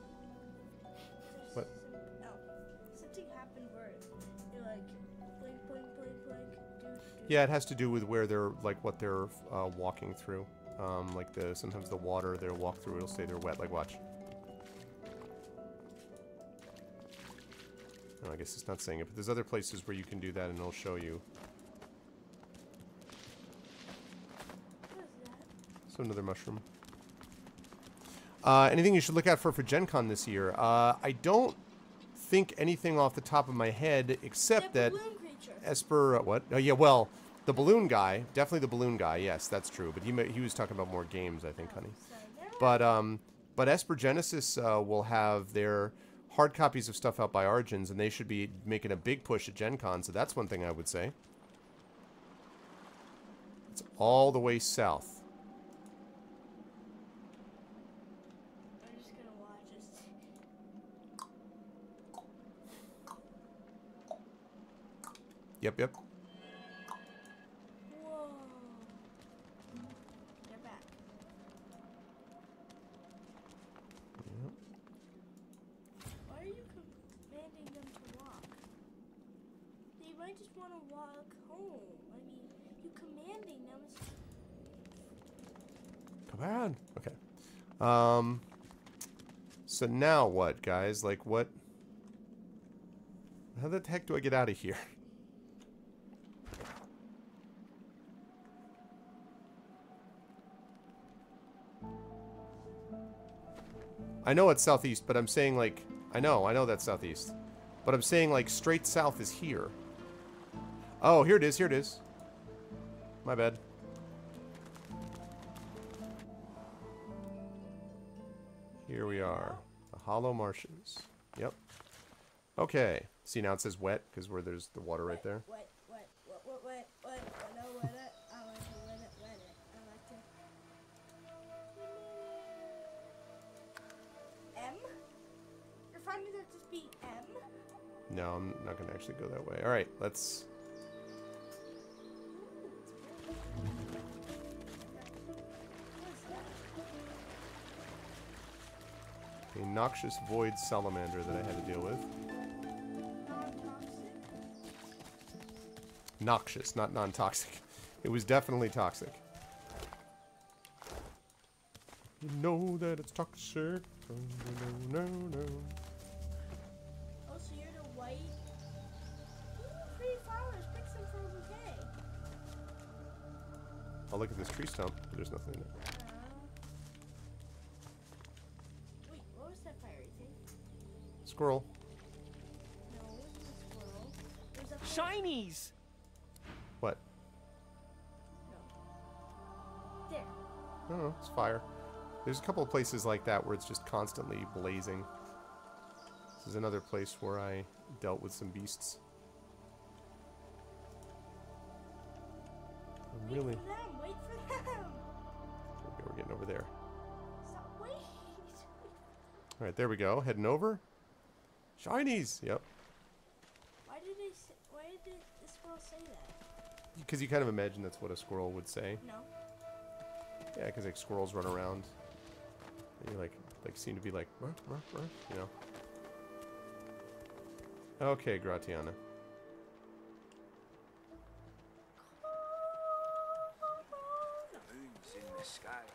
B: What?
J: Oh. Something happened where you're like blink, blink, blink, blink, do, do.
B: Yeah, it has to do with where they're, like, what they're walking through. Like, sometimes the water they'll walk through, it'll say they're wet. Like, watch. No, I guess it's not saying it, but there's other places where you can do that, and it'll show you. So another mushroom. Anything you should look out for Gen Con this year? I don't think anything off the top of my head, except that Esper, what? Oh yeah, well, the balloon guy, definitely the balloon guy. Yes, that's true. But he was talking about more games, I think, honey. But Esper Genesis will have their hard copies of stuff out by Origins, and they should be making a big push at Gen Con. So that's one thing I would say. It's all the way south. Yep, yep.
J: Whoa. They're back.
B: Yep.
J: Why are you commanding them to walk? They might just want to walk home. I mean, you commanding them is...
B: Come on. Okay. So now what, guys? Like, what? How the heck do I get out of here? I know it's southeast, but I'm saying, like, I know that's southeast. But I'm saying, like, straight south is here. Oh, here it is. My bad. Here we are. The Hollow Marshes. Yep. Okay. See, now it says wet, because where there's the water right there.
J: Wet. M? You're finding that just be M?
B: No, I'm not going to actually go that way. All right, let's... A noxious void salamander that I had to deal with. Noxious, not non-toxic. It was definitely toxic. You know that it's toxic. No.
J: Oh, so you're the white? Ooh, pretty flowers. Pick some for a bouquet.
B: I'll look at this tree stump. There's nothing in it.
J: Wait, what was that fiery thing?
B: Squirrel.
J: No, it wasn't a squirrel. It was a
N: Shinies!
B: What?
J: No. There.
B: No, it's fire. There's a couple of places like that where it's just constantly blazing. This is another place where I dealt with some beasts. I'm really...
J: Wait for them! Wait for them!
B: Okay, we're getting over there.
J: Stop, wait!
B: Alright, there we go. Heading over. Shinies! Yep.
J: Why did the squirrel say that?
B: Because you kind of imagine that's what a squirrel would say.
J: No.
B: Yeah, because like squirrels run around. And you like seem to be like, ruff, ruff, ruff, you know. Okay, Gratiana.
F: The moon's in the sky.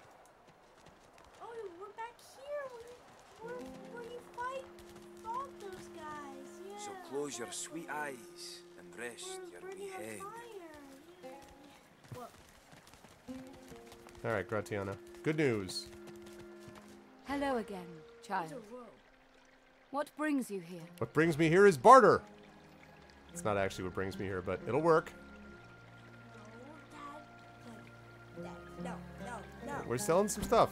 J: Oh, we're back here where you fought those guys. Yeah.
F: So close your sweet eyes and rest your wee head.
B: Alright, Gratiana. Good news.
K: Hello again, child. What brings you here?
B: What brings me here is barter. It's not actually what brings me here, but it'll work.
J: No.
B: We're selling some stuff.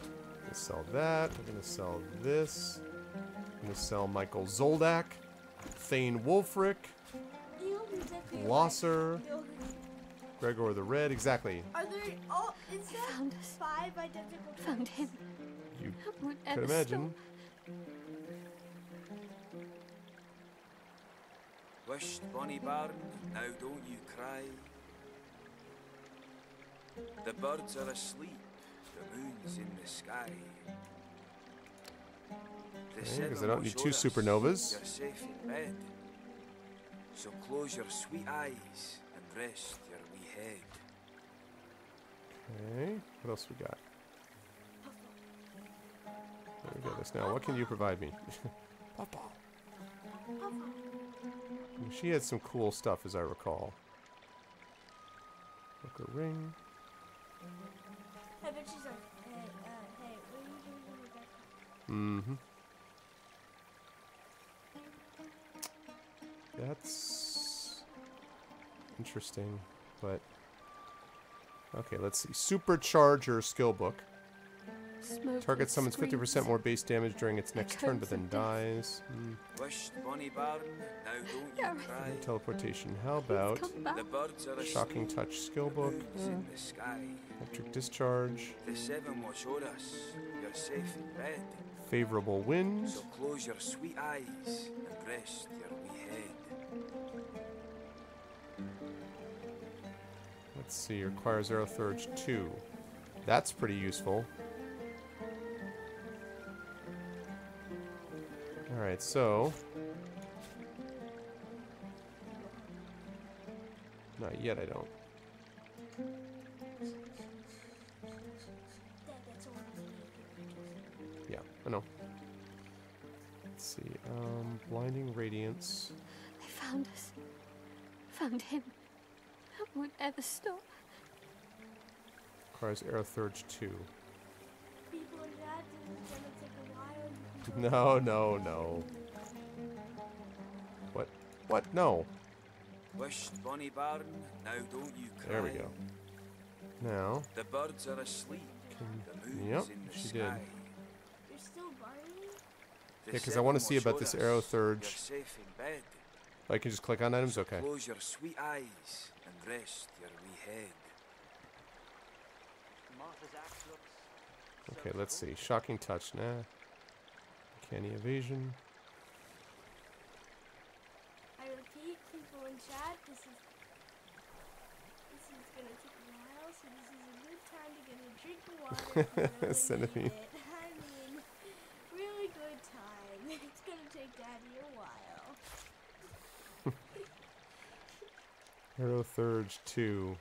B: We're gonna sell that. We're gonna sell this. We're gonna sell Michael Zoldak, Thane Wolfric, Losser, Gregor the Red. Exactly.
J: Are there all? Is there 5 identical?
K: Found him.
B: You could imagine.
F: Wished, Bonnie Bairn, now don't you cry. The birds are asleep, the moon's in the sky.
B: Because I don't need 2 supernovas.
F: You're safe in bed. So close your sweet eyes and rest your head.
B: Okay, what else we got? There we go. This now. What can you provide me? Papa. She had some cool stuff, as I recall. Like a ring.
J: I bet she's like, hey, what are you doing with that?
B: Mm-hmm. That's interesting, but okay, let's see. Supercharger skill book. Target summons 50% more base damage during its next turn, but then dies. Teleportation. How about Shocking Touch skill book? Electric Discharge.
F: The seven watch o'er us. You're safe in bed.
B: Favorable Wind.
F: So close your sweet eyes and rest your wee head.
B: Let's see. Requires Arrow Surge 2. That's pretty useful. Alright, so... Not yet, I don't. Yeah, I know. Let's see. Blinding Radiance.
N: They found us. Found him. Won't ever stop.
B: Requires Arrow Surge 2.
J: People and Dad, this is gonna take a while.
B: No, no, no. What? What? No.
F: Wished Bonnie Baron, now don't you cry.
B: There we go. Now.
F: The birds are asleep. The moon's
B: Yep,
F: in the
B: she
F: sky.
B: did.
J: You're still burning?
B: Yeah, because I want to see about this Arrow Surge.
F: You're safe in bed.
B: I can just click on items? Okay.
F: Close your sweet eyes and rest your wee head.
B: Okay, let's see. Shocking Touch, nah. Uncanny Evasion.
J: I repeat, people in chat, this is gonna take a while, so this is a good time to get a drink of water. if you really
B: Centipede.
J: need it. I mean, really good time. It's gonna take Daddy a while.
B: Arrow Surge 2.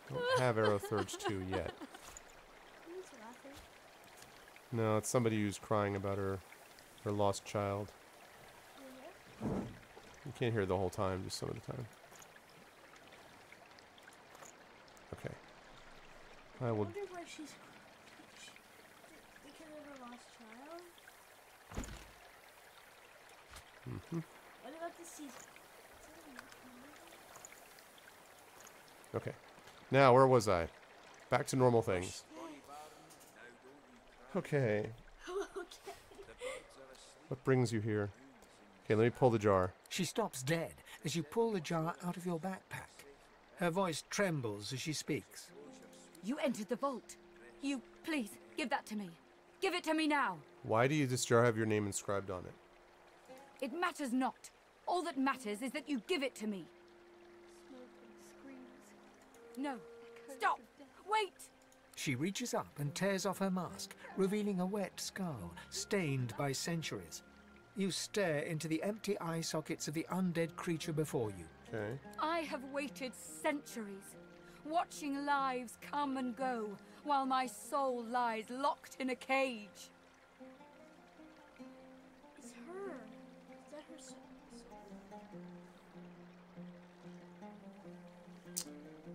B: Don't have Arrow Surge 2 yet.
J: Who's laughing?
B: No, it's somebody who's crying about her lost child. You can't hear the whole time, just some of the time. Okay. I
J: I
B: will.
J: wonder why she's because of her lost child. What about the season?
B: Okay. Now, where was I? Back to normal things. Okay.
J: Okay.
B: What brings you here? Okay, let me pull the jar.
C: She stops dead as you pull the jar out of your backpack. Her voice trembles as she speaks.
K: You entered the vault. You, please, give that to me. Give it to me now.
B: Why do this jar have your name inscribed on it?
K: It matters not. All that matters is that you give it to me. No. Stop. Wait.
C: She reaches up and tears off her mask, revealing a wet skull, stained by centuries. You stare into the empty eye sockets of the undead creature before you.
B: Okay.
K: I have waited centuries, watching lives come and go, while my soul lies locked in a cage.
J: It's her. Is that her soul?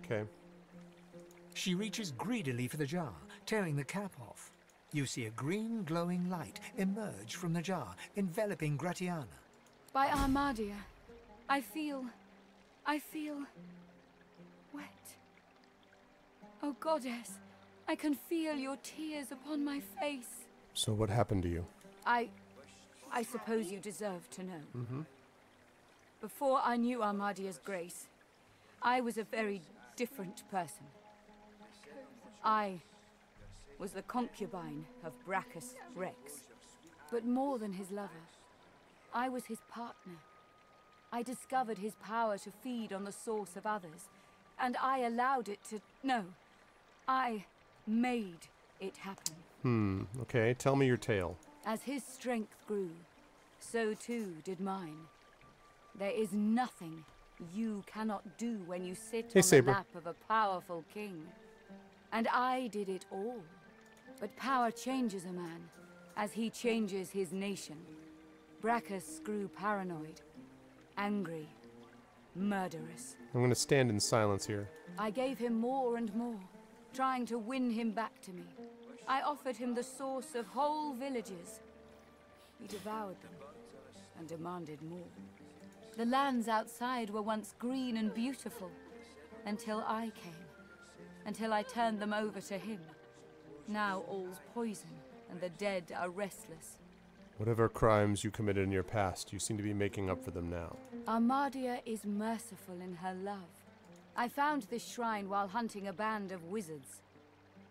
B: Okay.
C: She reaches greedily for the jar, tearing the cap off. You see a green glowing light emerge from the jar, enveloping Gratiana.
K: By Armadia, I feel wet. Oh goddess, I can feel your tears upon my face.
B: So what happened to you?
K: I suppose you deserve to know.
B: Mm-hmm.
K: Before I knew Armadia's grace, I was a very different person. I was the concubine of Brachus Rex, but more than his lover, I was his partner. I discovered his power to feed on the source of others, and I allowed it to... No, I made it happen.
B: Okay, tell me your tale.
K: As his strength grew, so too did mine. There is nothing you cannot do when you sit
B: Hey,
K: on
B: Saber.
K: the lap of a powerful king. And I did it all. But power changes a man, as he changes his nation. Brachus grew paranoid, angry, murderous.
B: I'm going to stand in silence here.
K: I gave him more and more, trying to win him back to me. I offered him the source of whole villages. He devoured them and demanded more. The lands outside were once green and beautiful, until I came, until I turned them over to him. Now all's poison, and the dead are restless.
B: Whatever crimes you committed in your past, you seem to be making up for them now.
K: Armadia is merciful in her love. I found this shrine while hunting a band of wizards.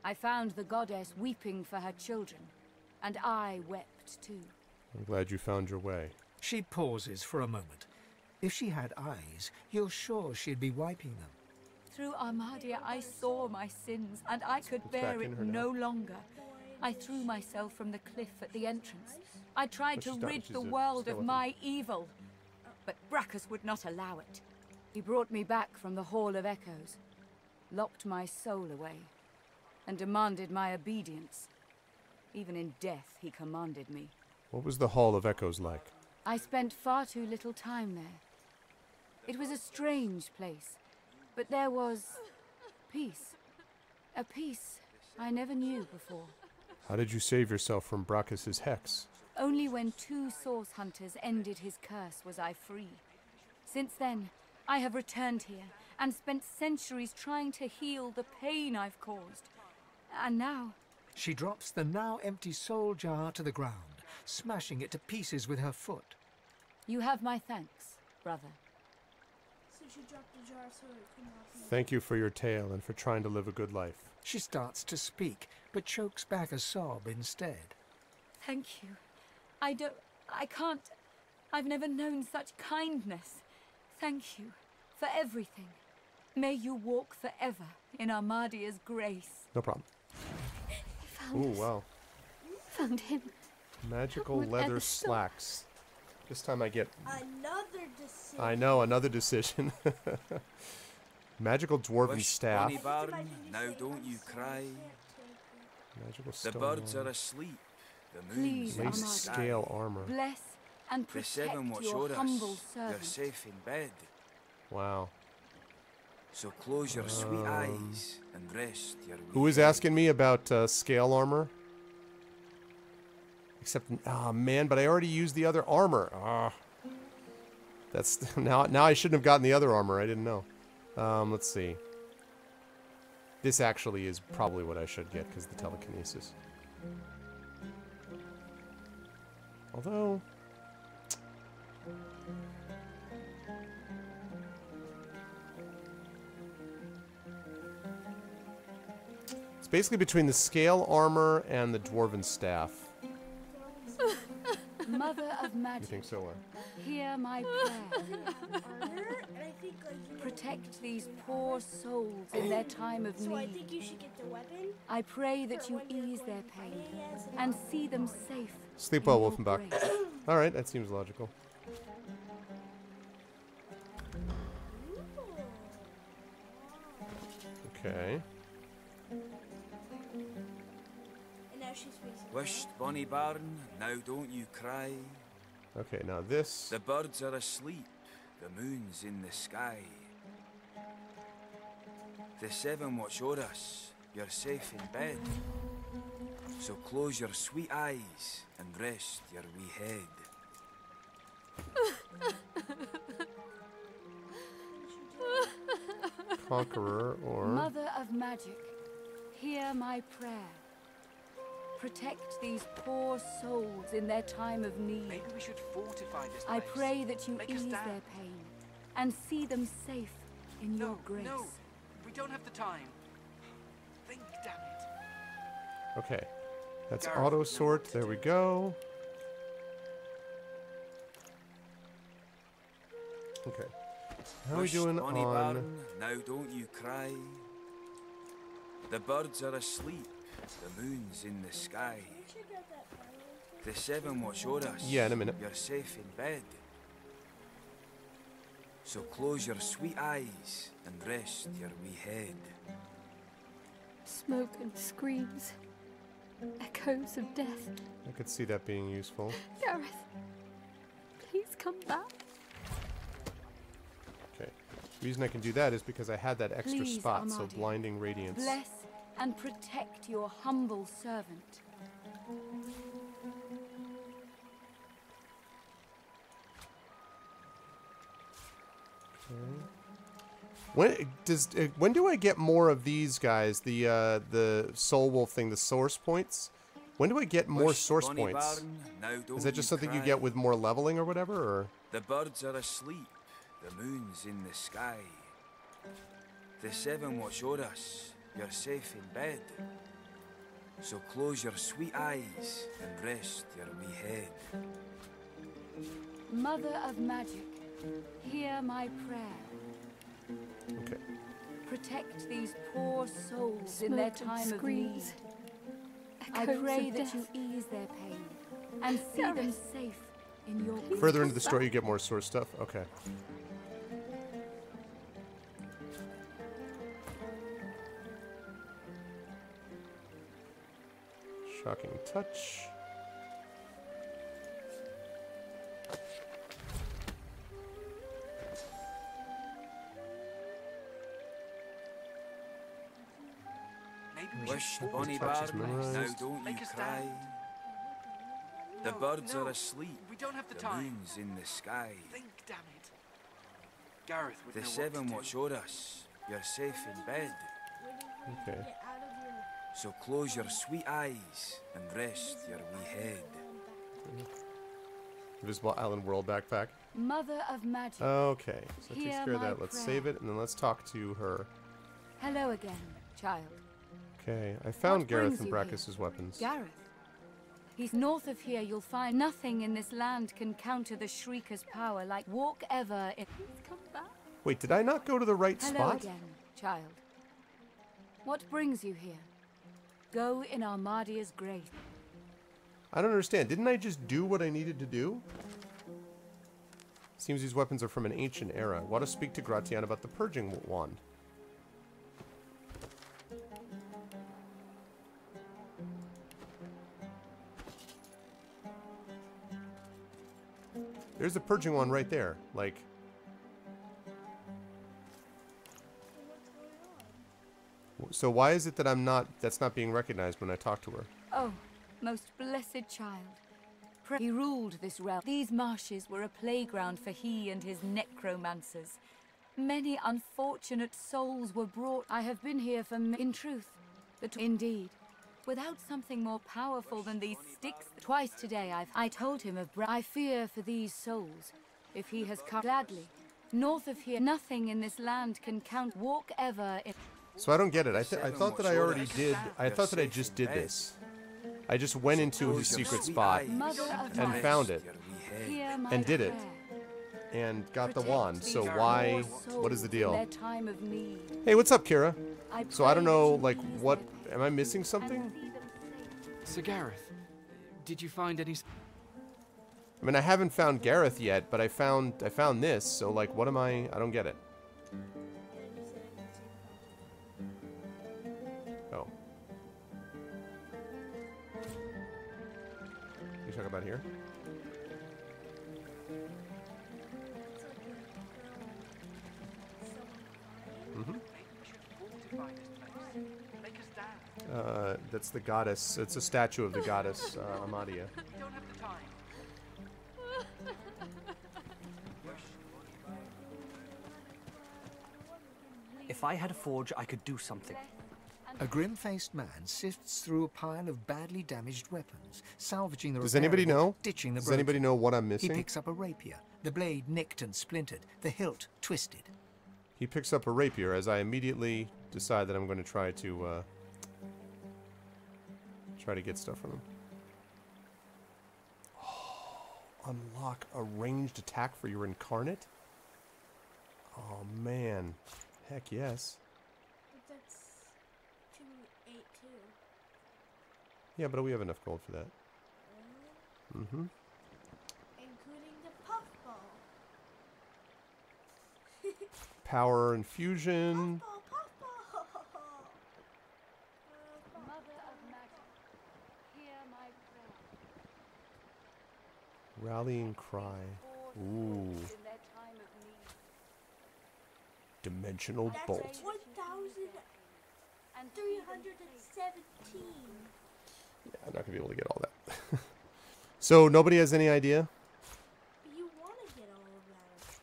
K: I found the goddess weeping for her children, and I wept too.
B: I'm glad you found your way.
C: She pauses for a moment. If she had eyes, you're sure she'd be wiping them.
K: Through Armadia, I saw my sins, and I could bear it no longer. I threw myself from the cliff at the entrance. I tried to rid the world of my evil, but Brachus would not allow it. He brought me back from the Hall of Echoes, locked my soul away, and demanded my obedience. Even in death, he commanded me.
B: What was the Hall of Echoes like?
K: I spent far too little time there. It was a strange place, but there was peace. A peace I never knew before.
B: How did you save yourself from Brachus's hex?
K: Only when 2 source hunters ended his curse was I free. Since then, I have returned here and spent centuries trying to heal the pain I've caused. And now...
C: She drops the now empty soul jar to the ground, smashing it to pieces with her foot.
K: You have my thanks, brother.
J: So she dropped the jar so it could not be...
B: Thank you for your tale and for trying to live a good life.
C: She starts to speak, but chokes back a sob instead.
K: Thank you. I can't... I've never known such kindness. Thank you for everything. May you walk forever in Armadia's grace.
B: No problem.
N: Found us.
B: Wow.
N: Found him.
B: Magical
N: What
B: leather
N: episode?
B: slacks. This time I get...
J: Another decision.
B: I know, another decision. Magical dwarven staff.
F: Bonnie Baron, now don't you cry.
B: Magical
F: The
B: stone
F: birds
B: armor.
F: are asleep. The moon's
K: Please,
F: in the
B: Lace
F: sky.
B: scale armor.
K: Bless and
F: The
K: protect
F: 7 watch
K: your
F: over
K: humble
F: us. You're
K: servant.
F: safe in bed.
B: Wow.
F: So close your sweet eyes and rest your
B: Who is asking me about scale armor? Except, man, but I already used the other armor. That's now I shouldn't have gotten the other armor. I didn't know. Let's see. This actually is probably what I should get because the telekinesis. Although, it's basically between the scale armor and the dwarven staff.
K: Mother of
B: You
K: magic,
B: think so?
K: hear my prayer.
J: Armor, and I think like you
K: Protect these poor souls in their time of
J: So I
K: need.
J: think you should get the weapon.
K: I pray that
J: for
K: you
J: when you're
K: ease their
J: going
K: pain
J: fighting as an
K: and
J: armor.
K: see them safe.
B: Sleep
K: in
B: well,
K: your
B: Wolfenbach.
K: grace.
B: All right, that seems logical. Okay.
J: And now she's facing
F: Wished Bonnie Baron, now don't you cry.
B: Okay, now this.
F: The birds are asleep. The moon's in the sky. The 7 watch o'er us. You're safe in bed. So close your sweet eyes and rest your wee head.
B: Conqueror or...
K: Mother of magic, hear my prayer. Protect these poor souls in their time of need.
O: Maybe we should fortify this
K: I
O: place.
K: pray that you
O: Make a
K: ease
O: stand.
K: their pain and see them safe in your grace.
O: No, we don't have the time. Think, damn it.
B: Okay. That's
O: Gareth,
B: auto
O: know
B: sort.
O: what to
B: There we
O: do.
B: go. Okay. How are we
F: Wished
B: doing
F: Bonnie
B: on...
F: Baron, now don't you cry. The birds are asleep. The moon's in the sky. The 7 watch o'er us.
B: Yeah, in a minute.
F: You're safe in bed. So close your sweet eyes and rest your wee head.
N: Smoke and screams. Echoes of death.
B: I could see that being useful.
N: Gareth, please come back.
B: Okay. The reason I can do that is because I had that extra
K: Please,
B: spot, so
K: Armadia,
B: blinding radiance.
K: Bless and protect your humble servant.
B: When do I get more of these guys? The soul wolf thing, the source points. When do I get more source points? Is that just something you get with more leveling or whatever? Or
F: the birds are asleep, the moon's in the sky. The seven watch o'er us, you're safe in bed. So close your sweet eyes and rest your wee head.
K: Mother of magic, hear my prayer.
B: Okay.
K: Protect these poor souls
N: Smoke
K: in their
N: and
K: time of
N: screams.
K: need. I
N: Echoes
K: pray
N: of
K: that you
N: death.
K: ease their pain and see them safe in your
B: further into the story, you get more source stuff. Okay. Shocking touch.
F: Wish the bonny
B: Touch is
F: barn,
B: memorized.
F: now don't you
O: Make us
F: cry.
O: stand.
F: The
O: No,
F: birds
O: no,
F: are asleep,
O: We don't have the
F: the
O: time.
F: moon's in the sky.
O: Think, damn it. Gareth would
F: The
O: know
F: seven
O: what to
F: watch
O: do.
F: o'er us, you're safe in bed.
B: Okay.
F: So close your sweet eyes and rest your wee head.
B: Invisible Island World backpack.
K: Mother of magic.
B: Okay, so that takes
K: hear
B: care of
K: my
B: that. Let's
K: prayer.
B: save it and then let's talk to her.
K: Hello again, child.
B: Okay, I found
K: What
B: Gareth
K: brings
B: and
K: you
B: Brachus's
K: here?
B: weapons.
K: Gareth. He's north of here. You'll find nothing in this land can counter the Shrieker's power like walk ever in. Come back.
B: Wait, did I not go to the right
K: Hello
B: spot?
K: again, child. What brings you here? Go in Armadia's grace.
B: I don't understand. Didn't I just do what I needed to do? Seems these weapons are from an ancient era. Want to speak to Gratian about the purging wand. There's the purging wand right there. Like, so why is it that that's not being recognized when I talk to her?
K: Oh, most blessed child. He ruled this realm. These marshes were a playground for he and his necromancers. Many unfortunate souls were brought. I have been here for in truth. Indeed. Without something more powerful than these sticks. Twice today I told him of I fear for these souls. If he has come gladly. North of here, nothing in this land can count. Walk ever in.
B: So I don't get it. I thought that I already did. I thought that I just did this. I just went into his secret spot and found it and did it and got the wand. So why? What is the deal? Hey, what's up, Kira? So I don't know, like, what? Am I missing something?
O: Sir Gareth, did you find any...
B: I mean, I haven't found Gareth yet, but I found this. So like, what am I? I don't get it. Oh. You talking about here? Mm-hmm. That's the goddess. It's a statue of the goddess Armadia.
O: We don't have the time.
P: If I had a forge, I could do something.
C: A grim-faced man sifts through a pile of badly damaged weapons, salvaging the
B: Does anybody
C: repairables,
B: know?
C: ditching the
B: Does
C: broken.
B: anybody know what I'm missing?
C: He picks up a rapier, the blade nicked and splintered, the hilt twisted.
B: He picks up a rapier as I immediately decide that I'm going to try to get stuff from him. Oh, unlock a ranged attack for your incarnate? Oh man. Heck yes.
J: But that's 282.
B: Yeah, but we have enough gold for that. Mm-hmm.
J: Including the puffball.
B: Power infusion.
K: Mother of magic, hear my prayer.
B: Rallying cry. Ooh.
K: In their time of need.
B: Dimensional
J: That's
B: bolt.
J: 1,317.
B: Yeah, I'm not gonna be able to get all that. So nobody has any idea?
J: You want to get all of that, of course.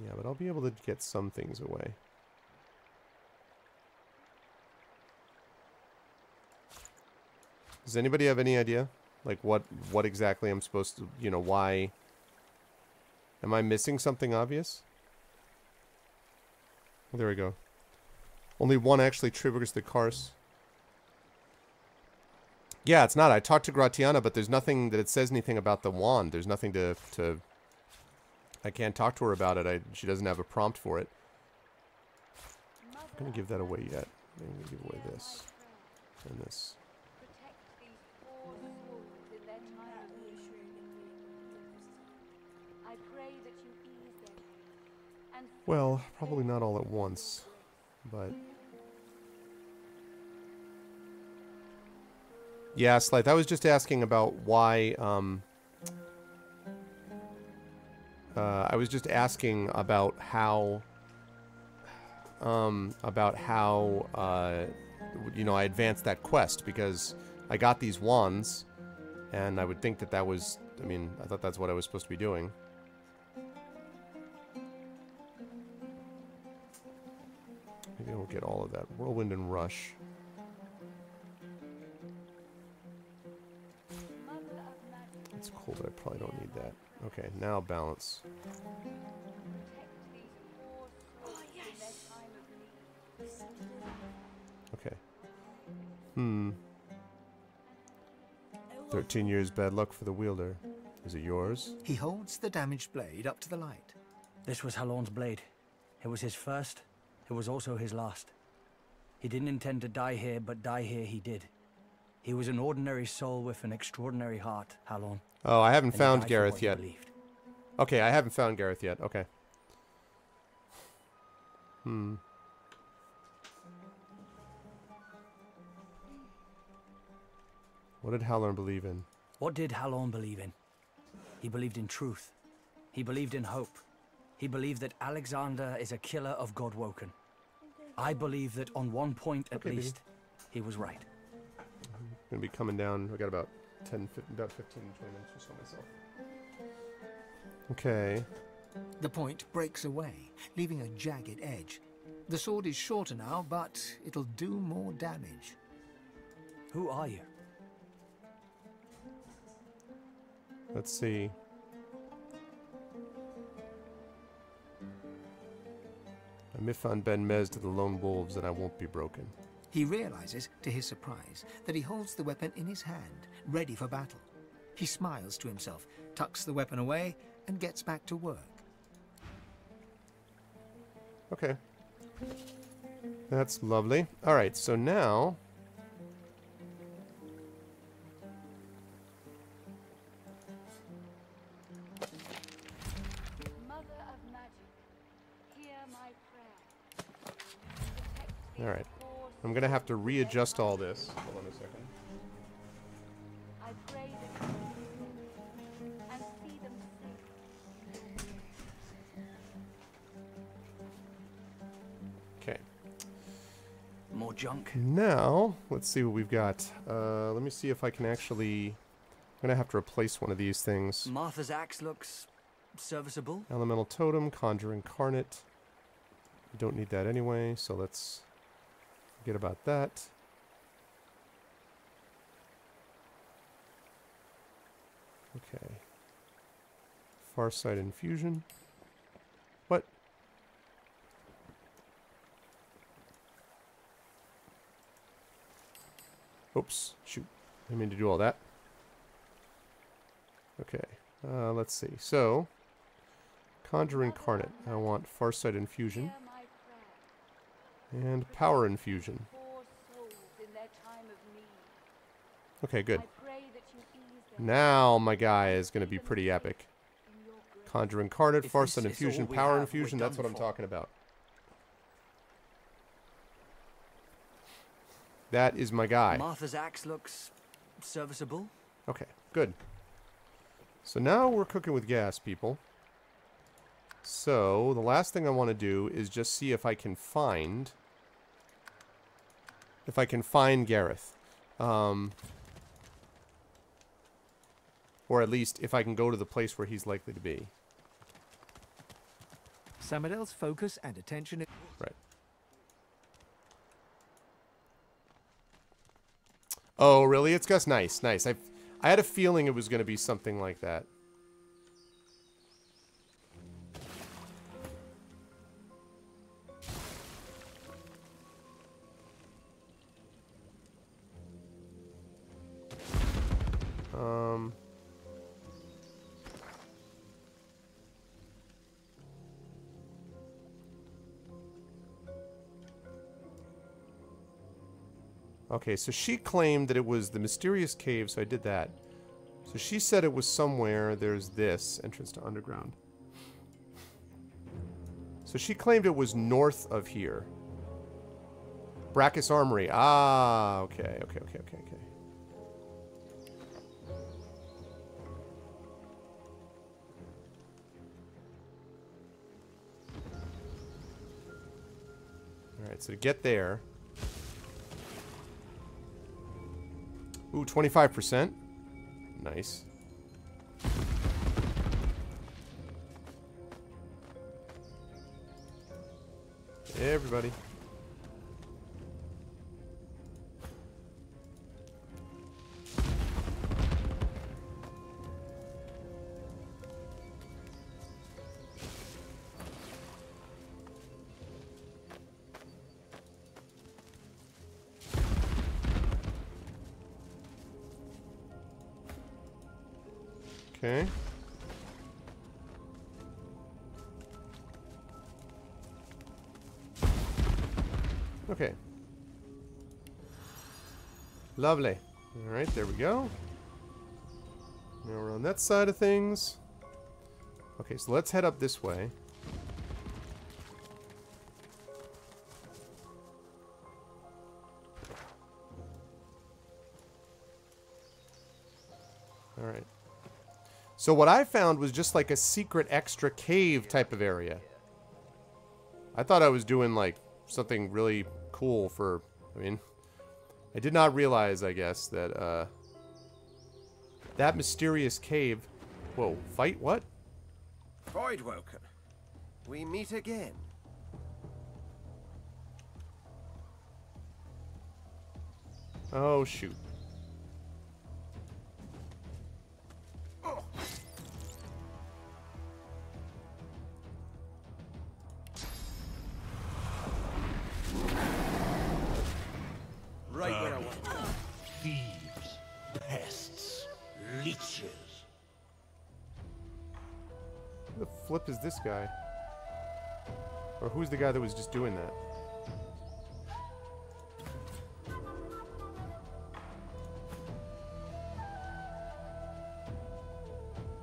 B: Yeah, but I'll be able to get some things away. Does anybody have any idea? Like what exactly I'm supposed to, you know, why? Am I missing something obvious? Oh, there we go. Only one actually triggers the curse. Yeah, it's not. I talked to Gratiana, but there's nothing that it says anything about the wand. There's nothing to I can't talk to her about it. She doesn't have a prompt for it. I'm going to give that away yet. I'm going to give away this. And this. Well, probably not all at once, but... Yeah, Slythe, I was just asking about why, I was just asking about how, you know, I advanced that quest, because I got these wands, and I would think that that was, I mean, I thought that's what I was supposed to be doing. Maybe I won't get all of that. Whirlwind and Rush. It's cool, but I probably don't need that. Okay, now balance. Okay. 13 years bad luck for the wielder. Is it yours?
C: He holds the damaged blade up to the light.
P: This was Halorn's blade. It was his first. It was also his last. He didn't intend to die here, but die here he did. He was an ordinary soul with an extraordinary heart, Halorn.
B: Oh, I haven't found Gareth yet. Okay, I haven't found Gareth yet. Okay. What did Halorn believe in?
P: What did Halorn believe in? He believed in truth. He believed in hope. He believed that Alexander is a killer of Godwoken. I believe that on one point at least, he was right.
B: I'm gonna be coming down. I got about 15, 20 minutes or so myself. Okay.
C: The point breaks away, leaving a jagged edge. The sword is shorter now, but it'll do more damage.
P: Who are you?
B: Let's see. I Mifan Ben Mez to the Lone Wolves, and I won't be broken.
C: He realizes, to his surprise, that he holds the weapon in his hand, ready for battle. He smiles to himself, tucks the weapon away, and gets back to work.
B: Okay. That's lovely. Alright, so now...
K: Mother of magic, hear my prayer.
B: Alright. I'm gonna have to readjust all this. Hold on a second.
K: I pray that you heal them and see them safe.
B: Okay.
P: More junk.
B: Now, let's see what we've got. Let me see if I can actually... I'm gonna have to replace one of these things.
P: Martha's axe looks serviceable.
B: Elemental Totem, Conjure Incarnate. We don't need that anyway, so let's forget about that. Okay. Farsight Infusion. What? Oops. Shoot. I didn't mean to do all that. Okay. Let's see. So, Conjure Incarnate. I want Farsight Infusion. And Power Infusion. Okay, good. Now my guy is going to be pretty epic. Conjure Incarnate, Farsight Infusion, Power Infusion. That's what I'm talking about. That is my guy.
P: Martha's axe looks serviceable.
B: Okay, good. So now we're cooking with gas, people. So the last thing I want to do is just see if I can find... Gareth. Or at least if I can go to the place where he's likely to be.
C: Samadel's focus and attention...
B: Right. Oh, really? It's Gus. Nice, nice. I had a feeling it was going to be something like that. Okay, so she claimed that it was the mysterious cave, so I did that. So she said it was somewhere. There's this entrance to underground. So she claimed it was north of here. Brachus Armory. Ah, okay. Alright, so to get there... Ooh, 25%. Nice. Everybody. Okay. Okay. Lovely. All right, there we go. Now we're on that side of things. Okay, so let's head up this way. All right. So what I found was just like a secret extra cave type of area. I thought I was doing like something really cool for, I mean, I did not realize, I guess, that that mysterious cave. Whoa, fight what?
E: Voidwoken, we meet again.
B: Oh, shoot.
A: Right where I want. Thieves, pests, leeches.
B: Who the flip is this guy? Or who's the guy that was just doing that?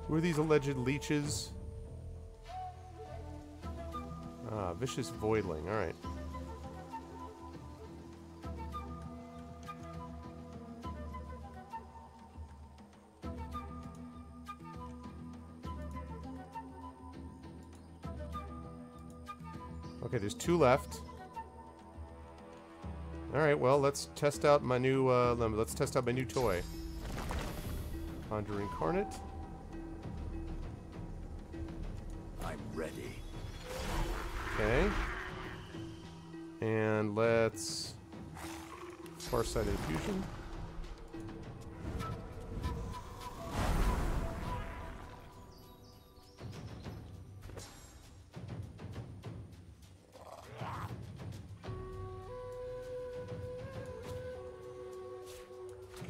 B: Who are these alleged leeches? Ah, vicious voidling. Alright. Okay, there's 2 left. Alright, well, let's test out my new, toy. Conjure Incarnate.
I: I'm ready.
B: Okay. And let's... Farsight Infusion.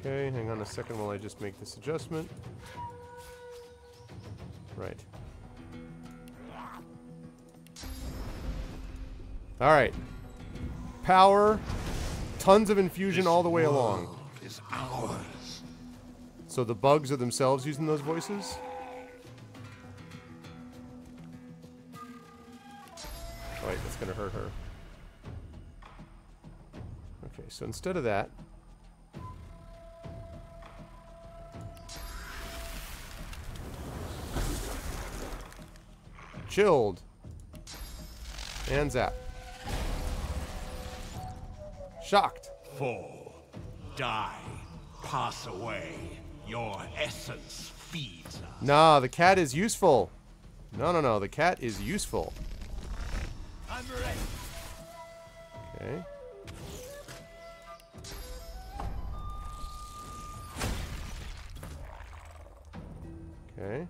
B: Okay, hang on a second while I just make this adjustment. Right. Alright. Power. Tons of infusion all the way along.
A: Is ours.
B: So the bugs are themselves using those voices? Oh wait, that's gonna hurt her. Okay, Okay, so instead of that, chilled and zap. Shocked.
I: Fall, die, pass away. Your essence feeds us.
B: Nah, the cat is useful. No, the cat is useful.
I: I'm ready.
B: Okay. Okay.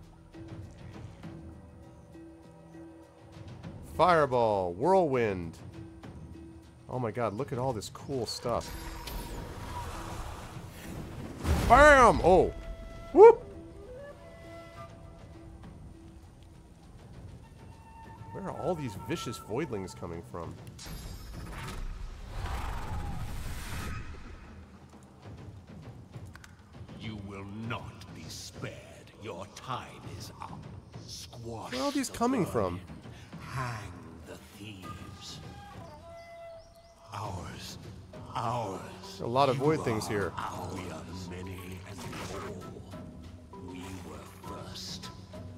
B: Fireball, whirlwind. Oh my god, look at all this cool stuff. Bam! Oh. Whoop! Where are all these vicious voidlings coming from?
I: You will not be spared. Your time is up. Squash.
B: Where are all these
I: the
B: coming
I: vermin.
B: from?
I: Hang the thieves. Ours. Ours.
B: A lot of
I: You
B: void things
I: are
B: here.
I: ours. We are many and all. We were first.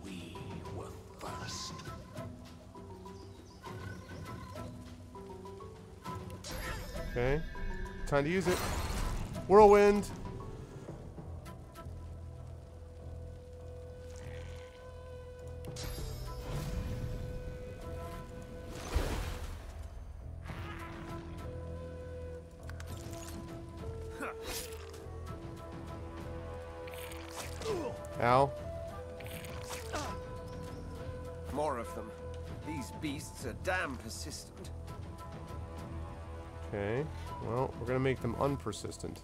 I: We were first.
B: Okay. Time to use it. Whirlwind. Ow.
E: More of them. These beasts are damn persistent.
B: Okay. Well, we're gonna make them unpersistent.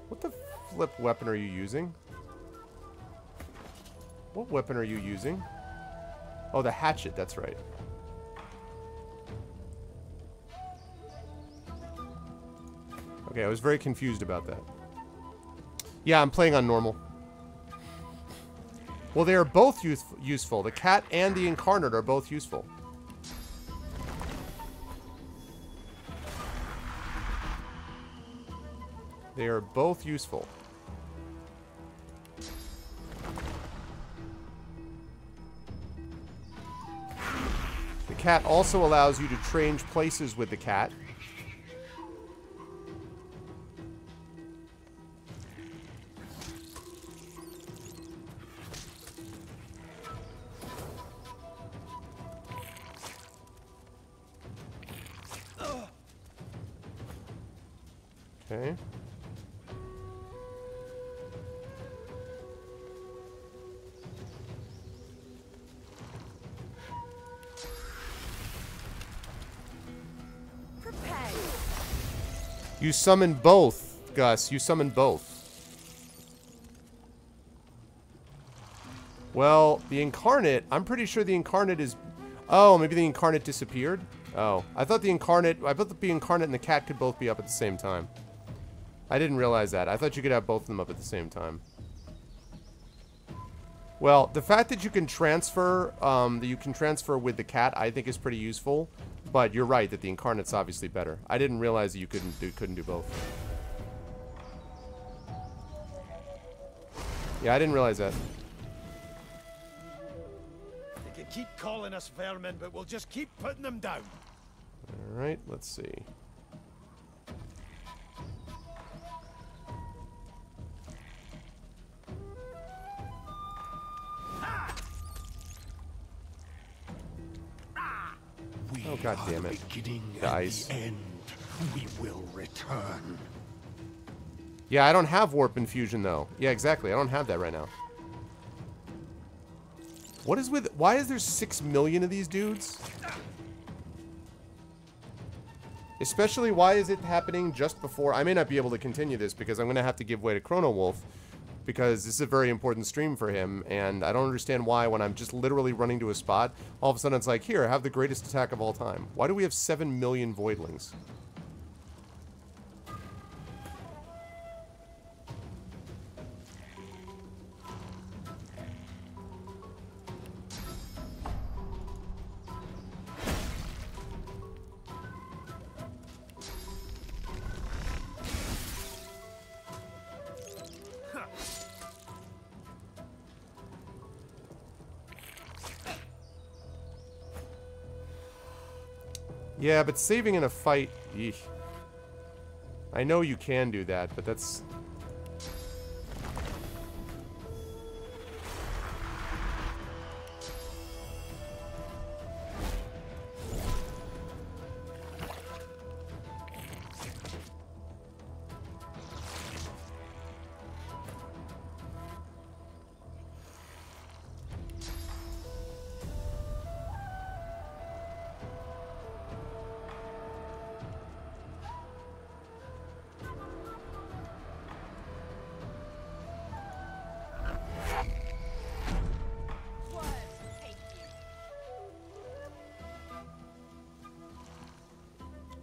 B: What the flip weapon are you using? What weapon are you using? Oh, the hatchet, that's right. Okay, I was very confused about that. Yeah, I'm playing on normal. Well, they are both useful. The cat and the incarnate are both useful. They are both useful. The cat also allows you to change places with the cat. Okay. You summon both, Gus. You summon both. Well, the incarnate, I'm pretty sure the incarnate is... Oh, maybe the incarnate disappeared? Oh, I thought the incarnate and the cat could both be up at the same time. I didn't realize that. I thought you could have both of them up at the same time. Well, the fact that you can transfer, with the cat, I think is pretty useful. But you're right that the incarnate's obviously better. I didn't realize that you couldn't do both. Yeah, I didn't realize that.
L: They can keep calling us vermin, but we'll just keep putting them down.
B: All right, let's see. Oh, god damn it. The ice.
I: End. We will return.
B: Yeah, I don't have warp infusion though. Yeah, exactly. I don't have that right now. What is with... Why is there 6 million of these dudes? Especially, why is it happening just before... I may not be able to continue this because I'm going to have to give way to Chrono Wolf. Because this is a very important stream for him, and I don't understand why when I'm just literally running to a spot, all of a sudden it's like, here, have the greatest attack of all time. Why do we have 7 million voidlings? Yeah, but saving in a fight... Eesh. I know you can do that, but that's...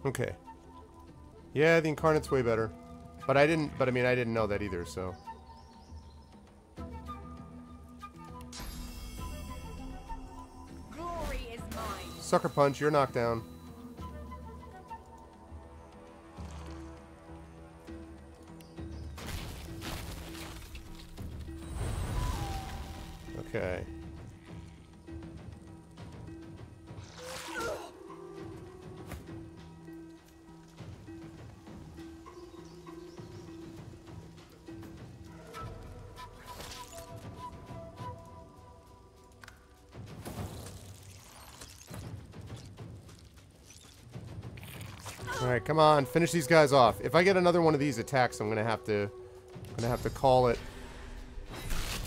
B: Okay. Yeah, the Incarnate's way better. But I didn't know that either, so.
D: Glory is mine.
B: Sucker Punch, you're knocked down. Okay. Alright, come on, finish these guys off. If I get another one of these attacks, I'm gonna have to call it.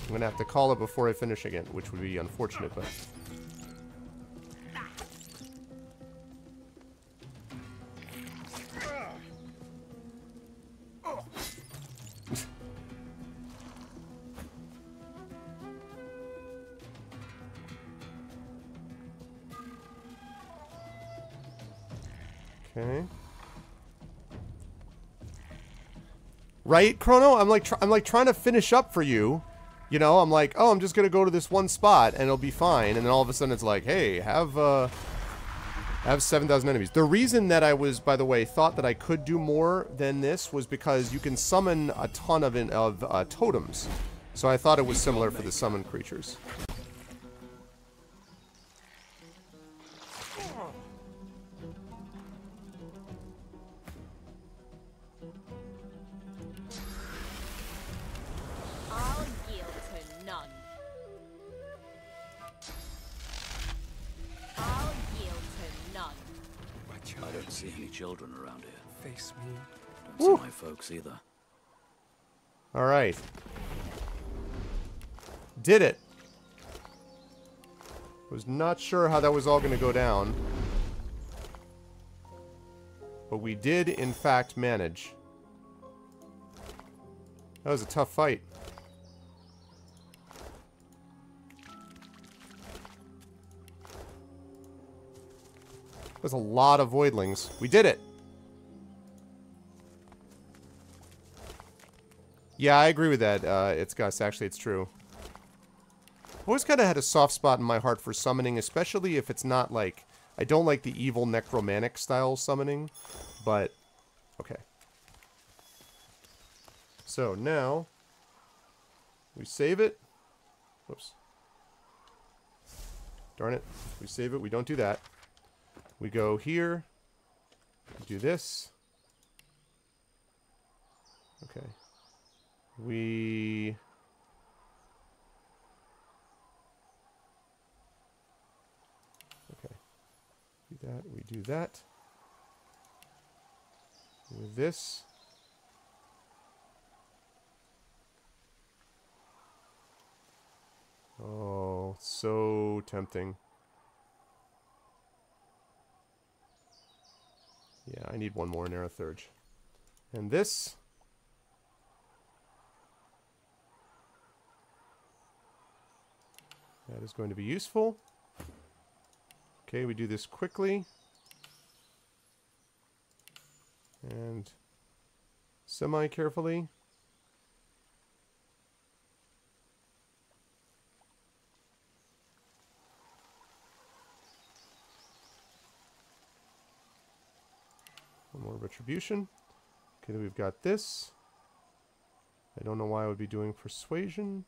B: I'm gonna have to call it before I finish again, which would be unfortunate, but. Okay. Right, Chrono? I'm like trying to finish up for you. You know, I'm like, oh, I'm just gonna go to this one spot and it'll be fine. And then all of a sudden it's like, hey, have 7,000 enemies. The reason that I was, by the way, thought that I could do more than this was because you can summon a ton of totems. So I thought it was similar for the summon creatures.
D: I'll yield to none. I'll yield to none.
I: I don't see any children around here.
M: Face me.
I: Don't see my folks either.
B: Alright. Did it. Was not sure how that was all going to go down. But we did, in fact, manage. That was a tough fight. There's a lot of voidlings. We did it! Yeah, I agree with that. It's Gus. Actually, it's true. I've always kind of had a soft spot in my heart for summoning, especially if it's not like... I don't like the evil necromantic style summoning, but... Okay. So, now... we save it. Whoops. Darn it. We save it. We don't do that. We go here. We do this. Okay. We... okay. Do that. We do that. With this. Oh, so tempting. Yeah, I need one more in Aerothurge. And this. That is going to be useful. Okay, we do this quickly. And semi-carefully. One more retribution. Okay, then we've got this. I don't know why I would be doing persuasion.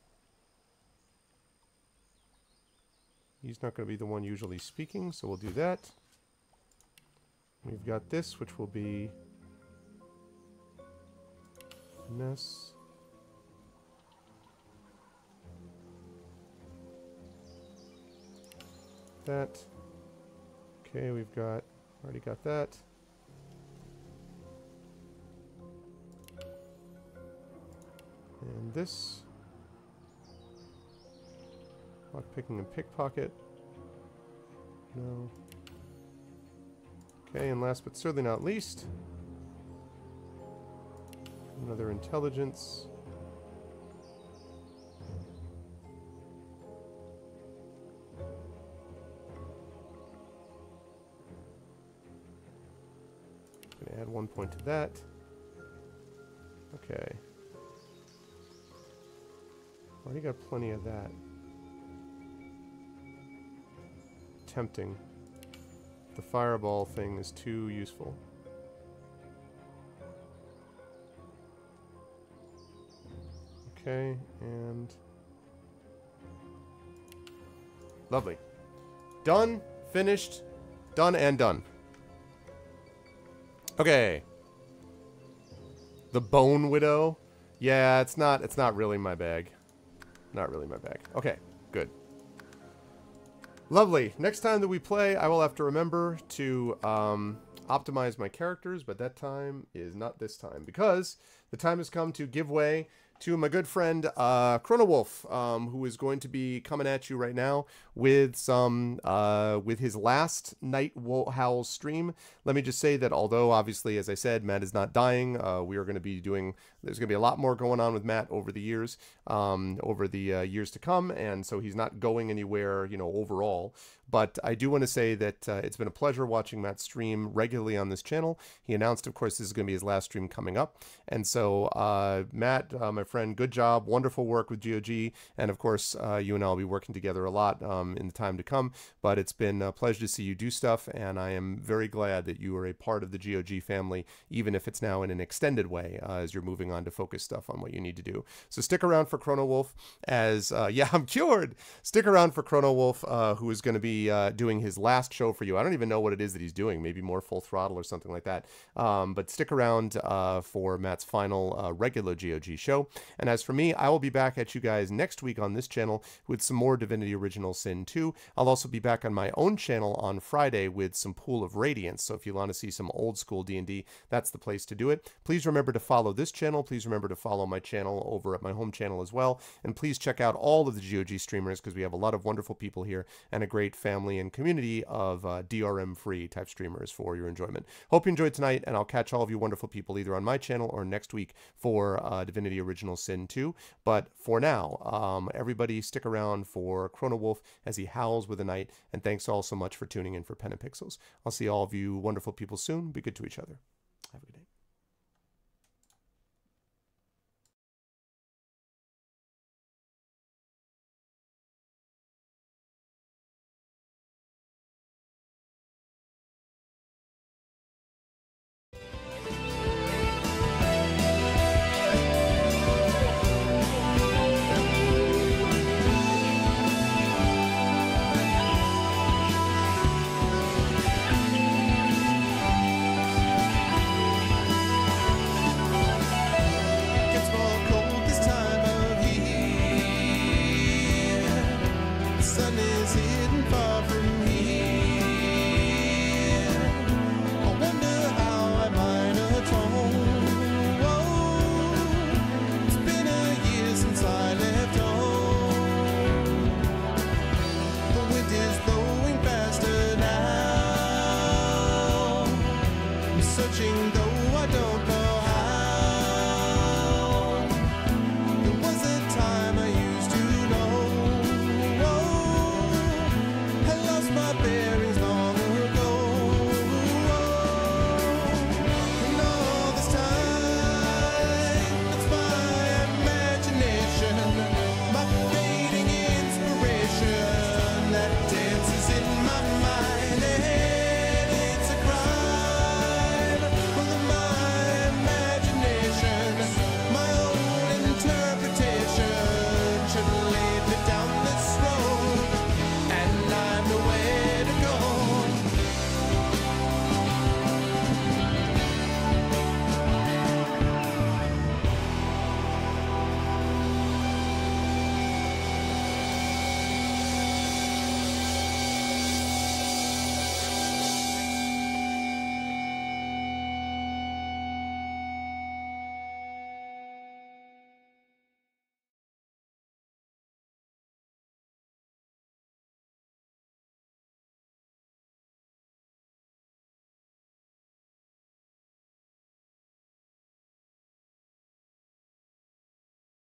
B: He's not going to be the one usually speaking, so we'll do that. We've got this, which will be finesse. That. Okay, we've got, already got that. And this. Lockpicking and pickpocket. No. Okay, and last but certainly not least, another intelligence. Gonna add 1 point to that. Okay. Already got plenty of that. Tempting. The fireball thing is too useful. Okay, and lovely. Done, finished, done and done. Okay. The Bone Widow. Yeah, it's not really my bag. Not really my bag. Okay, good. Lovely. Next time that we play, I will have to remember to optimize my characters, but that time is not this time, because the time has come to give way to my good friend Chrono Wolf, who is going to be coming at you right now with some with his last Night Howl stream. Let me just say that although obviously, as I said, Matt is not dying, we are going to be doing. There's going to be a lot more going on with Matt over the years, years to come, and so he's not going anywhere, you know, overall. But I do want to say that it's been a pleasure watching Matt stream regularly on this channel. He announced, of course, this is going to be his last stream coming up, and so Matt, my friend, good job, wonderful work with GOG, and of course, you and I will be working together a lot in the time to come. But it's been a pleasure to see you do stuff, and I am very glad that you are a part of the GOG family, even if it's now in an extended way, as you're moving on to focus stuff on what you need to do. So stick around for Chrono Wolf, as yeah, I'm cured. Stick around for Chrono Wolf, who is going to be doing his last show for you. I don't even know what it is that he's doing. Maybe more Full Throttle or something like that. But stick around for Matt's final regular GOG show. And as for me, I will be back at you guys next week on this channel with some more Divinity Original Sin 2. I'll also be back on my own channel on Friday with some Pool of Radiance. So if you want to see some old school D&D, that's the place to do it. Please remember to follow this channel. Please remember to follow my channel over at my home channel as well. And please check out all of the GOG streamers, because we have a lot of wonderful people here and a great family and community of DRM-free type streamers for your enjoyment. Hope you enjoyed tonight, and I'll catch all of you wonderful people either on my channel or next week for Divinity Original Sin 2. But for now, everybody stick around for Chrono Wolf as he howls with the night, and thanks all so much for tuning in for Pen and Pixels. I'll see all of you wonderful people soon. Be good to each other.